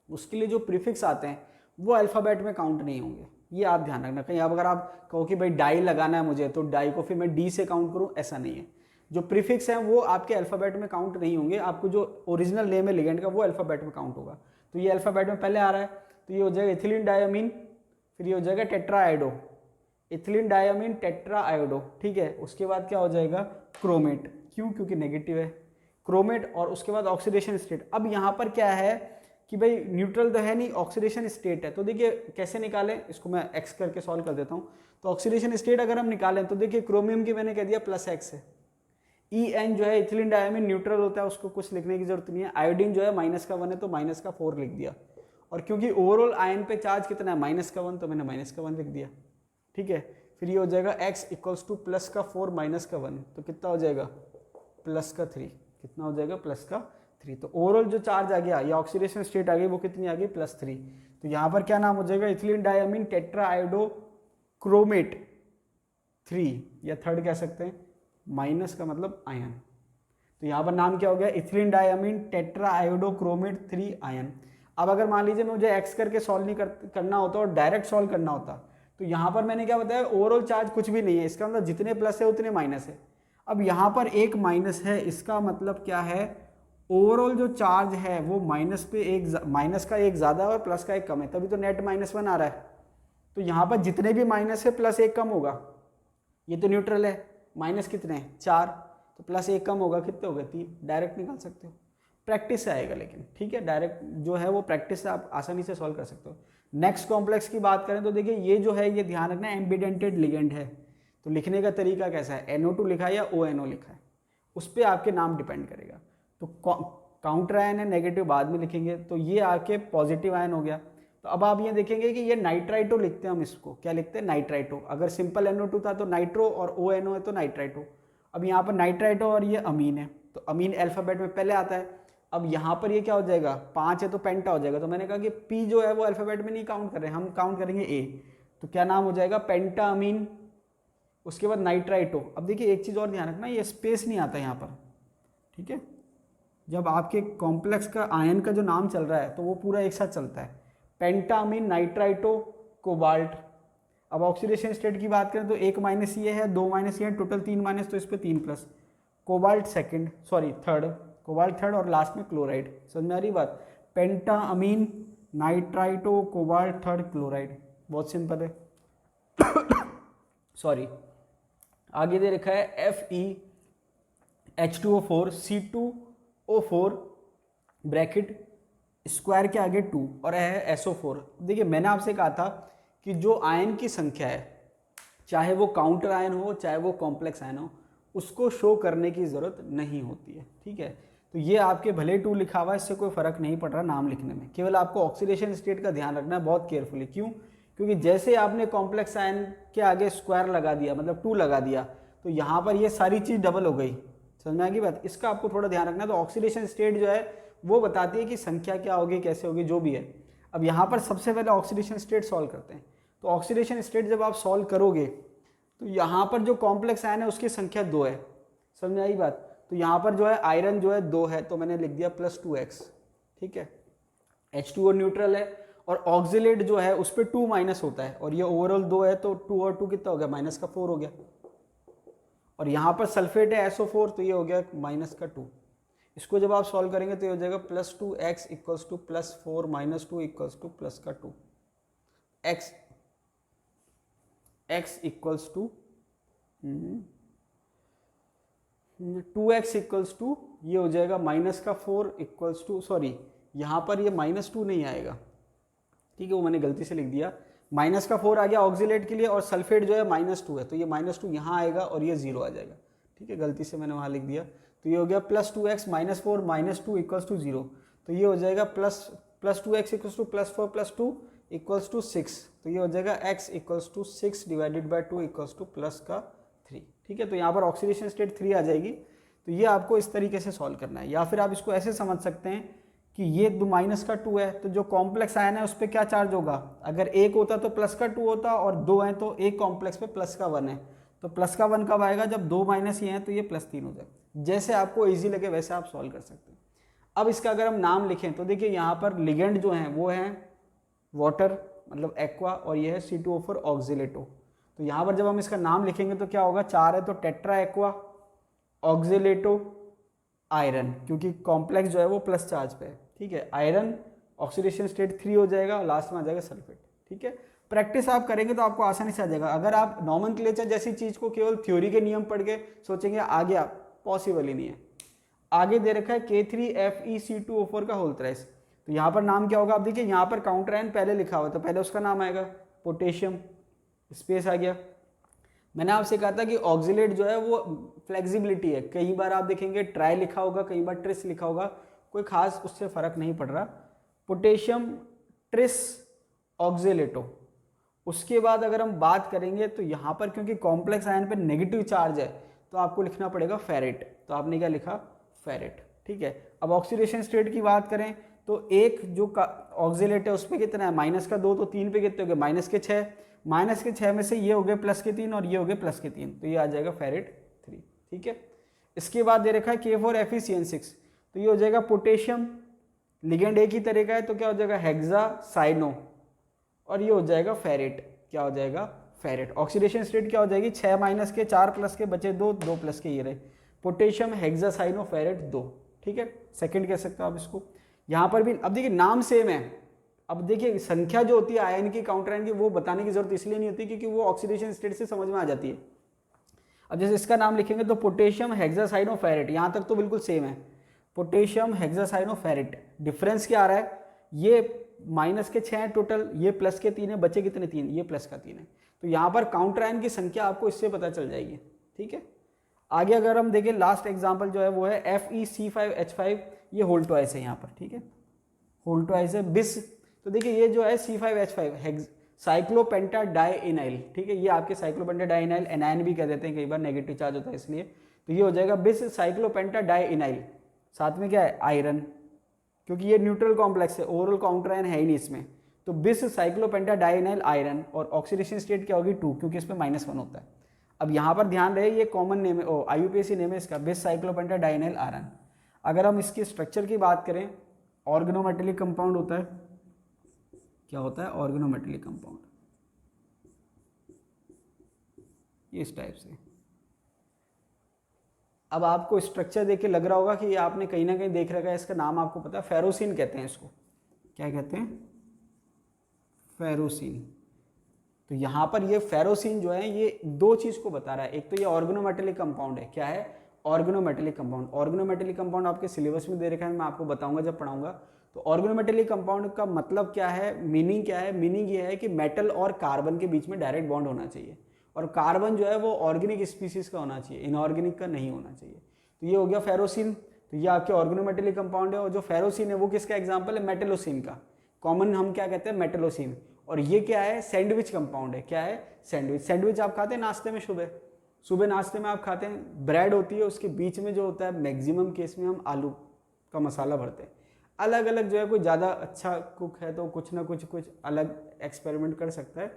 A: उसके लिए जो प्रीफिक्स आते हैं वो अल्फाबेट में काउंट नहीं होंगे, ये आप ध्यान रखना। कहीं अब अगर आप कहो कि भाई डाई लगाना है मुझे, तो डाई को फिर मैं डी से काउंट करूँ, ऐसा नहीं है। जो प्रीफिक्स हैं वो आपके अल्फाबेट में काउंट नहीं होंगे, आपको जो ओरिजिनल नेम है लिगेंड का वो अल्फाबेट में काउंट होगा। तो ये अल्फाबेट में पहले आ रहा है, तो ये हो जाएगा इथिलीन डायमीन, फिर ये हो जाएगा टेट्राआयोडो, इथिलीन डायमीन टेट्राआयोडो। ठीक है, उसके बाद क्या हो जाएगा, क्रोमेट। क्यों, क्योंकि नेगेटिव है, क्रोमेट। और उसके बाद ऑक्सीडेशन स्टेट। अब यहाँ पर क्या है कि भाई न्यूट्रल तो है नहीं, ऑक्सीडेशन स्टेट है। तो देखिए कैसे निकालें, इसको मैं एक्स करके सॉल्व कर देता हूँ। तो ऑक्सीडेशन स्टेट अगर हम निकालें तो देखिए क्रोमियम की मैंने कह दिया +X है, En जो है इथिलीन डायमीन न्यूट्रल होता है, उसको कुछ लिखने की जरूरत नहीं है। आयोडीन जो है -1 है तो -4 लिख दिया, और क्योंकि ओवरऑल आयन पे चार्ज कितना है, -1, तो मैंने -1 लिख दिया। ठीक है, फिर ये हो जाएगा x = +4 -1, तो कितना हो जाएगा, +3। कितना हो जाएगा, +3। तो ओवरऑल जो चार्ज आ गया या ऑक्सीडेशन स्टेट आ गई वो कितनी आ गई, +3। तो यहाँ पर क्या नाम हो जाएगा, इथिलीन डायमीन टेट्राआयोडो क्रोमेट 3, या थर्ड कह सकते हैं, माइनस का मतलब आयन। तो यहाँ पर नाम क्या हो गया, इथिलीन डायमीन टेट्राआयोडो क्रोमेट 3 आयन। अब अगर मान लीजिए मुझे एक्स करके सॉल्व नहीं करना होता और डायरेक्ट सॉल्व करना होता, तो यहाँ पर मैंने क्या बताया, ओवरऑल चार्ज कुछ भी नहीं है, इसका मतलब जितने प्लस है उतने माइनस है। अब यहाँ पर एक माइनस है, इसका मतलब क्या है, ओवरऑल जो चार्ज है वो माइनस का एक ज़्यादा और प्लस का एक कम है, तभी तो नेट -1 आ रहा है। तो यहाँ पर जितने भी माइनस है +1 कम होगा, ये तो न्यूट्रल है, माइनस कितने हैं, 4, तो +1 कम होगा, कितने हो गए, 3। डायरेक्ट निकाल सकते हो, प्रैक्टिस से आएगा लेकिन। ठीक है, डायरेक्ट जो है वो प्रैक्टिस से आप आसानी से सॉल्व कर सकते हो। नेक्स्ट कॉम्प्लेक्स की बात करें तो देखिए ये जो है, ये ध्यान रखना एम्बिडेंटेड लिगेंड है, तो लिखने का तरीका कैसा है, NO2 लिखा है या ONO लिखा है, उस पर आपके नाम डिपेंड करेगा। तो काउंटर आयन है, नेगेटिव बाद में लिखेंगे, तो ये आके पॉजिटिव आयन हो गया। तो अब आप ये देखेंगे कि ये नाइट्राइटो लिखते हैं, हम इसको क्या लिखते हैं, नाइट्राइटो। अगर सिंपल NO2 था तो नाइट्रो, और ONO है तो नाइट्राइटो। अब यहाँ पर नाइट्राइटो और ये अमीन है, तो अमीन अल्फाबेट में पहले आता है। अब यहाँ पर ये क्या हो जाएगा, 5 है तो पेंटा हो जाएगा। तो मैंने कहा कि P जो है वो अल्फाबेट में नहीं काउंट कर रहे हैं, हम काउंट करेंगे A। तो क्या नाम हो जाएगा, पेंटामीन। उसके बाद नाइट्राइटो। अब देखिए एक चीज़ और ध्यान रखना, ये स्पेस नहीं आता यहाँ पर, ठीक है। जब आपके कॉम्प्लेक्स का आयन का जो नाम चल रहा है तो वो पूरा एक साथ चलता है, पेंटामीन, नाइट्राइटो, कोबाल्ट। अब ऑक्सीडेशन स्टेट की बात करें तो 1 माइनस ये है, 2 माइनस ये है, टोटल 3 माइनस, तो इस पर 3 plus. Cobalt second, sorry third, cobalt third, और लास्ट में क्लोराइड। समझ में आ रही बात, पेंटामीन, नाइट्राइटो, कोबाल्ट थर्ड, क्लोराइड। बहुत सिंपल है। सॉरी, आगे दे रखा है FeH2O4 C2O4 ब्रैकेट स्क्वायर के आगे 2 और है SO4। देखिए मैंने आपसे कहा था कि जो आयन की संख्या है, चाहे वो काउंटर आयन हो चाहे वो कॉम्प्लेक्स आयन हो, उसको शो करने की ज़रूरत नहीं होती है, ठीक है। तो ये आपके भले 2 लिखा हुआ है, इससे कोई फ़र्क नहीं पड़ रहा नाम लिखने में, केवल आपको ऑक्सीडेशन स्टेट का ध्यान रखना है बहुत केयरफुली। क्यों? क्योंकि जैसे आपने कॉम्प्लेक्स आयन के आगे स्क्वायर लगा दिया, मतलब 2 लगा दिया, तो यहाँ पर ये सारी चीज़ डबल हो गई। समझ में आ गई बात, इसका आपको थोड़ा ध्यान रखना है। तो ऑक्सीडेशन स्टेट जो है वो बताती है कि संख्या क्या होगी, कैसे होगी, जो भी है। अब यहाँ पर सबसे पहले ऑक्सीडेशन स्टेट सॉल्व करते हैं। तो ऑक्सीडेशन स्टेट जब आप सॉल्व करोगे तो यहाँ पर जो कॉम्प्लेक्स आयन है उसकी संख्या 2 है। समझ में आई बात। तो यहाँ पर जो है आयरन जो है 2 है, तो मैंने लिख दिया +2x, ठीक है। H2O न्यूट्रल है और ऑक्सिलेट जो है उस पर 2 माइनस होता है, और ये ओवरऑल 2 है, तो 2 और 2 कितना हो गया, -4 हो गया। और यहाँ पर सल्फेट है SO4, तो ये हो गया -2। इसको जब आप सॉल्व करेंगे तो ये हो जाएगा +2x equals to +4 -2 equals to +2। x equals to 2x equals to ये हो जाएगा -4 इक्वल्स टू, सॉरी यहाँ पर ये -2 नहीं आएगा, ठीक है, वो मैंने गलती से लिख दिया। -4 आ गया ऑक्सिलेट के लिए, और सल्फेट जो है -2 है, तो ये -2 यहाँ आएगा और ये 0 आ जाएगा, ठीक है, गलती से मैंने वहाँ लिख दिया। तो ये हो गया +2x -4 -2 इक्वल्स टू 0। तो ये हो जाएगा +2x equals to +4 +2 equals to 6। तो ये हो जाएगा x equals to 6 divided by 2 equals to +3, ठीक है। तो यहाँ पर ऑक्सीडेशन स्टेट 3 आ जाएगी। तो ये आपको इस तरीके से सॉल्व करना है, या फिर आप इसको ऐसे समझ सकते हैं कि ये -2 है, तो जो कॉम्प्लेक्स आयन है उस पर क्या चार्ज होगा, अगर 1 होता तो +2 होता, और 2 है तो एक कॉम्प्लेक्स पे +1 है, तो +1 कब आएगा, जब 2 माइनस ये हैं तो ये +3 हो जाए। जैसे आपको इजी लगे वैसे आप सॉल्व कर सकते हैं। अब इसका अगर हम नाम लिखें तो देखिए यहाँ पर लिगेंड जो हैं वो हैं वाटर, मतलब एक्वा, और ये है C2O4 ऑक्सिलेटो। तो यहाँ पर जब हम इसका नाम लिखेंगे तो क्या होगा, 4 है तो टेट्रा एक्वा, ऑक्सिलेटो, आयरन, क्योंकि कॉम्प्लेक्स जो है वो प्लस चार्ज पे है, ठीक है। आयरन ऑक्सीडेशन स्टेट 3 हो जाएगा, और लास्ट में आ जाएगा सल्फेट, ठीक है। प्रैक्टिस आप करेंगे तो आपको आसानी से आ जाएगा। अगर आप नॉमेनक्लेचर जैसी चीज़ को केवल थ्योरी के नियम पढ़ के सोचेंगे आ गया, पॉसिबल ही नहीं है। आगे दे रखा है K3FeC2O4 का होल थ्राइस। तो यहाँ पर नाम क्या होगा, आप देखिए यहाँ पर काउंटर आयन पहले लिखा हुआ, तो पहले उसका नाम आएगा पोटेशियम, स्पेस आ गया। मैंने आपसे कहा था कि ऑक्सिलेट जो है वो फ्लेक्सिबिलिटी है, कई बार आप देखेंगे ट्राई लिखा होगा, कई बार ट्रिस लिखा होगा, कोई खास उससे फर्क नहीं पड़ रहा। Potassium tris oxalato. उसके बाद अगर हम बात करेंगे तो यहाँ पर क्योंकि कॉम्प्लेक्स आयन पे नेगेटिव चार्ज है तो आपको लिखना पड़ेगा फेरेट, तो आपने क्या लिखा, फेरेट, ठीक है। अब ऑक्सीडेशन स्टेट की बात करें तो एक जो ऑक्सिलेट है उस पर कितना है, -2, तो 3 पे कितने हो गए, -6, -6 में से ये हो गए +3 और ये हो गए +3, तो ये आ जाएगा फेरेट 3, ठीक है। इसके बाद दे रखा है K4FeCN6, तो ये हो जाएगा पोटेशियम, लिगेंड एक ही तरह का है तो क्या हो जाएगा हेक्सासाइनो, और ये हो जाएगा फेरेट, क्या हो जाएगा फेरेट। ऑक्सीडेशन स्टेट क्या हो जाएगी, 6 के 4 के बचे 2 के ये रहे, पोटेशियम हेक्सासाइनो फेरेट 2, ठीक है। सेकंड कह सकते हो आप इसको। यहाँ पर भी अब देखिए नाम सेम है, अब देखिए संख्या जो होती है आयन की, काउंटर आयन की, वो बताने की जरूरत इसलिए नहीं होती क्योंकि वो ऑक्सीडेशन स्टेट से समझ में आ जाती है। अब जैसे इसका नाम लिखेंगे तो पोटेशियम हेक्सासाइनो फेरेट, यहाँ तक तो बिल्कुल सेम है, पोटेशियम हेक्सासाइनो फेरेट। डिफरेंस क्या आ रहा है, ये -6 है टोटल, ये +3 है, बचे कितने 3, ये +3 है। तो यहाँ पर काउंटर आयन की संख्या आपको इससे पता चल जाएगी, ठीक है। आगे अगर हम देखें लास्ट एग्जाम्पल जो है वो है FeC5H5, ये होल ट्वाइस है यहाँ पर, ठीक है, होल ट्वाइस है बिस। तो देखिए ये जो है C5H5 साइक्लोपेंटा डाइइनाइल, ठीक है, ये आपके साइक्लोपेंटा डाइइनाइल, एनायन भी कह देते हैं कई बार, नेगेटिव चार्ज होता है इसलिए। तो ये हो जाएगा बिस साइक्लोपेंटा डाइइनाइल, साथ में क्या है आयरन, क्योंकि ये न्यूट्रल कॉम्प्लेक्स है, ओवरऑल काउंटर आयन है ही नहीं इसमें। तो बिस साइक्लोपेंटाडाइनाइल आयरन और ऑक्सीडेशन स्टेट क्या होगी 2, क्योंकि इसमें -1 होता है। अब यहाँ पर ध्यान रहे ये कॉमन नेम है, IUPAC नेम है इसका, बिस साइक्लोपेंटाडाइनाइल आयरन। अगर हम इसके स्ट्रक्चर की बात करें, ऑर्गेनोमेटेलिक कंपाउंड होता है। क्या होता है? ऑर्गेनोमेटेलिक कंपाउंड, इस टाइप से। अब आपको स्ट्रक्चर देख के लग रहा होगा कि ये आपने कहीं ना कहीं देख रखा है, इसका नाम आपको पता है, फेरोसिन कहते हैं इसको। क्या कहते हैं? फेरोसिन। तो यहाँ पर ये फेरोसिन जो है ये दो चीज़ को बता रहा है। एक तो ये ऑर्गेनोमेटेलिक कंपाउंड है। क्या है? Organometallic compound. ऑर्गेनोमेटेलिक कंपाउंड आपके सिलेबस में दे रखा है, मैं आपको बताऊंगा जब पढ़ाऊंगा। तो ऑर्गेनोमेटेलिक कंपाउंड का मतलब क्या है, मीनिंग क्या है? मीनिंग ये है कि मेटल और कार्बन के बीच में डायरेक्ट बॉन्ड होना चाहिए, और कार्बन जो है वो ऑर्गेनिक स्पीसीज का होना चाहिए, इनऑर्गेनिक का नहीं होना चाहिए। तो ये हो गया फेरोसिन। तो ये आपके ऑर्गेनोमेटेलिक कंपाउंड है, और जो फेरोसिन है वो किसका एग्जाम्पल है? मेटलोसिन का। कॉमन हम क्या कहते हैं? मेटलोसिन। और ये क्या है? सैंडविच कंपाउंड है। क्या है? सैंडविच। सैंडविच आप खाते हैं नाश्ते में, सुबह सुबह नाश्ते में आप खाते हैं, ब्रेड होती है, उसके बीच में जो होता है मैक्सिमम केस में हम आलू का मसाला भरते हैं। अलग अलग जो है, कोई ज़्यादा अच्छा कुक है तो कुछ ना कुछ अलग एक्सपेरिमेंट कर सकता है।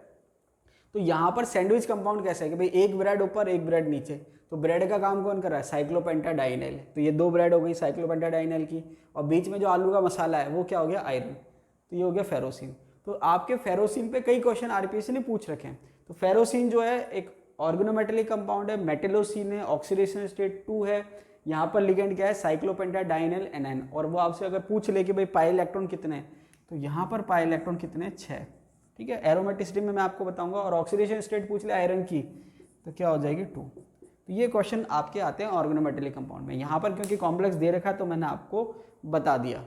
A: तो यहाँ पर सैंडविच कंपाउंड कैसा है कि भाई एक ब्रेड ऊपर एक ब्रेड नीचे, तो ब्रेड का काम कौन कर रहा है? साइक्लोपेंटाडाइनाइल। तो ये 2 ब्रेड हो गई साइक्लोपेंटाडाइनाइल की, और बीच में जो आलू का मसाला है वो क्या हो गया? आयरन। तो ये हो गया फेरोसिन। तो आपके फेरोसिन पे कई क्वेश्चन आरपीएससी ने पूछ रखे हैं। तो फेरोसिन जो है एक ऑर्गेनोमेटेलिक कंपाउंड है, मेटलोसिन है, ऑक्सीडेशन स्टेट 2 है, यहाँ पर लिगेंड क्या है? Cyclopentadienyl NN. और वो आपसे अगर पूछ ले कि भाई पाई इलेक्ट्रॉन कितने हैं, तो यहाँ पर पाई इलेक्ट्रॉन कितने हैं? 6। ठीक है, एरोमेटिसिटी में मैं आपको बताऊंगा। और ऑक्सीडेशन स्टेट पूछ ले आयरन की, तो क्या हो जाएगी? 2। तो ये क्वेश्चन आपके आते हैं ऑर्गेनोमेटेलिक कंपाउंड में। यहाँ पर क्योंकि कॉम्प्लेक्स दे रखा है तो मैंने आपको बता दिया।